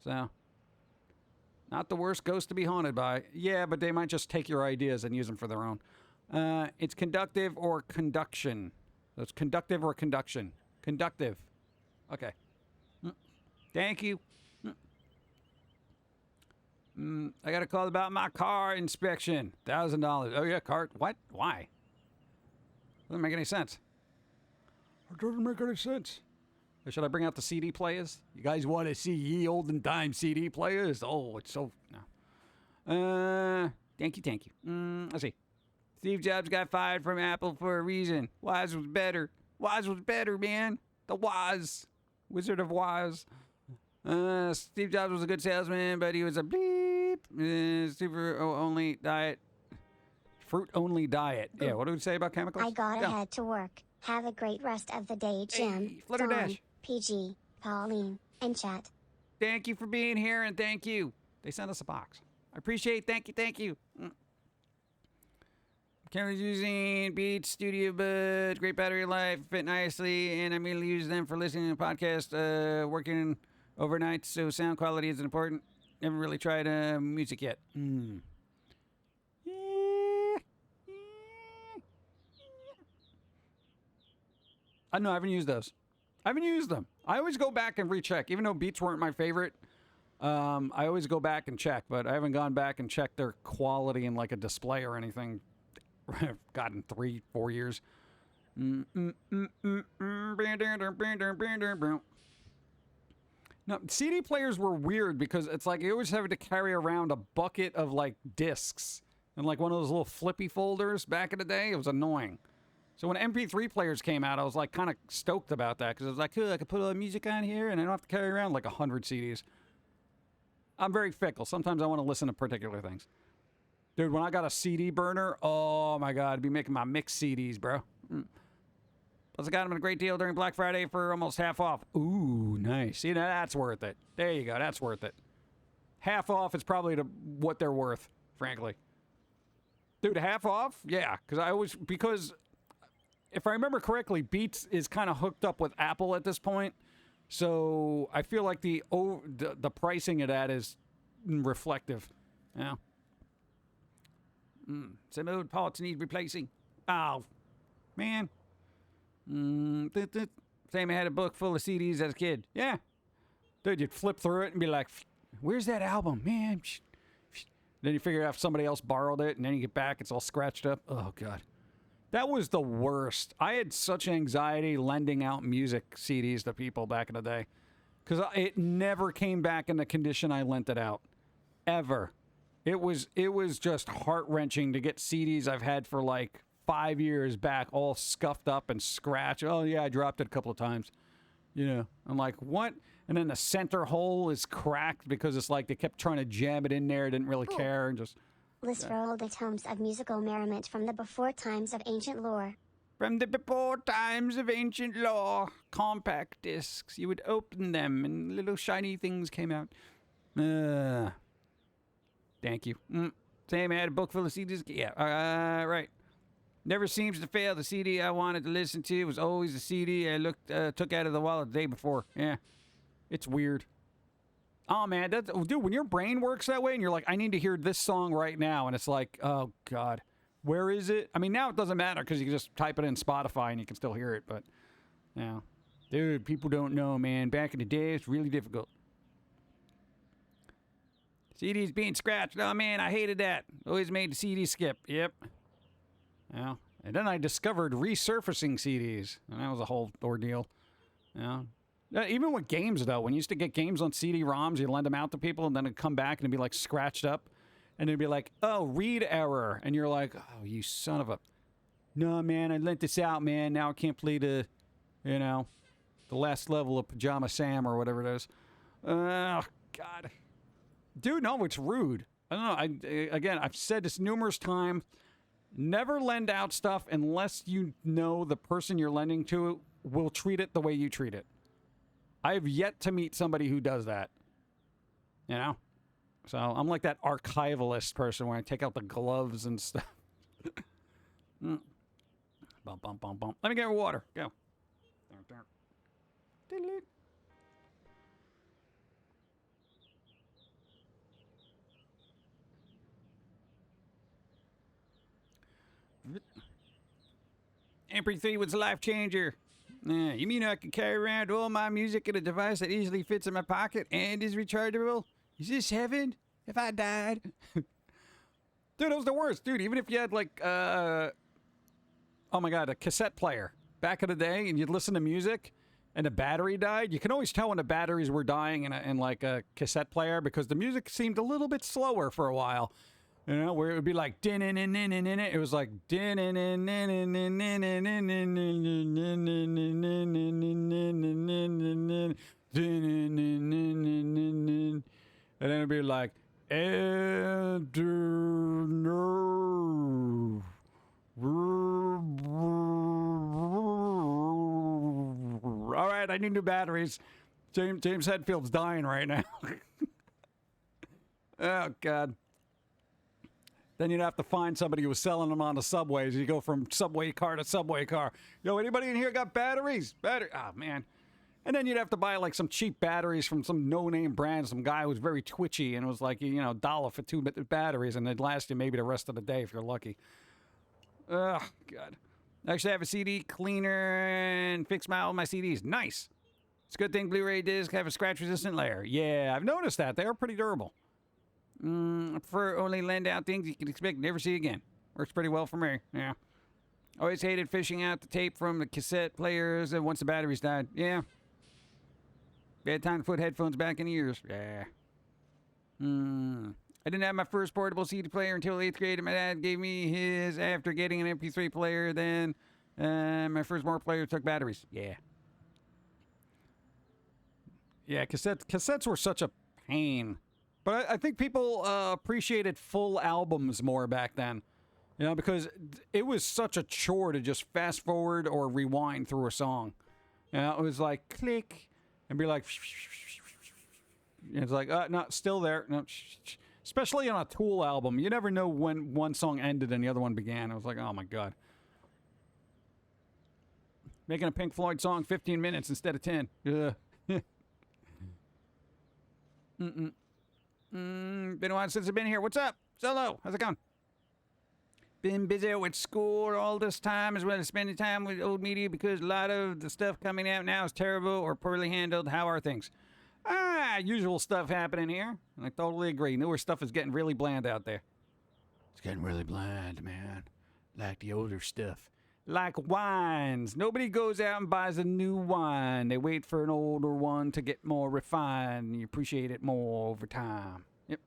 So, not the worst ghost to be haunted by. Yeah, but they might just take your ideas and use them for their own. It's conductive or conduction. So it's conductive or conduction. Conductive. Okay. Thank you. I got a call about my car inspection. $1,000. Oh, yeah, car. What? Why? Doesn't make any sense. It doesn't make any sense. Should I bring out the CD players? You guys want to see ye olden time CD players? Oh, it's so... No. Thank you. Let's see. Steve Jobs got fired from Apple for a reason. Woz was better. Woz was better, man. The Woz. Wizard of Woz. Steve Jobs was a good salesman, but he was a bleep. Super only diet. Fruit only diet. Yeah, what do we say about chemicals?
I gotta head to work. Have a great rest of the day, Jim,
Hey, Flutter
Dawn,
Dash.
PG, Pauline, and chat.
Thank you for being here, and thank you. They sent us a box. I appreciate it. Thank you. Camera's using Beats Studio Buds, great battery life, fit nicely, and I'm going to use them for listening to podcasts, working overnight, so sound quality isn't important. Never really tried music yet. No, I haven't used those. I haven't used them. I always go back and recheck. Even though Beats weren't my favorite, I always go back and check, but I haven't gone back and checked their quality in like a display or anything. I've gotten 3-4 years. No, CD players were weird because it's like you always have to carry around a bucket of like discs and like one of those little flippy folders back in the day. It was annoying. So when MP3 players came out, I was like kind of stoked about that because I was like, cool, I could put all the music on here and I don't have to carry around like 100 CDs. I'm very fickle. Sometimes I want to listen to particular things. Dude, when I got a CD burner, oh my God, I'd be making my mix CDs, bro. Plus, I got them at a great deal during Black Friday for almost half off. Ooh, nice. See, now that's worth it. There you go. That's worth it. Half off is probably what they're worth, frankly. Dude, half off? Yeah, because if I remember correctly, Beats is kind of hooked up with Apple at this point. So I feel like the pricing of that is reflective. Yeah. Some old parts need replacing. Oh, man. Same, I had a book full of CDs as a kid. Yeah. Dude, you'd flip through it and be like, where's that album, man? Then you figure out if somebody else borrowed it, and then you get back, it's all scratched up. Oh, God. That was the worst. I had such anxiety lending out music CDs to people back in the day. Because it never came back in the condition I lent it out. Ever. It was just heart-wrenching to get CDs I've had for like 5 years back, all scuffed up and scratched. Oh, yeah, I dropped it a couple of times. You know, I'm like, what? And then the center hole is cracked because it's like they kept trying to jam it in there, didn't really care, and just...
List for all the tomes of musical merriment from the before times of ancient lore.
From the before times of ancient lore, compact discs, you would open them and little shiny things came out. Thank you. Same, I had a book full of CDs. Yeah, right. Never seems to fail. The CD I wanted to listen to was always the CD I took out of the wallet the day before. Yeah, it's weird. Oh man, dude, when your brain works that way and you're like, I need to hear this song right now, and it's like, oh god, where is it? I mean, now it doesn't matter because you can just type it in Spotify and you can still hear it. But yeah, dude, people don't know, man. Back in the day, it's really difficult. CDs being scratched. Oh man, I hated that. Always made the CD skip. Yep. Yeah. And then I discovered resurfacing CDs, and that was a whole ordeal. Yeah. Even with games, though, when you used to get games on CD-ROMs, you lend them out to people, and then it'd come back and it'd be like scratched up, and it'd be like, "Oh, read error," and you're like, "Oh, you son of a." No, man, I lent this out, man. Now I can't play the last level of Pajama Sam or whatever it is. Oh God. Dude, no, it's rude. I don't know. Again, I've said this numerous times. Never lend out stuff unless you know the person you're lending to will treat it the way you treat it. I have yet to meet somebody who does that. You know? So I'm like that archivalist person where I take out the gloves and stuff. Bump, bump, bump, bump. Let me get water. Go. MP3 was a life changer. You mean I can carry around all my music in a device that easily fits in my pocket and is rechargeable? Is this heaven? If I died? Dude, it was the worst. Dude, even if you had like, oh my God, a cassette player back in the day and you'd listen to music and the battery died, you can always tell when the batteries were dying in like a cassette player because the music seemed a little bit slower for a while. You know, where it would be like din in it was like din in and then it'd be like enter nerve. All right, I need new batteries. James Hetfield's dying right now. Oh God. Then you'd have to find somebody who was selling them on the subways. You go from subway car to subway car. Yo, anybody in here got batteries? Oh, man. And then you'd have to buy like some cheap batteries from some no-name brand. Some guy who was very twitchy and was like, $1 for 2 batteries. And they'd last you maybe the rest of the day if you're lucky. Oh, God. Actually, I have a CD cleaner and fix all my CDs. Nice. It's a good thing Blu-ray discs have a scratch-resistant layer. Yeah, I've noticed that. They are pretty durable. I prefer only lend out things you can expect to never see again. Works pretty well for me, yeah. Always hated fishing out the tape from the cassette players once the batteries died. Yeah. Bad time to put headphones back in the ears. Yeah. I didn't have my first portable CD player until 8th grade, and my dad gave me his after getting an MP3 player. Then my first more player took batteries. Yeah. Yeah, cassettes were such a pain. But I think people appreciated full albums more back then, because it was such a chore to just fast forward or rewind through a song. It was like click and be like, it's like, no, still there. No, especially on a Tool album, you never know when one song ended and the other one began. I was like, oh my God. Making a Pink Floyd song 15 minutes instead of 10. Ugh. Been a while since I've been here. What's up? Solo, how's it going? Been busy with school all this time as well as spending time with old media because a lot of the stuff coming out now is terrible or poorly handled. How are things? Usual stuff happening here. I totally agree. Newer stuff is getting really bland out there. It's getting really bland, man. Like the older stuff. Like wines. Nobody goes out and buys a new wine. They wait for an older one to get more refined, and you appreciate it more over time. Yep.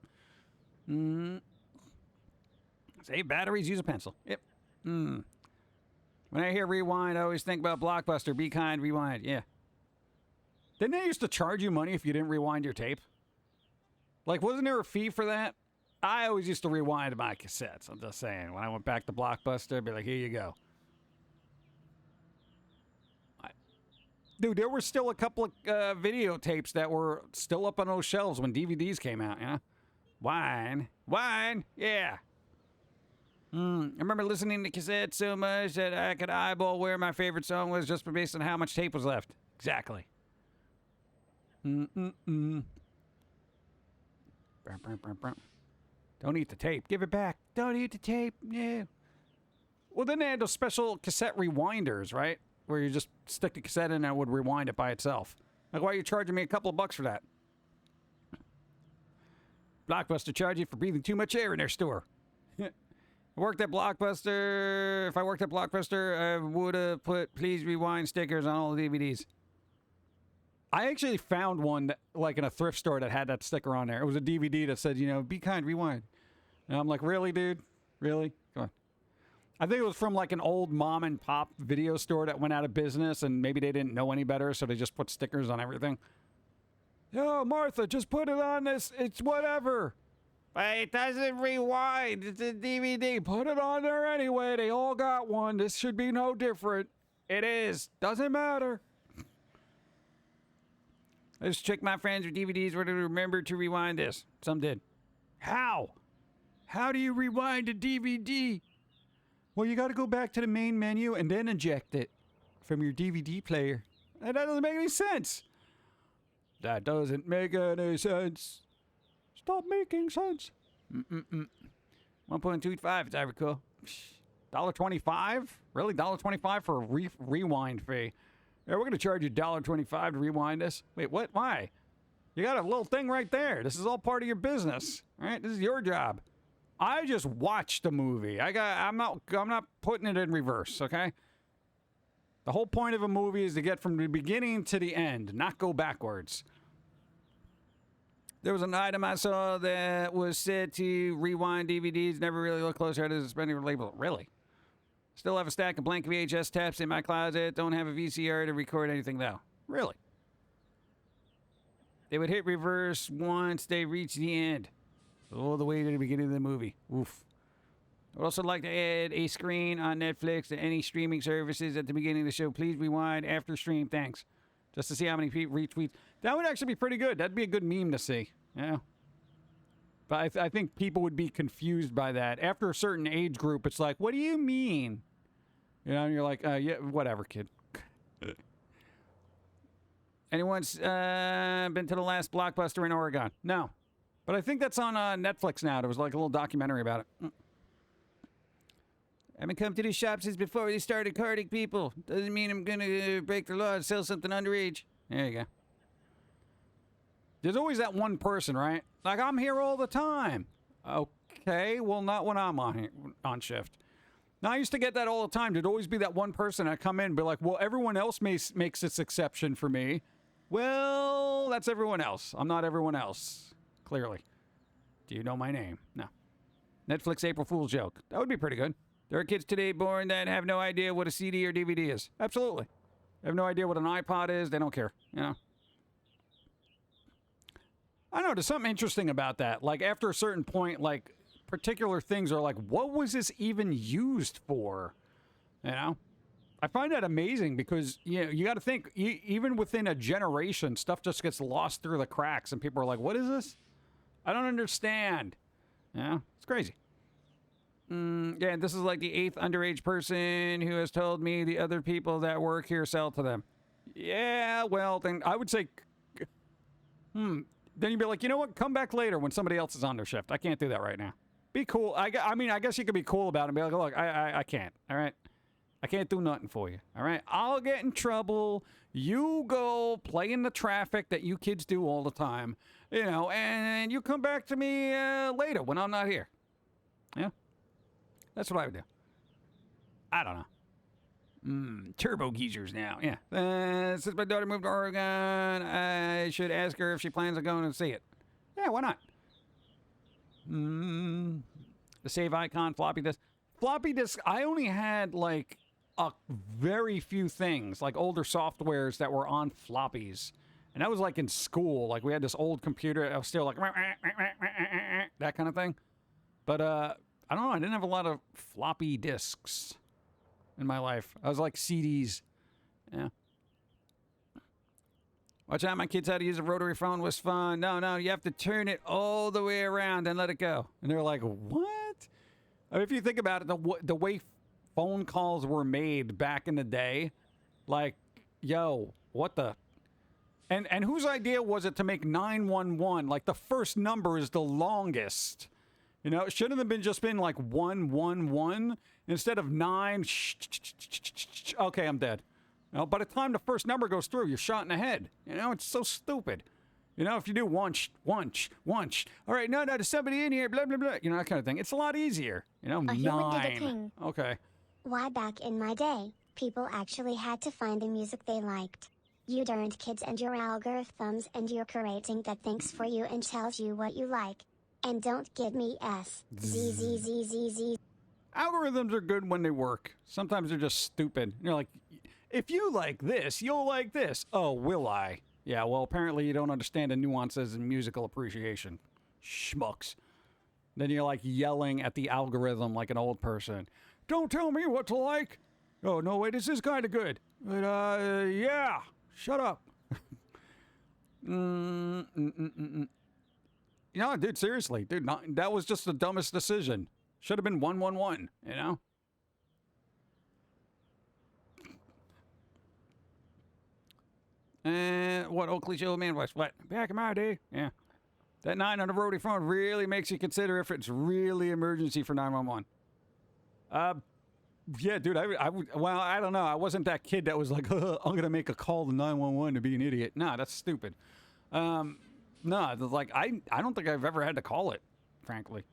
Save batteries, use a pencil. Yep. When I hear rewind, I always think about Blockbuster. Be kind, rewind. Yeah. Didn't they used to charge you money if you didn't rewind your tape? Like, wasn't there a fee for that? I always used to rewind my cassettes. I'm just saying. When I went back to Blockbuster, I'd be like, here you go. Dude, there were still a couple of videotapes that were still up on those shelves when DVDs came out, you know? Wine, yeah. I remember listening to cassettes so much that I could eyeball where my favorite song was just based on how much tape was left. Exactly. Don't eat the tape. Give it back. Don't eat the tape. Yeah. Well, then they had those special cassette rewinders, right? Where you just stick the cassette in and it would rewind it by itself. Like, why are you charging me a couple of bucks for that? Blockbuster charge you for breathing too much air in their store. I worked at Blockbuster. If I worked at Blockbuster, I would have put please rewind stickers on all the DVDs. I actually found one, that, like in a thrift store, that had that sticker on there. It was a DVD that said, you know, be kind, rewind. And I'm like, really, dude? Really? Come on. I think it was from like an old mom and pop video store that went out of business and maybe they didn't know any better, so they just put stickers on everything. Yo, Martha, just put it on this. It's whatever. But it doesn't rewind. It's a DVD. Put it on there anyway. They all got one. This should be no different. It is. Doesn't matter. I just checked my friends with DVDs where they remember to rewind this. Some did. How? How do you rewind a DVD? Well, you got to go back to the main menu and then eject it from your DVD player. That doesn't make any sense. That doesn't make any sense. Stop making sense. 1.25, as I recall. $1.25? Really? $1.25 for a rewind fee? Yeah, we're going to charge you $1.25 to rewind this. Wait, what? Why? You got a little thing right there. This is all part of your business. All right? This is your job. I just watched the movie. I'm not putting it in reverse, okay? The whole point of a movie is to get from the beginning to the end, not go backwards. There was an item I saw that was said to rewind DVDs. Never really looked closer at it as a spending label. Really? Still have a stack of blank VHS tapes in my closet. Don't have a VCR to record anything, though. Really? They would hit reverse once they reach the end. All the way to the beginning of the movie. Oof. I'd also like to add a screen on Netflix to any streaming services at the beginning of the show. Please rewind after stream. Thanks. Just to see how many people retweet. That would actually be pretty good. That'd be a good meme to see. Yeah. But I think people would be confused by that. After a certain age group, it's like, what do you mean? You know, and you're like, yeah, whatever, kid. Anyone's been to the last Blockbuster in Oregon? No. But I think that's on Netflix now. There was like a little documentary about it. I haven't come to these shops since before they started carding people. Doesn't mean I'm going to break the law and sell something underage. There you go. There's always that one person, right? Like, I'm here all the time. Okay, well, not when I'm on shift. Now, I used to get that all the time. There'd always be that one person that come in and be like, well, everyone else makes this exception for me. Well, that's everyone else. I'm not everyone else. Clearly. Do you know my name? No. Netflix April Fool's joke. That would be pretty good. There are kids today born that have no idea what a CD or DVD is. Absolutely. They have no idea what an iPod is. They don't care. You know? I don't know. There's something interesting about that. Like, after a certain point, like, particular things are like, what was this even used for? You know? I find that amazing because, you know, you got to think, even within a generation, stuff just gets lost through the cracks and people are like, what is this? I don't understand. Yeah, it's crazy. Yeah, this is like the 8th underage person who has told me the other people that work here sell to them. Yeah, well, then I would say, then you'd be like, you know what? Come back later when somebody else is on their shift. I can't do that right now. Be cool. I mean, I guess you could be cool about it and be like, look, I can't. All right? I can't do nothing for you. All right? I'll get in trouble. You go play in the traffic that you kids do all the time. You know, and you come back to me later when I'm not here. Yeah? That's what I would do. I don't know. Turbo geezers now. Yeah. Since my daughter moved to Oregon, I should ask her if she plans on going to see it. Yeah, why not? The save icon, floppy disk. Floppy disk, I only had like a very few things, like older softwares that were on floppies. And that was like in school. Like we had this old computer. I was still like that kind of thing. But I don't know. I didn't have a lot of floppy disks in my life. I was like CDs. Yeah. Watch out, my kids how to use a rotary phone was fun. No, you have to turn it all the way around and let it go. And they're like, what? I mean, if you think about it, the way phone calls were made back in the day, like, yo, what the? And whose idea was it to make 911? Like, the first number is the longest. You know, it shouldn't have just been like 111 instead of 9. Okay, I'm dead. You know, by the time the first number goes through, you're shot in the head. You know, it's so stupid. You know, if you do once. All right, no, there's somebody in here, blah, blah, blah. You know, that kind of thing. It's a lot easier. You know,
A
9.
human did a thing.
Okay.
Why back in my day, people actually had to find the music they liked. You darned kids and your algorithms and your curating that thinks for you and tells you what you like. And don't give me Z.
Algorithms are good when they work. Sometimes they're just stupid. You're like, if you like this, you'll like this. Oh, will I? Yeah, well, apparently you don't understand the nuances in musical appreciation. Schmucks. Then you're like yelling at the algorithm like an old person. Don't tell me what to like. Oh, no, wait, this is kind of good. But, yeah, shut up. You know, dude, seriously, dude, that was just the dumbest decision. Should have been 111, you know? What old cliche old man voice? What? Back in my day, yeah. That 9 on the rotary phone really makes you consider if it's really emergency for 911. Yeah, dude, I would, well, I don't know. I wasn't that kid that was like, I'm going to make a call to 911 to be an idiot. Nah, that's stupid. No, like, I don't think I've ever had to call it, frankly.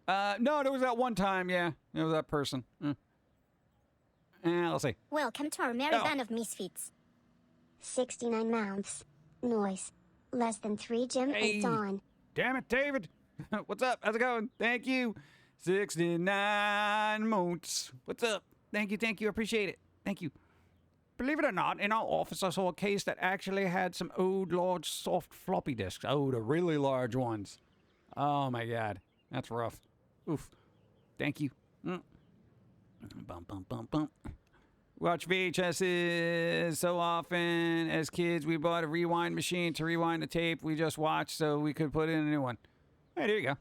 No, there was that one time, yeah. There was that person. Let's see.
Welcome to our merry band of misfits.
69 mouths. Noise. Less than 3 Jim
Hey.
8 Dawn.
Damn it, David. What's up? How's it going? Thank you. 69 months. What's up? Thank you. Appreciate it. Thank you. Believe it or not, in our office I saw a case that actually had some old, large, soft floppy disks. Oh, the really large ones. Oh, my God. That's rough. Oof. Thank you. Bum. Watch VHSs so often. As kids, we bought a rewind machine to rewind the tape we just watched so we could put in a new one. Hey, there you go.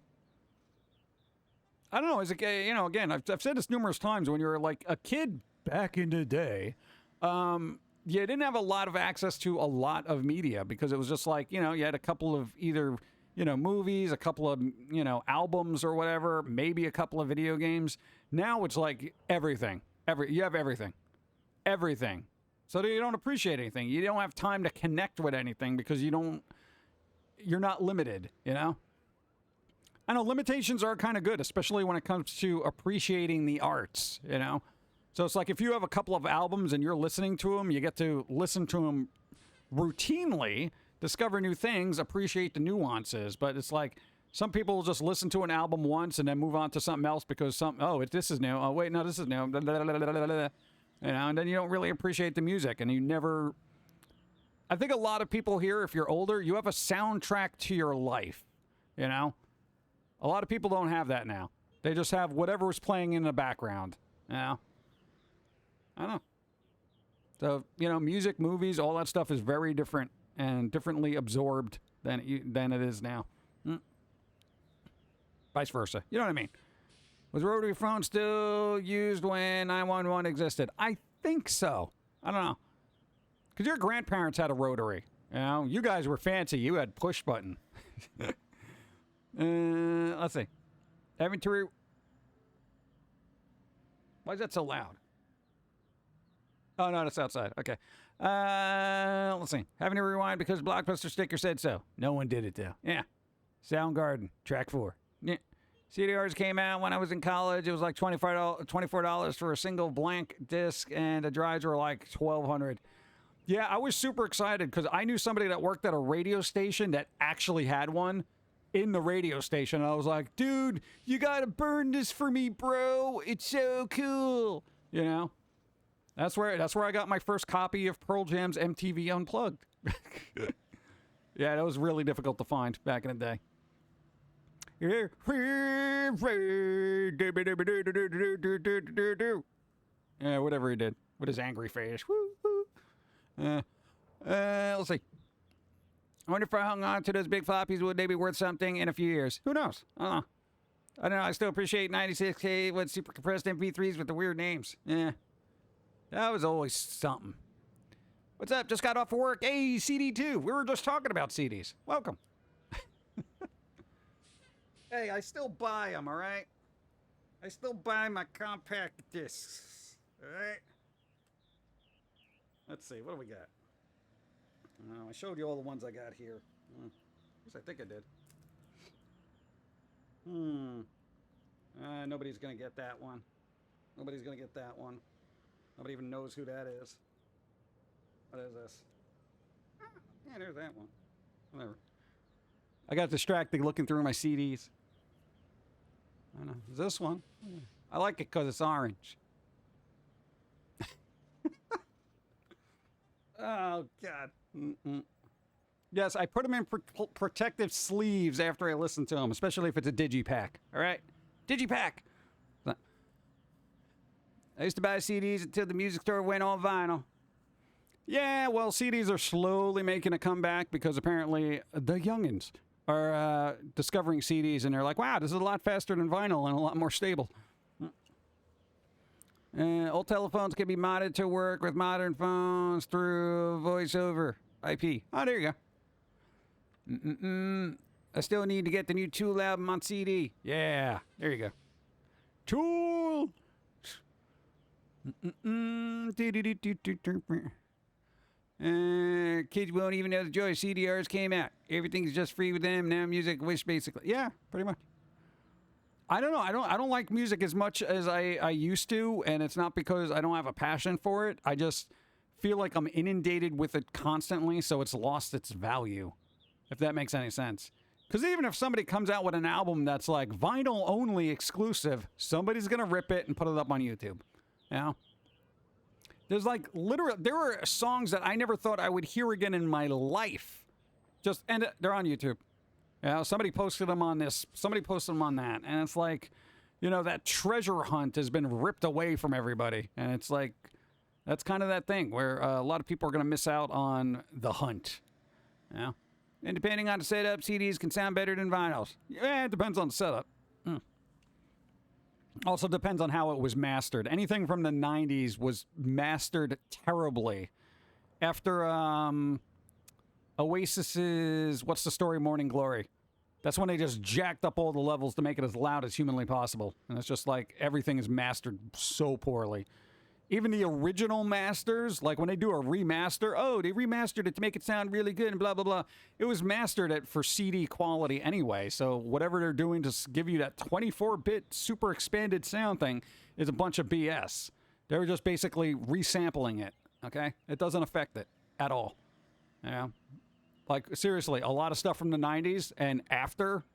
I don't know. Is it, you know, again, I've said this numerous times. When you were like a kid back in the day, you didn't have a lot of access to a lot of media because it was just like, you know, you had a couple of either, you know, movies, a couple of, you know, albums or whatever, maybe a couple of video games. Now it's like everything. You have everything. Everything. So that you don't appreciate anything. You don't have time to connect with anything because you're not limited, you know? I know limitations are kind of good, especially when it comes to appreciating the arts, you know? So it's like if you have a couple of albums and you're listening to them, you get to listen to them routinely, discover new things, appreciate the nuances. But it's like some people will just listen to an album once and then move on to something else because this is new. Oh, wait, no, this is new. You know, and then you don't really appreciate the music, and you never. I think a lot of people here, if you're older, you have a soundtrack to your life. You know, a lot of people don't have that now. They just have whatever's playing in the background. You know, I don't know. So you know, music, movies, all that stuff is very different and differently absorbed than it is now. Vice versa. You know what I mean? Was rotary phone still used when 911 existed? I think so. I don't know. Because your grandparents had a rotary. You know, you guys were fancy. You had push button. Let's see. Having to Why is that so loud? Oh, no, that's outside. Okay. Let's see. Having to rewind because Blockbuster sticker said so. No one did it, though. Yeah. Soundgarden, track 4. Yeah. CDRs came out when I was in college. It was like $24 for a single blank disc, and the drives were like $1,200. Yeah, I was super excited because I knew somebody that worked at a radio station that actually had one in the radio station. I was like, dude, you gotta burn this for me, bro. It's so cool. You know, that's where I got my first copy of Pearl Jam's MTV Unplugged. Yeah, that was really difficult to find back in the day. Yeah, whatever he did with his angry face. Let's see. I wonder if I hung on to those big floppies, would they be worth something in a few years? Who knows? I don't know. I don't know. I still appreciate 96K with super compressed MP3s with the weird names. Yeah. That was always something. What's up? Just got off of work. Hey, CD2. We were just talking about CDs. Welcome. Hey, I still buy them, all right? I still buy my compact discs, all right? Let's see. What do we got? I showed you all the ones I got here. Yes, I think I did. Nobody's going to get that one. Nobody's going to get that one. Nobody even knows who that is. What is this? Yeah, there's that one. Whatever. I got distracted looking through my CDs. I know. This one. I like it because it's orange. Oh, God. Yes, I put them in protective sleeves after I listen to them, especially if it's a digipack. All right? Digipack. I used to buy CDs until the music store went on vinyl. Yeah, well, CDs are slowly making a comeback because apparently the youngins are discovering CDs, and they're like, wow, this is a lot faster than vinyl and a lot more stable. Old telephones can be modded to work with modern phones through voice over IP. Oh, there you go. I still need to get the new Tool album on CD. Yeah, there you go. Tool! Kids won't even know the joy CDRs came out. Everything's just free with them. Now music wish, basically. Yeah, pretty much. I don't know. I don't like music as much as I used to, and it's not because I don't have a passion for it. I just feel like I'm inundated with it constantly, so it's lost its value, if that makes any sense. Because even if somebody comes out with an album that's like vinyl only exclusive, somebody's going to rip it and put it up on YouTube. You know? There's like literally, there were songs that I never thought I would hear again in my life. And they're on YouTube. You know, somebody posted them on this, somebody posted them on that. And it's like, you know, that treasure hunt has been ripped away from everybody. And it's like, that's kind of that thing where a lot of people are going to miss out on the hunt. You know? And depending on the setup, CDs can sound better than vinyls. Yeah, it depends on the setup. Also depends on how it was mastered. Anything from the 90s was mastered terribly. After Oasis's What's the Story, Morning Glory. That's when they just jacked up all the levels to make it as loud as humanly possible. And it's just like everything is mastered so poorly. Even the original masters, like when they do a remaster, oh, they remastered it to make it sound really good and blah, blah, blah. It was mastered for CD quality anyway. So whatever they're doing to give you that 24-bit super expanded sound thing is a bunch of BS. They were just basically resampling it, okay? It doesn't affect it at all. Yeah. Like, seriously, a lot of stuff from the 90s and after,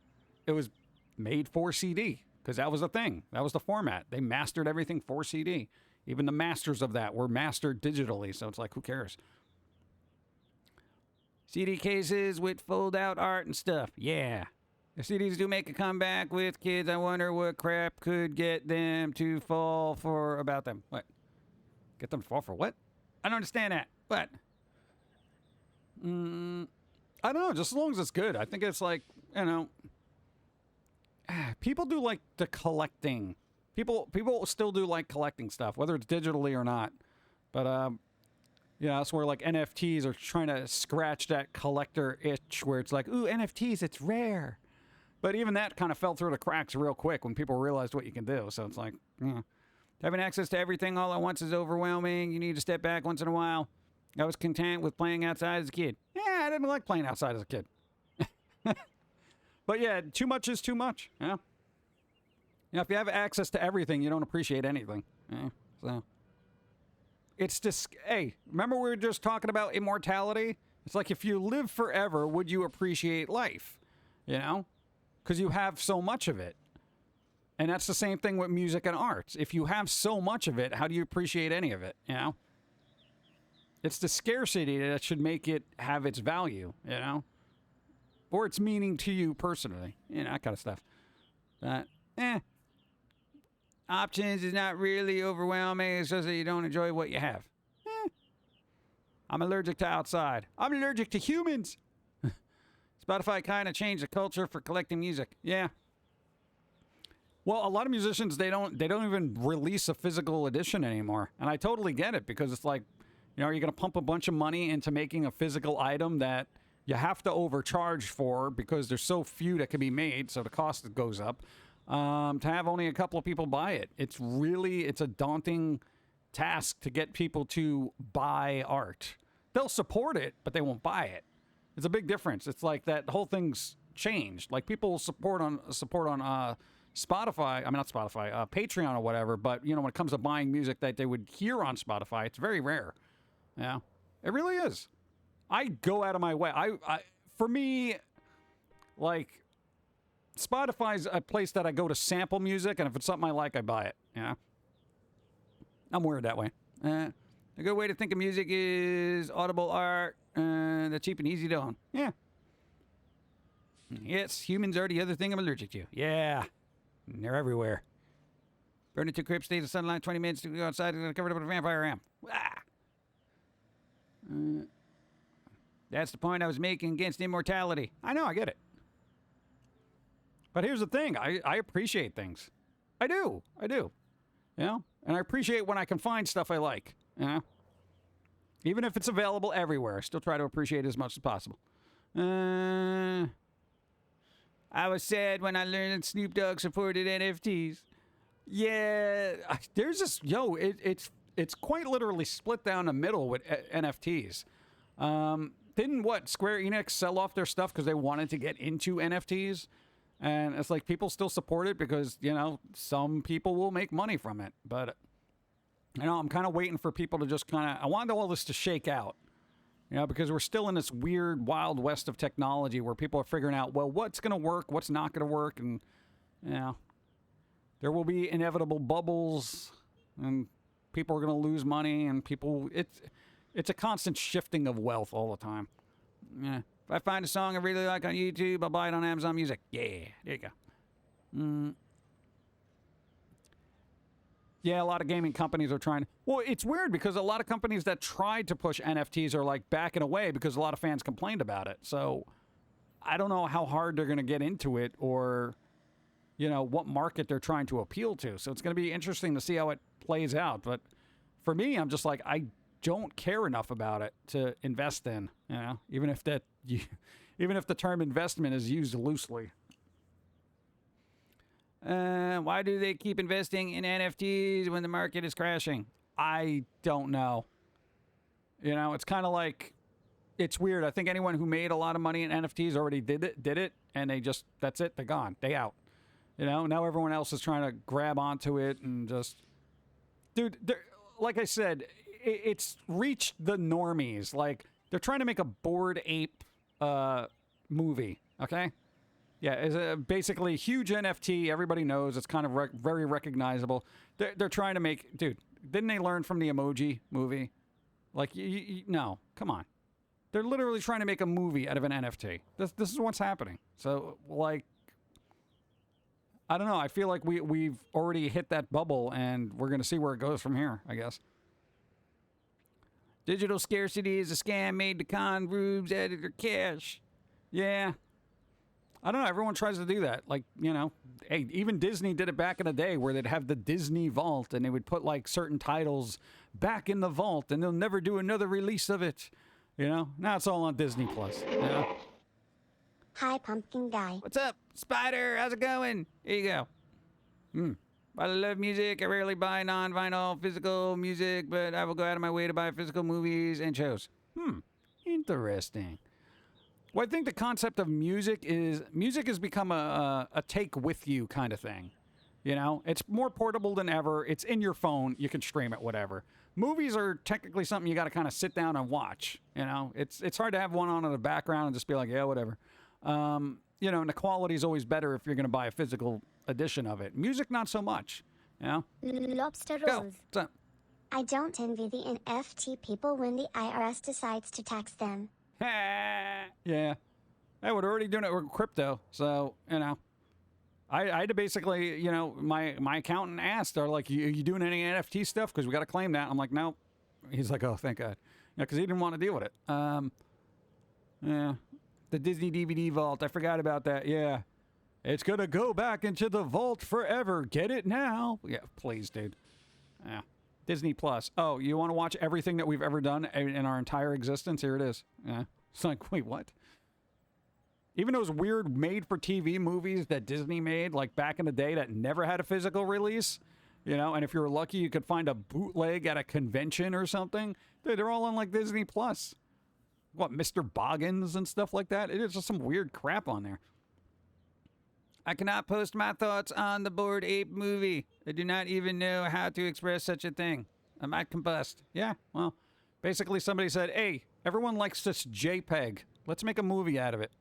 it was made for CD because that was the thing. That was the format. They mastered everything for CD. Even the masters of that were mastered digitally, so it's like, who cares? CD cases with fold-out art and stuff. Yeah. If CDs do make a comeback with kids, I wonder what crap could get them to fall for about them. What? Get them to fall for what? I don't understand that. What? I don't know, just as long as it's good. I think it's like, you know, people do like the collecting. People still do like collecting stuff, whether it's digitally or not. But, yeah, that's where like NFTs are trying to scratch that collector itch where it's like, ooh, NFTs, it's rare. But even that kind of fell through the cracks real quick when people realized what you can do. So it's like, having access to everything all at once is overwhelming. You need to step back once in a while. I was content with playing outside as a kid. Yeah, I didn't like playing outside as a kid. But yeah, too much is too much. Yeah. You know, if you have access to everything, you don't appreciate anything. Yeah, so it's just, hey, remember we were just talking about immortality? It's like if you live forever, would you appreciate life? You know? Because you have so much of it. And that's the same thing with music and arts. If you have so much of it, how do you appreciate any of it? You know? It's the scarcity that should make it have its value, you know? Or its meaning to you personally, you know, that kind of stuff. But, options is not really overwhelming. It's just that you don't enjoy what you have. I'm allergic to outside. I'm allergic to humans. Spotify kind of changed the culture for collecting music. Yeah. Well, a lot of musicians, they don't even release a physical edition anymore. And I totally get it, because it's like, you know, are you going to pump a bunch of money into making a physical item that you have to overcharge for because there's so few that can be made, so the cost goes up, to have only a couple of people buy it? It's a daunting task to get people to buy art. They'll support it, but they won't buy it. It's a big difference. It's like that whole thing's changed. Like, people will support on Spotify, I mean, not Spotify, Patreon or whatever, but, you know, when it comes to buying music that they would hear on Spotify, it's very rare. Yeah, it really is. I go out of my way. For me, like, Spotify's a place that I go to sample music, and if it's something I like, I buy it, you know? I'm weird that way. A good way to think of music is audible art, that's cheap and easy to own. Yeah. Yes, humans are the other thing I'm allergic to. Yeah. They're everywhere. Burn into crypt, stay in the sunlight 20 minutes to go outside and covered up with a vampire am. That's the point I was making against immortality. I know, I get it. But here's the thing. I appreciate things. I do. You know? And I appreciate when I can find stuff I like. You know? Even if it's available everywhere, I still try to appreciate it as much as possible. I was sad when I learned that Snoop Dogg supported NFTs. Yeah, there's this, it's quite literally split down the middle with NFTs. Didn't Square Enix sell off their stuff because they wanted to get into NFTs? And it's like, people still support it because, you know, some people will make money from it. But, you know, I'm kind of waiting for people to just I want all this to shake out. You know, because we're still in this weird wild west of technology where people are figuring out, well, what's going to work, what's not going to work. And, you know, there will be inevitable bubbles and people are going to lose money and it's a constant shifting of wealth all the time. Yeah. If I find a song I really like on YouTube, I'll buy it on Amazon Music. Yeah, there you go. Yeah, a lot of gaming companies are trying. Well, it's weird because a lot of companies that tried to push NFTs are like backing away because a lot of fans complained about it. So I don't know how hard they're going to get into it or, you know, what market they're trying to appeal to. So it's going to be interesting to see how it plays out. But for me, I'm just like, I don't care enough about it to invest in, you know, even if the term investment is used loosely. Why do they keep investing in NFTs when the market is crashing? I don't know. You know, it's kind of like, it's weird. I think anyone who made a lot of money in NFTs already did it, and that's it, they're gone. They out. You know, now everyone else is trying to grab onto it and just, dude, like I said, it's reached the normies. Like, they're trying to make a Bored Ape movie, okay? Yeah, it's basically a huge NFT. Everybody knows. It's kind of very recognizable. They're trying to make... Dude, didn't they learn from the Emoji movie? Like, no, come on. They're literally trying to make a movie out of an NFT. This is what's happening. So, like... I don't know. I feel like we've already hit that bubble, and we're going to see where it goes from here, I guess. Digital scarcity is a scam made to con rubes out of their cash. Yeah. I don't know. Everyone tries to do that. Like, you know, hey, even Disney did it back in the day where they'd have the Disney vault and they would put like certain titles back in the vault and they'll never do another release of it. You know, now it's all on Disney Plus. You know?
Hi, Pumpkin Guy.
What's up, Spider? How's it going? Here you go. While I love music, I rarely buy non-vinyl physical music, but I will go out of my way to buy physical movies and shows. Interesting. Well, I think the concept of music has become a take with you kind of thing. You know, it's more portable than ever. It's in your phone. You can stream it, whatever. Movies are technically something you got to kind of sit down and watch. You know, it's hard to have one on in the background and just be like, yeah, whatever. You know, and the quality is always better if you're going to buy a physical edition of it. Music, not so much. You know?
Lobster
Go.
rolls.
What's up?
I don't envy the NFT people when the IRS decides to tax them.
Yeah. Hey, we're already doing it with crypto, so, you know. I had to basically, you know, my accountant asked, they're like, you doing any NFT stuff? Because we got to claim that. I'm like, no. He's like, oh, thank God. Yeah, because he didn't want to deal with it. Yeah. The Disney DVD vault. I forgot about that. Yeah. It's going to go back into the vault forever. Get it now. Yeah, please, dude. Yeah. Disney Plus. Oh, you want to watch everything that we've ever done in our entire existence? Here it is. Yeah. It's like, wait, what? Even those weird made-for-TV movies that Disney made, like back in the day, that never had a physical release, you know, and if you were lucky, you could find a bootleg at a convention or something. Dude, they're all on, like, Disney Plus. What, Mr. Boggins and stuff like that? It is just some weird crap on there. I cannot post my thoughts on the Bored Ape movie. I do not even know how to express such a thing. I might combust. Yeah, well, basically somebody said, hey, everyone likes this JPEG. Let's make a movie out of it.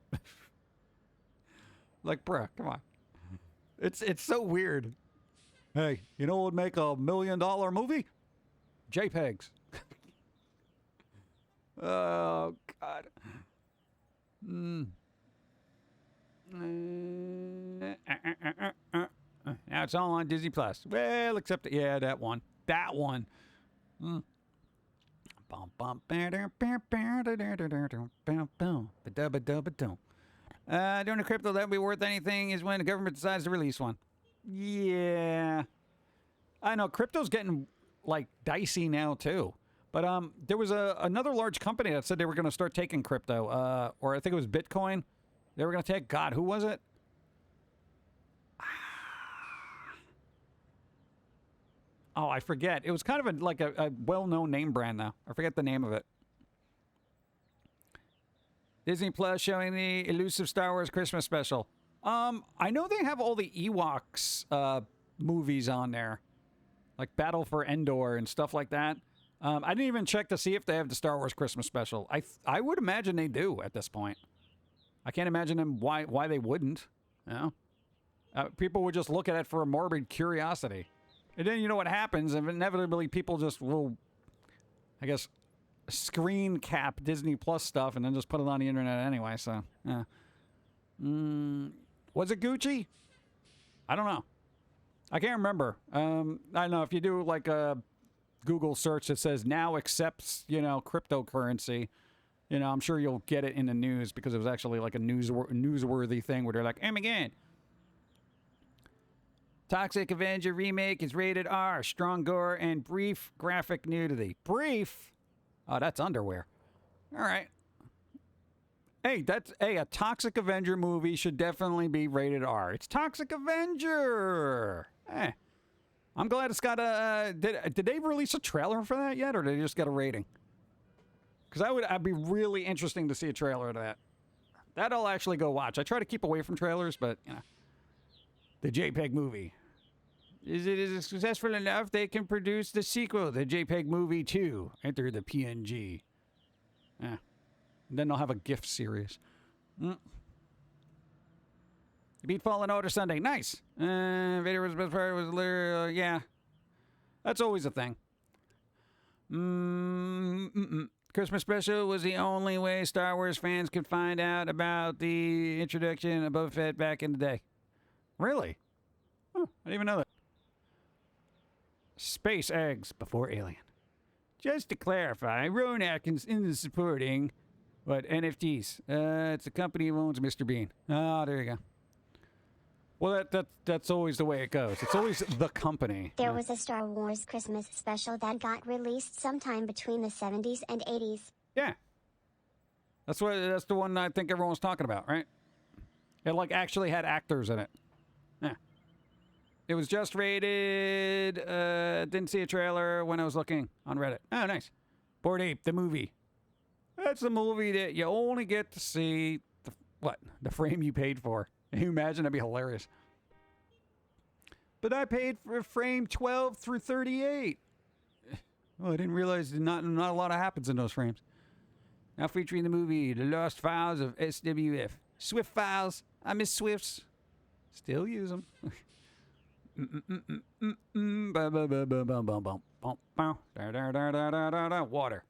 Like, bruh, come on. It's so weird. Hey, you know what would make $1 million movie? JPEGs. Oh, God. Now it's all on Disney Plus. Well, except, yeah, that one. That one. During the crypto that would be worth anything is when the government decides to release one. Yeah. I know, crypto's getting, like, dicey now, too. But there was another large company that said they were going to start taking crypto. Or I think it was Bitcoin. They were going to take, God, who was it? Oh, I forget. It was kind of like a well-known name brand, though. I forget the name of it. Disney Plus showing the elusive Star Wars Christmas special. I know they have all the Ewoks movies on there. Like Battle for Endor and stuff like that. I didn't even check to see if they have the Star Wars Christmas special. I would imagine they do at this point. I can't imagine them why they wouldn't. You know? People would just look at it for a morbid curiosity. And then you know what happens, and inevitably people just will, I guess, screen cap Disney Plus stuff and then just put it on the internet anyway, so, yeah. Was it Gucci? I don't know. I can't remember. I don't know, if you do like a Google search that says now accepts, you know, cryptocurrency, you know, I'm sure you'll get it in the news because it was actually like a newsworthy thing where they're like, oh my God. Toxic Avenger remake is rated R, strong gore and brief graphic nudity. Brief? Oh, that's underwear. All right. Hey, a Toxic Avenger movie should definitely be rated R. It's Toxic Avenger. Eh. I'm glad it's got a... Did they release a trailer for that yet, or did they just get a rating? Because I'd be really interesting to see a trailer of that. That I'll actually go watch. I try to keep away from trailers, but, you know. The JPEG movie. Is it successful enough they can produce the sequel, the JPEG movie 2? Enter the PNG. Yeah. Then they'll have a GIF series. You beat Fallen Order Sunday. Nice. Vader was the best part. Was yeah. That's always a thing. Christmas special was the only way Star Wars fans could find out about the introduction of Boba Fett back in the day. Really? Huh, I didn't even know that. Space eggs before Alien. Just to clarify, Rowan Atkins isn't supporting, NFTs. It's a company who owns Mr. Bean. Oh, there you go. Well, that's always the way it goes. It's always the company.
There was a Star Wars Christmas special that got released sometime between the 70s and 80s.
Yeah. That's the one I think everyone's talking about, right? It like actually had actors in it. Yeah. It was just rated, didn't see a trailer when I was looking on Reddit. Oh, nice. Bored Ape, the movie. That's the movie that you only get to see the frame you paid for. Can you imagine? That'd be hilarious. But I paid for frame 12 through 38. Oh, I didn't realize not a lot happens in those frames. Now featuring the movie, The Lost Files of SWF. Swift files. I miss Swifts. Still use them. Water.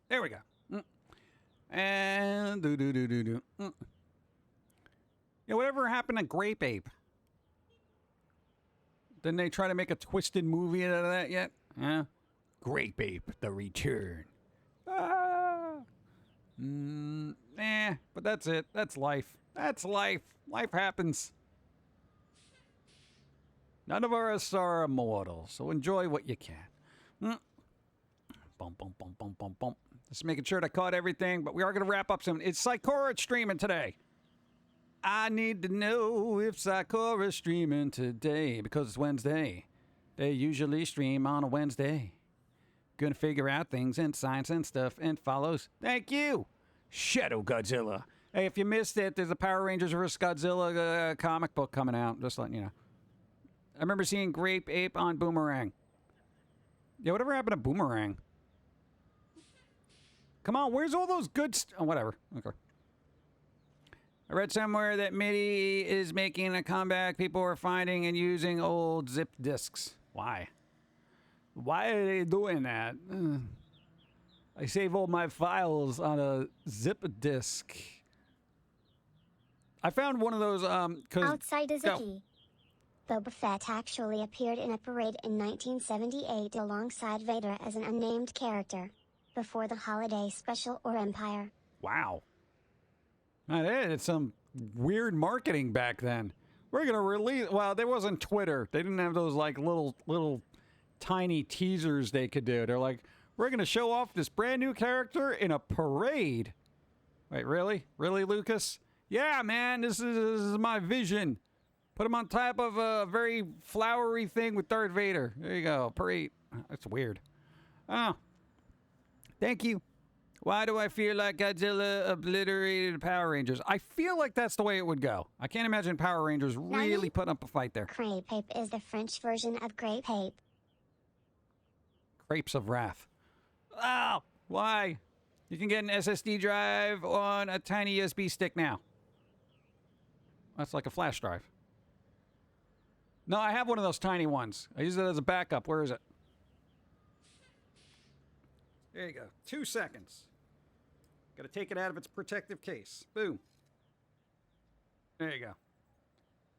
There we go. And Yeah, whatever happened to Grape Ape? Didn't they try to make a twisted movie out of that yet? Yeah. Grape Ape, the return. But that's it. That's life. That's life. Life happens. None of us are immortal, so enjoy what you can. Bum, bum, bum, bum, bum, bum. Just making sure that I caught everything, but we are going to wrap up soon. It's Psychora streaming today. I need to know if Psychora's streaming today because it's Wednesday. They usually stream on a Wednesday. Gonna figure out things and science and stuff and follows. Thank you, Shadow Godzilla. Hey, if you missed it, there's a Power Rangers vs. Godzilla comic book coming out. Just letting you know. I remember seeing Grape Ape on Boomerang. Yeah, whatever happened to Boomerang? Come on, where's all those good oh, whatever. Okay. I read somewhere that MIDI is making a comeback. People are finding and using old zip disks. Why? Why are they doing that? I save all my files on a zip disk. I found one of those
Outside is a key.
Boba Fett actually appeared in a parade in 1978 alongside Vader as an unnamed character, before the holiday special or Empire.
Wow. That is some weird marketing back then. We're gonna release. Well, there wasn't Twitter. They didn't have those like little tiny teasers they could do. They're like, we're gonna show off this brand new character in a parade. Wait, really? Really, Lucas? Yeah, man. This is my vision. Put him on top of a very flowery thing with Darth Vader. There you go. Parade. That's weird. Oh. Thank you. Why do I feel like Godzilla obliterated Power Rangers? I feel like that's the way it would go. I can't imagine Power Rangers really putting up a fight there.
Grape Ape is the French version of Grape Ape.
Grapes of Wrath. Oh, why? You can get an SSD drive on a tiny USB stick now. That's like a flash drive. No, I have one of those tiny ones. I use it as a backup. Where is it? There you go. 2 seconds. Got to take it out of its protective case. Boom. There you go.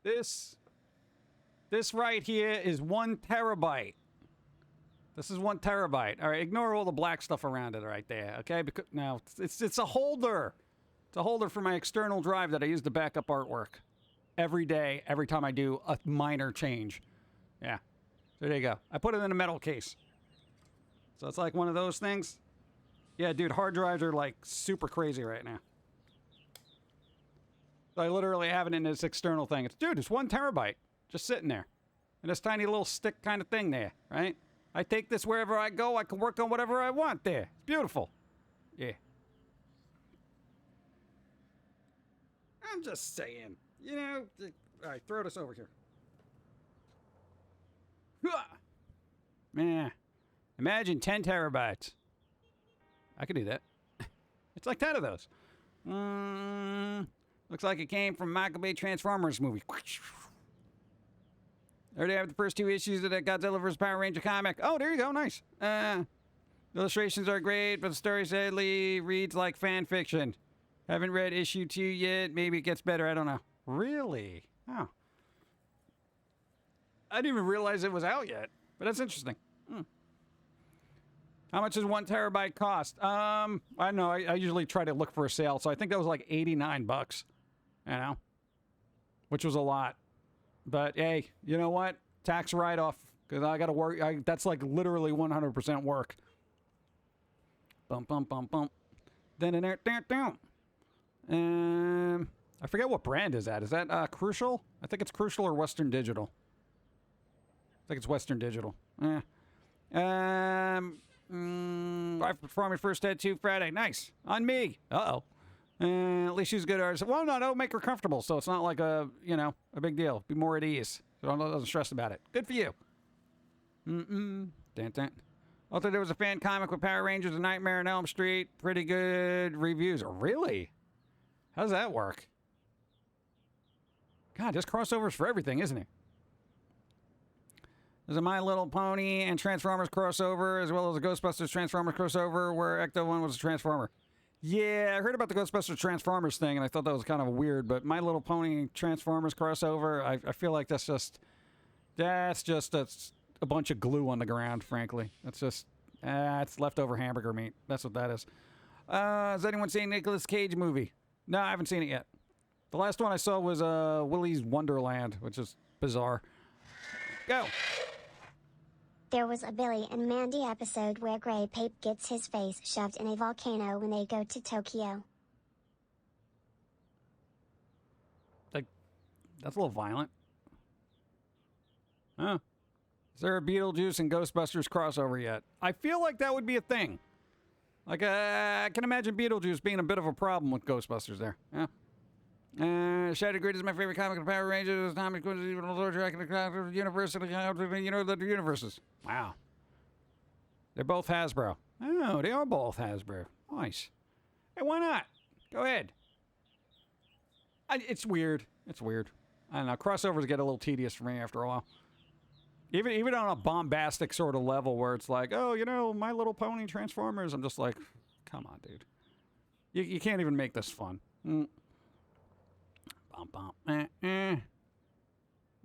This right here is 1 terabyte. This is 1 terabyte. All right, ignore all the black stuff around it right there, okay? Because now it's a holder. It's a holder for my external drive that I use to back up artwork every day, every time I do a minor change. Yeah. So there you go. I put it in a metal case. So it's like one of those things. Yeah, dude, hard drives are like super crazy right now. So I literally have it in this external thing. It's 1 terabyte just sitting there. And this tiny little stick kind of thing there, right? I take this wherever I go. I can work on whatever I want there. It's beautiful. Yeah. I'm just saying. You know, all right, throw this over here. Man, imagine 10 terabytes. I could do that. It's like 10 of those. Looks like it came from Michael Bay Transformers movie. There they have the first 2 issues of that Godzilla vs. Power Ranger comic. Oh, there you go. Nice. The illustrations are great, but the story sadly reads like fan fiction. Haven't read issue 2 yet. Maybe it gets better. I don't know. Really? Oh. I didn't even realize it was out yet, but that's interesting. How much does 1 terabyte cost? I don't know. I usually try to look for a sale, so I think that was like $89, you know, which was a lot. But hey, you know what? Tax write-off, because I got to work. That's like literally 100% work. Bump, bump, bump, bump. I forget what brand is that. Is that Crucial? I think it's Crucial or Western Digital. I think it's Western Digital. I performed my first tattoo Friday. Nice. On me. Uh-oh. At least she's a good artist. Well, no, don't make her comfortable, so it's not like a big deal. Be more at ease. So don't stress about it. Good for you. Dun, dun. Also, there was a fan comic with Power Rangers and Nightmare on Elm Street. Pretty good reviews. Really? How does that work? God, there's crossovers for everything, isn't it? There's a My Little Pony and Transformers crossover, as well as a Ghostbusters Transformers crossover, where Ecto-1 was a Transformer. Yeah, I heard about the Ghostbusters Transformers thing, and I thought that was kind of weird, but My Little Pony Transformers crossover, I feel like that's just a bunch of glue on the ground, frankly. That's just, it's leftover hamburger meat. That's what that is. Has anyone seen Nicolas Cage movie? No, I haven't seen it yet. The last one I saw was Willy's Wonderland, which is bizarre. Go.
There was a Billy and Mandy episode where Grey Pape gets his face shoved in a volcano when they go to Tokyo.
Like, that's a little violent. Huh. Is there a Beetlejuice and Ghostbusters crossover yet? I feel like that would be a thing. Like, I can imagine Beetlejuice being a bit of a problem with Ghostbusters there. Yeah. Shattered Grid is my favorite comic of Power Rangers. Tommy Quinn is even a Lord Dragon, the universe, you know, the universes. Wow. They're both Hasbro. Oh, they are both Hasbro. Nice. Hey, why not? Go ahead. It's weird. It's weird. I don't know. Crossovers get a little tedious for me after a while. Even on a bombastic sort of level where it's like, oh, you know, My Little Pony Transformers. I'm just like, come on, dude. You can't even make this fun.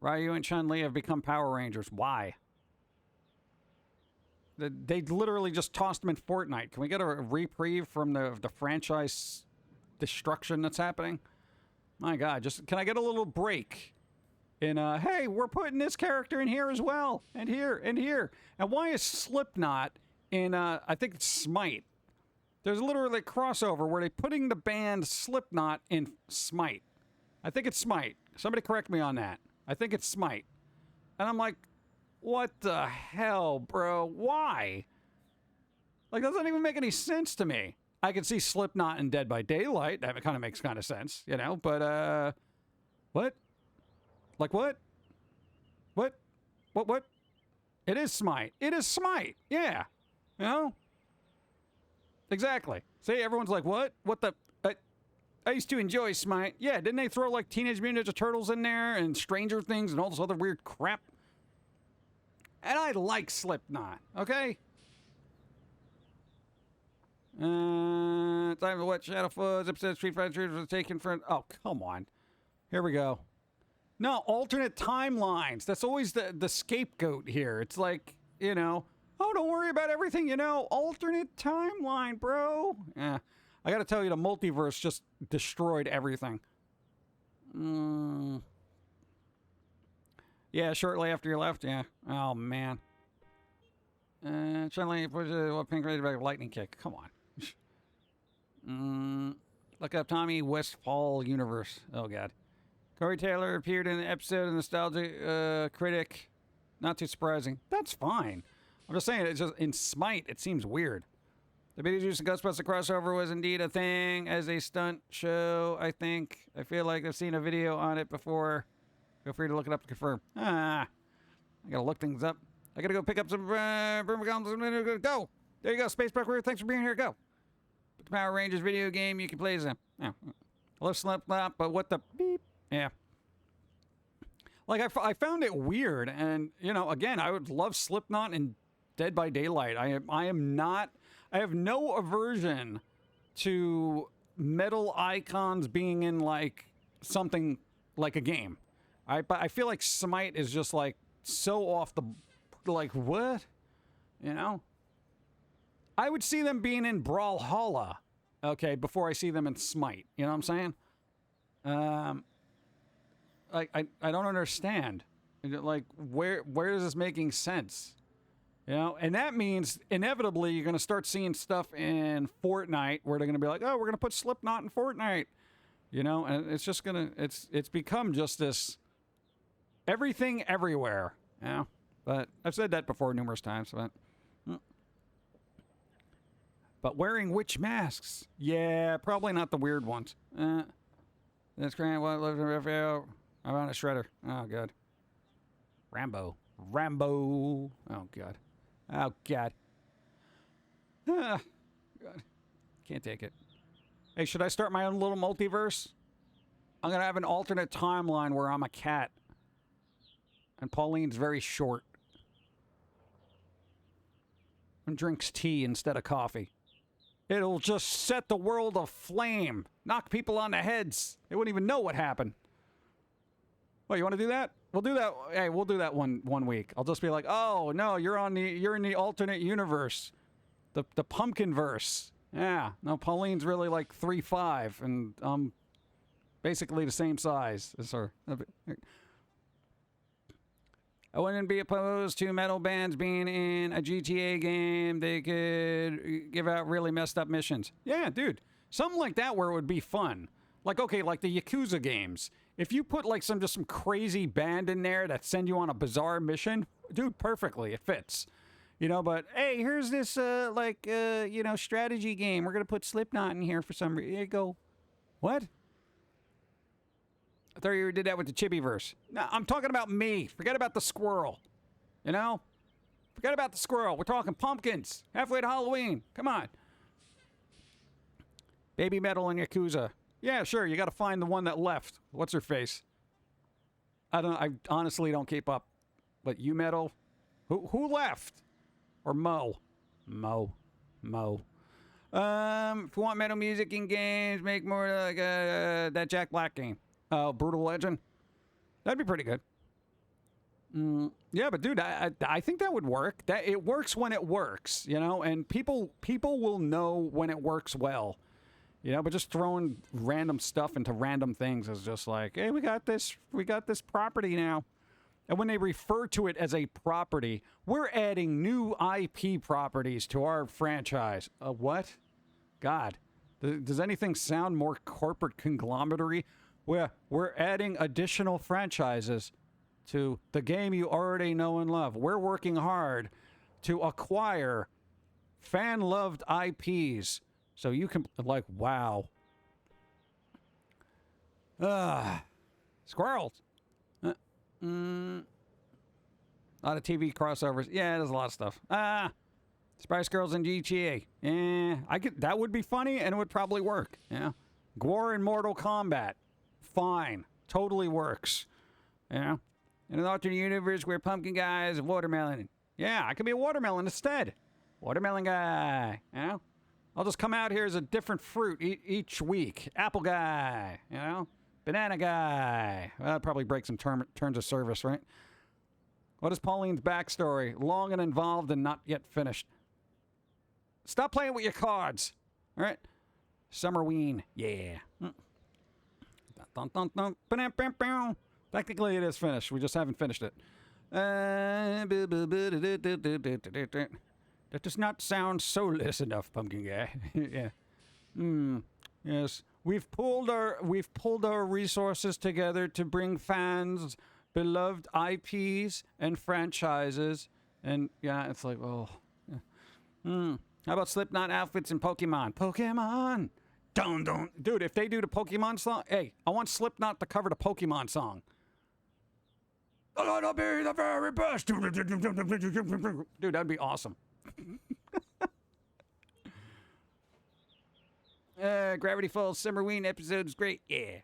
Ryu and Chun-Li have become Power Rangers. Why? They literally just tossed them in Fortnite. Can we get a reprieve from the franchise destruction that's happening? My God, can I get a little break? Hey, we're putting this character in here as well, and here, and here. And why is Slipknot in, I think it's Smite? There's literally a crossover where they're putting the band Slipknot in Smite. I think it's Smite. Somebody correct me on that. I think it's Smite. And I'm like, what the hell, bro? Why? Like, that doesn't even make any sense to me. I can see Slipknot in Dead by Daylight. That kind of makes kind of sense, you know? But, what? Like, what? What? It is Smite. It is Smite. Yeah. You know? Exactly. See, everyone's like, what? What the... I used to enjoy Smite. Yeah, didn't they throw like Teenage Mutant Ninja Turtles in there and Stranger Things and all this other weird crap? And I like Slipknot, okay? Time to watch Shadowfuzz episode Street Fighter was taken from... Oh, come on. Here we go. No, alternate timelines. That's always the scapegoat here. It's like, you know, oh, don't worry about everything, you know. Alternate timeline, bro. Yeah. I gotta tell you, the multiverse just destroyed everything. Yeah, shortly after you left, yeah. Oh, man. Suddenly, Pink Rated back lightning kick. Come on. Look up Tommy Westfall Universe. Oh, God. Corey Taylor appeared in the episode of Nostalgia Critic. Not too surprising. That's fine. I'm just saying, it's just in Smite, it seems weird. The Beetlejuice and Ghostbuster crossover was indeed a thing as a stunt show, I think. I feel like I've seen a video on it before. Feel free to look it up to confirm. I gotta look things up. I gotta go pick up some Go! There you go, Space Buckaroo. Thanks for being here. Go. The Power Rangers video game you can play as them. Yeah. I love Slipknot, but what the beep? Yeah. Like, I found it weird, and, you know, again, I would love Slipknot and Dead by Daylight. I have no aversion to metal icons being in, like, something like a game. But I feel like Smite is just, like, so off the... Like, what? You know? I would see them being in Brawlhalla, okay, before I see them in Smite. You know what I'm saying? I don't understand. Like, where is this making sense? You know, and that means inevitably you're going to start seeing stuff in Fortnite where they're going to be like, oh, we're going to put Slipknot in Fortnite. You know, and it's just going to, it's become just this everything everywhere. You know, but I've said that before numerous times. But wearing witch masks? Yeah, probably not the weird ones. That's great. What lives in Raphael? I'm on a shredder. Oh, God. Rambo. Oh, God. Oh, God. God. Can't take it. Hey, should I start my own little multiverse? I'm going to have an alternate timeline where I'm a cat. And Pauline's very short. And drinks tea instead of coffee. It'll just set the world aflame. Knock people on the heads. They wouldn't even know what happened. What, you want to do that? We'll do that. Hey, we'll do that one week. I'll just be like, oh no, you're in the alternate universe. The Pum'Kin verse. Yeah. No, Pauline's really like 3'5", and basically the same size as her. I wouldn't be opposed to metal bands being in a GTA game. They could give out really messed up missions. Yeah, dude. Something like that where it would be fun. Like, okay, like the Yakuza games. If you put like some crazy band in there that send you on a bizarre mission, dude, perfectly. It fits. You know, but hey, here's this strategy game. We're going to put Slipknot in here for some reason. You go, what? I thought you did that with the Chibiverse. No, I'm talking about me. Forget about the squirrel. You know? Forget about the squirrel. We're talking pumpkins. Halfway to Halloween. Come on. Baby Metal and Yakuza. Yeah, sure. You got to find the one that left. What's her face? I honestly don't keep up. But you Metal? Who left? Or Mo? Mo. If you want metal music in games, make more like that Jack Black game. Brutal Legend. That'd be pretty good. Yeah, but dude, I think that would work. That it works when it works, you know, and people will know when it works well. You know, but just throwing random stuff into random things is just like, hey, we got this property now. And when they refer to it as a property, we're adding new IP properties to our franchise. What? God, does anything sound more corporate conglomerate-y? We're adding additional franchises to the game you already know and love. We're working hard to acquire fan-loved IPs so you can, like, wow. Squirrels. A lot of TV crossovers. Yeah, there's a lot of stuff. Spice Girls and GTA. Yeah, that would be funny, and it would probably work. Yeah. Gore and Mortal Kombat. Fine. Totally works. You know? In an alternate universe where Pum'Kin guy is a watermelon. Yeah, I could be a watermelon instead. Watermelon guy. You know? I'll just come out here as a different fruit each week. Apple guy. You know? Banana guy. Well, that'd probably break some terms of service, right? What is Pauline's backstory? Long and involved and not yet finished. Stop playing with your cards. All right? Summerween. Yeah. Dun, dun, dun, dun. Technically, it is finished. We just haven't finished it. That does not sound soulless enough, Pum'Kin guy. Yeah. Yes. We've pulled our resources together to bring fans beloved IPs and franchises, and yeah, it's like, oh. Yeah. How about Slipknot outfits and Pokemon? Pokemon. Don't. Dude, if they do the Pokemon song, hey, I want Slipknot to cover the Pokemon song. I'm gonna be the very best. Dude, that'd be awesome. Gravity Falls Summerween episode is great. Yeah.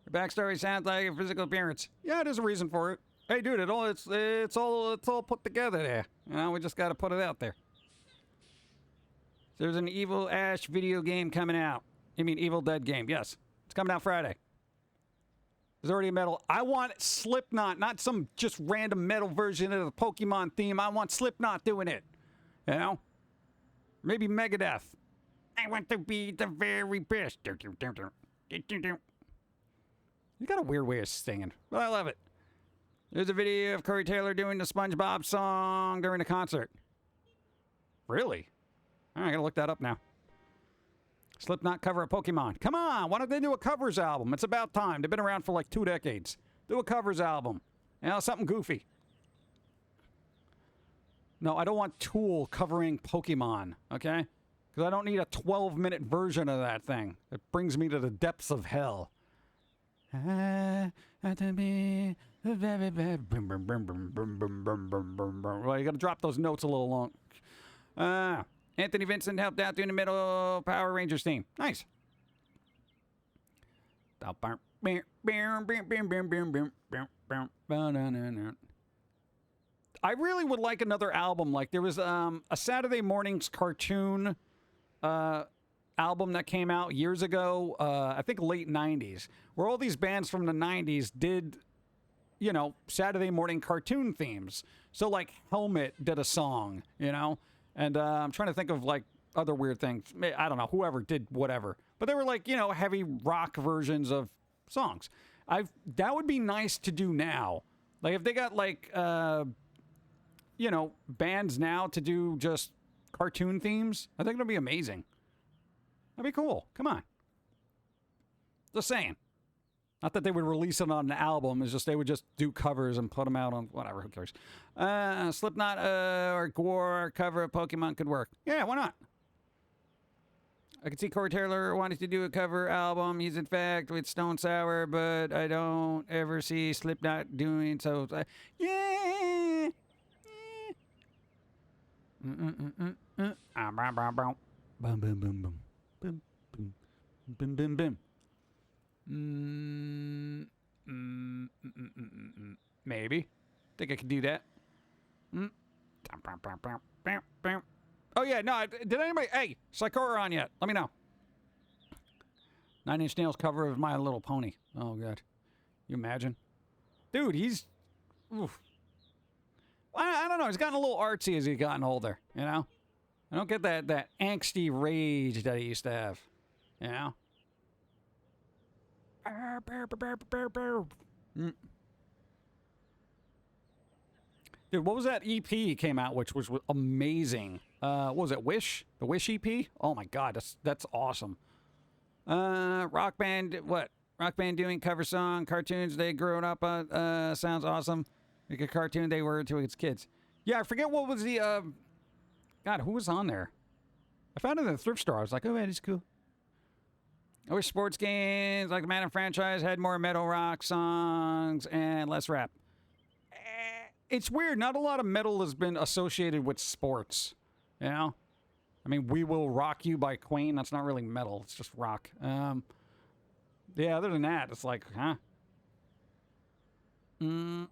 Her backstory sounds like a physical appearance. Yeah, there's a reason for it. Hey, dude, it's all put together there. You know, we just got to put it out there. There's an Evil Ash video game coming out. You mean Evil Dead game? Yes, it's coming out Friday. There's already a metal. I want Slipknot, not some just random metal version of the Pokemon theme. I want Slipknot doing it. You know? Maybe Megadeth. I want to be the very best. You got a weird way of singing, but I love it. There's a video of Corey Taylor doing the SpongeBob song during the concert. Really? I gotta look that up now. Slipknot cover a Pokemon. Come on, why don't they do a covers album? It's about time. They've been around for like 2 decades. Do a covers album. You know, something goofy. No, I don't want Tool covering Pokemon, okay? Because I don't need a 12-minute version of that thing. It brings me to the depths of hell. Well, you gotta drop those notes a little long. Anthony Vincent helped out doing the Metal Power Rangers theme. Nice. I really would like another album. Like there was a Saturday Morning's cartoon album that came out years ago, I think late 90s, where all these bands from the 90s did, you know, Saturday morning cartoon themes. So like Helmet did a song, you know, and I'm trying to think of like other weird things. I don't know, whoever did whatever. But they were like, you know, heavy rock versions of songs. That would be nice to do now. Like if they got like, you know, bands now to do just cartoon themes, I think it'll be amazing. That'd be cool. Come on. Just saying. Not that they would release it on an album. It's just they would just do covers and put them out on whatever. Who cares? Slipknot or Gore cover of Pokemon could work. Yeah, why not? I could see Corey Taylor wanting to do a cover album. He's in fact with Stone Sour, but I don't ever see Slipknot doing so. Yeah. Boom, boom, boom, boom. Boom, boom, boom, boom, boom. Maybe. Think I could do that. Oh, yeah, no, did anybody... Hey, Sakura on yet? Let me know. 9 Inch Nails cover of My Little Pony. Oh, God. You imagine? Dude, he's... Oof. I don't know. He's gotten a little artsy as he's gotten older, you know? I don't get that angsty rage that he used to have, you know? Dude, what was that EP he came out, which was amazing? What was it, Wish? The Wish EP? Oh, my God, that's awesome. Rock band, what? Rock band doing cover song, cartoons they grew up on, sounds awesome. Like a cartoon they were to its kids. Yeah, I forget what was the, God, who was on there? I found it in the thrift store. I was like, oh, man, it's cool. I wish sports games like the Madden franchise had more metal rock songs and less rap. It's weird. Not a lot of metal has been associated with sports, you know? I mean, We Will Rock You by Queen. That's not really metal. It's just rock. Yeah, other than that, it's like, huh? Even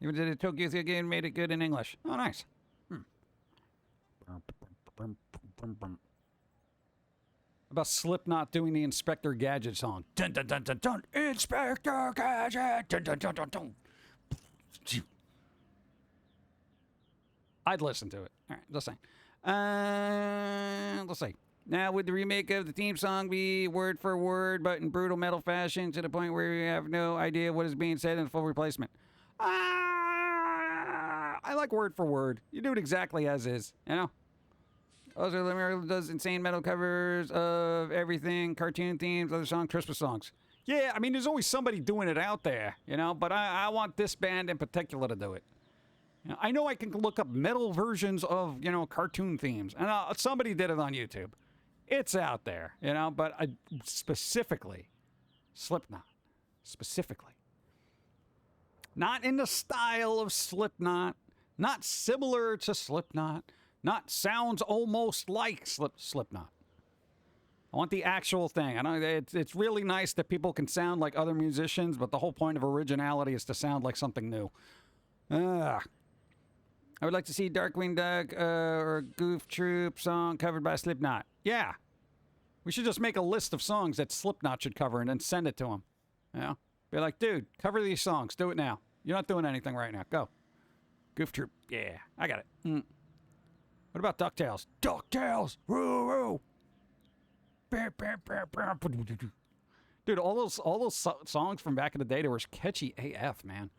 did a Tokyo Theater game made it good in English. Oh, nice. About Slipknot doing the Inspector Gadget song. Dun dun dun dun dun. Inspector Gadget. Dun dun dun dun dun. I'd listen to it. All right, let's see. Let's see. Now, would the remake of the theme song be word for word, but in brutal metal fashion to the point where you have no idea what is being said in the full replacement? I like word for word. You do it exactly as is, you know? Also, Lemur does insane metal covers of everything, cartoon themes, other songs, Christmas songs. Yeah, I mean, there's always somebody doing it out there, you know? But I want this band in particular to do it. You know, I know I can look up metal versions of, you know, cartoon themes. And somebody did it on YouTube. It's out there, you know, but specifically, Slipknot, specifically. Not in the style of Slipknot, not similar to Slipknot, not sounds almost like Slipknot. I want the actual thing. I know it's really nice that people can sound like other musicians, but the whole point of originality is to sound like something new. I would like to see Darkwing Duck or Goof Troop song covered by Slipknot. Yeah. We should just make a list of songs that Slipknot should cover and then send it to them. You know? Be like, dude, cover these songs. Do it now. You're not doing anything right now. Go. Goof Troop. Yeah, I got it. What about DuckTales? DuckTales! Woo-woo! Dude, all those songs from back in the day, they were catchy AF, man.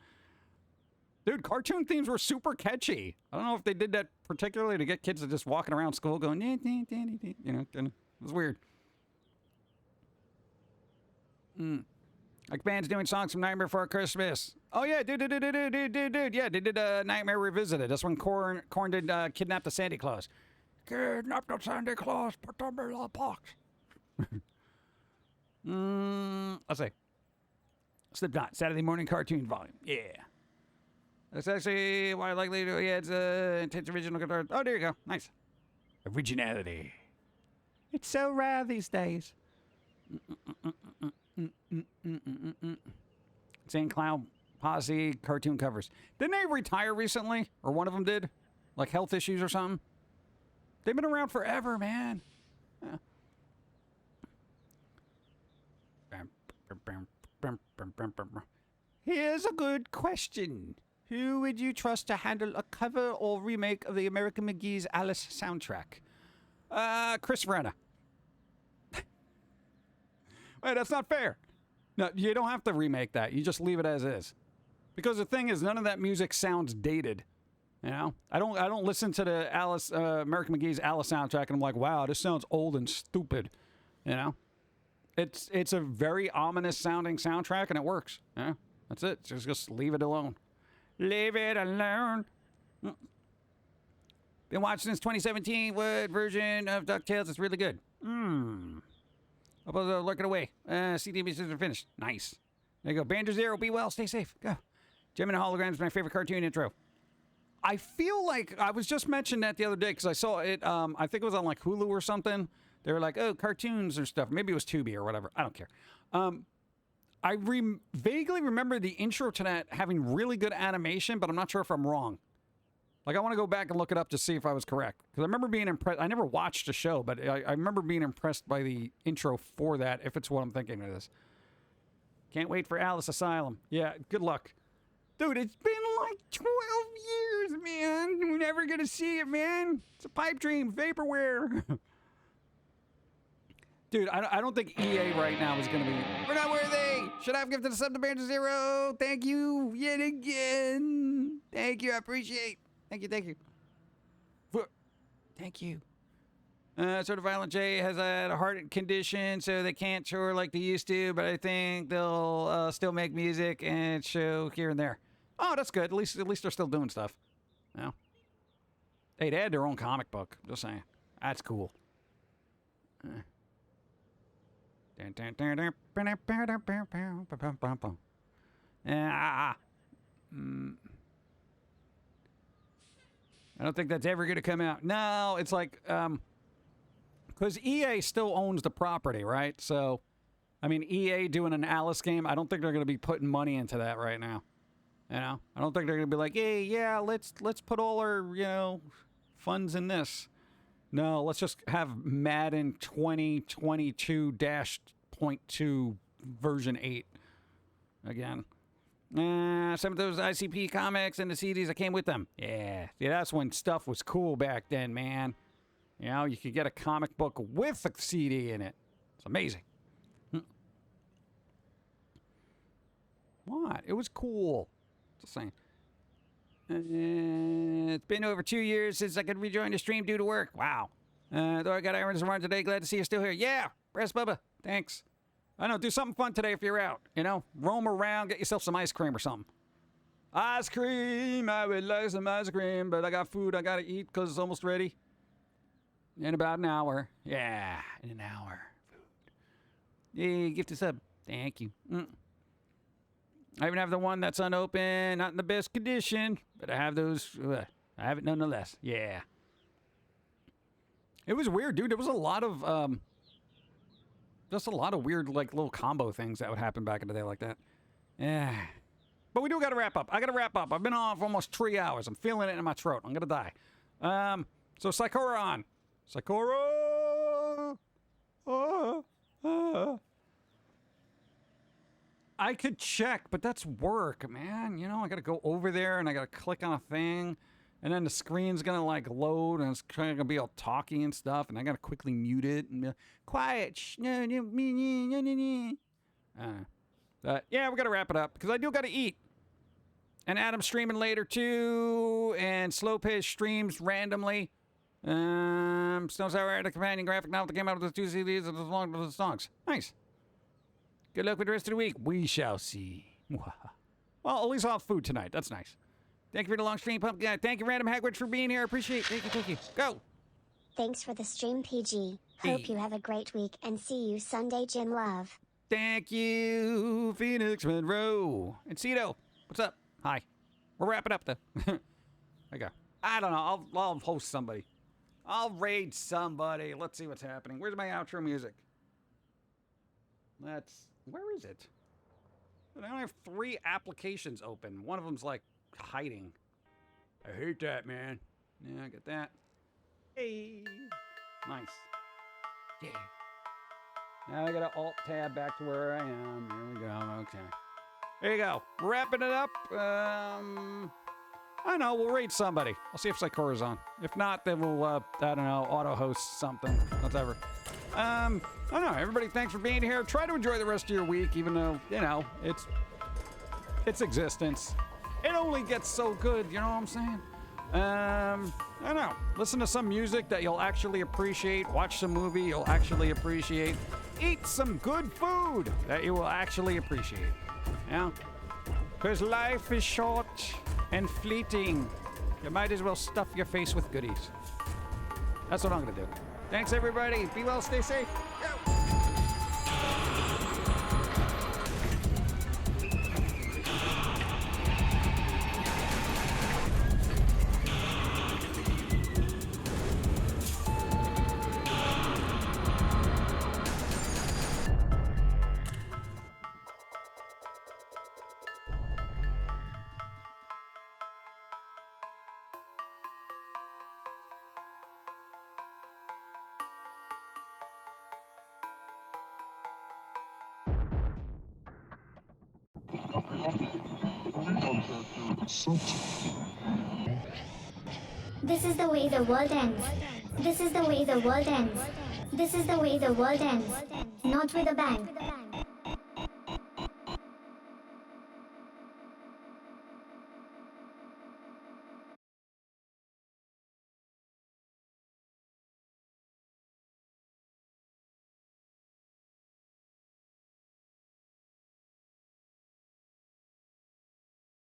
Dude, cartoon themes were super catchy. I don't know if they did that particularly to get kids to just walking around school going, you know, it was weird. Like bands doing songs from Nightmare Before Christmas. Oh, yeah, dude. Yeah, they did Nightmare Revisited. That's when Korn did Kidnap the Santa Claus. Kidnap the Santa Claus, put them in the box. Let's see. Slipknot, Saturday Morning Cartoon Volume. Yeah. That's actually why I likely to. Yeah, it's intense original guitar. Oh, there you go. Nice. Originality. It's so rare these days. Insane Clown Posse cartoon covers. Didn't they retire recently? Or one of them did? Like health issues or something? They've been around forever, man. Yeah. Here's a good question. Who would you trust to handle a cover or remake of the American McGee's Alice soundtrack? Chris Renna. Wait, that's not fair. No, you don't have to remake that. You just leave it as is. Because the thing is, none of that music sounds dated. You know, I don't listen to the Alice American McGee's Alice soundtrack and I'm like, wow, this sounds old and stupid. You know, it's a very ominous sounding soundtrack and it works. Yeah, that's it. Just leave it alone. Leave it alone. Been watching since 2017. What version of DuckTales is really good? I'll look it away. CD missions are finished. Nice. There you go. Banjo Zero, be well, stay safe. Go. Gem and Holograms is my favorite cartoon intro. I feel like I was just mentioning that the other day because I saw it. I think it was on like Hulu or something. They were like, oh, cartoons or stuff. Maybe it was Tubi or whatever. I don't care. I vaguely remember the intro to that having really good animation, but I'm not sure if I'm wrong. Like, I want to go back and look it up to see if I was correct. Because I remember being impressed. I never watched the show, but I remember being impressed by the intro for that, if it's what I'm thinking it is. Can't wait for Alice Asylum. Yeah, good luck. Dude, it's been like 12 years, man. We're never going to see it, man. It's a pipe dream, vaporware. Dude, I don't think EA right now is going to be... We're not worthy! Should I have gifted a sub to Banjo Zero? Thank you yet again. Thank you, I appreciate. Thank you. Thank you. Sort of Violent J has a heart condition, so they can't tour like they used to, but I think they'll still make music and show here and there. Oh, that's good. At least they're still doing stuff. You know? Hey, they had their own comic book. Just saying. That's cool. I don't think that's ever going to come out. No, it's like, because EA still owns the property, right? So, I mean, EA doing an Alice game, I don't think they're going to be putting money into that right now. You know, I don't think they're going to be like, hey, yeah, let's put all our, funds in this. No, let's just have Madden 2022-.2 version 8 again. Some of those ICP comics and the CDs that came with them. Yeah, that's when stuff was cool back then, man. You know, you could get a comic book with a CD in it. It's amazing. What? It was cool. Just saying. It's been over 2 years since I could rejoin the stream due to work. Wow. Though I got errands to run today, glad to see you still here. Yeah, Press Bubba. Thanks. I know, do something fun today if you're out. You know, roam around, get yourself some ice cream or something. Ice cream, I would like some ice cream, but I got food I gotta eat because it's almost ready. In about an hour. Yeah, in an hour. Food. Yeah, gift a sub. Thank you. I even have the one that's unopened, not in the best condition, but I have those. I have it nonetheless. Yeah. It was weird, dude. There was a lot of, just a lot of weird, like, little combo things that would happen back in the day like that. Yeah. But we do got to wrap up. I got to wrap up. I've been on for almost 3 hours. I'm feeling it in my throat. I'm going to die. So Psychora on. Psychora! I could check, but that's work, man. You know, I got to go over there and I got to click on a thing. And then the screen's going to, like, load, and it's going to be all talky and stuff, and I got to quickly mute it and be like, quiet. Yeah, we got to wrap it up, because I do got to eat. And Adam's streaming later, too, and Slow Pitch streams randomly. Snow Sour had a companion graphic novel that came out with the 2 CDs and along with the songs. Nice. Good luck with the rest of the week. We shall see. Well, at least I'll have food tonight. That's nice. Thank you for the long stream, Pum'Kin. Thank you, Random Hagrid, for being here. I appreciate it. Thank you. Go.
Thanks for the stream, PG. Hope you have a great week and see you Sunday, Jim Love.
Thank you, Phoenix Monroe. And Cito, what's up? Hi. We're wrapping up, though. There you go. I don't know. I'll host somebody. I'll raid somebody. Let's see what's happening. Where's my outro music? Where is it? I only have 3 applications open. One of them's like hiding. I hate that, man. Yeah, I get that. Hey. Nice. Yeah. Now I gotta alt-tab back to where I am. Here we go. Okay. There you go. Wrapping it up. I don't know. We'll raid somebody. I'll see if Psychora's on. If not, then we'll, I don't know, auto-host something. Whatever. I don't know. Everybody, thanks for being here. Try to enjoy the rest of your week, even though, you know, it's existence. It only gets so good, you know what I'm saying? I don't know. Listen to some music that you'll actually appreciate. Watch some movie you'll actually appreciate. Eat some good food that you will actually appreciate. Yeah? Because life is short and fleeting. You might as well stuff your face with goodies. That's what I'm going to do. Thanks, everybody. Be well, stay safe. Go.
This is the way the world ends. This is the way the world ends. This is the way the world ends. Not with a bang.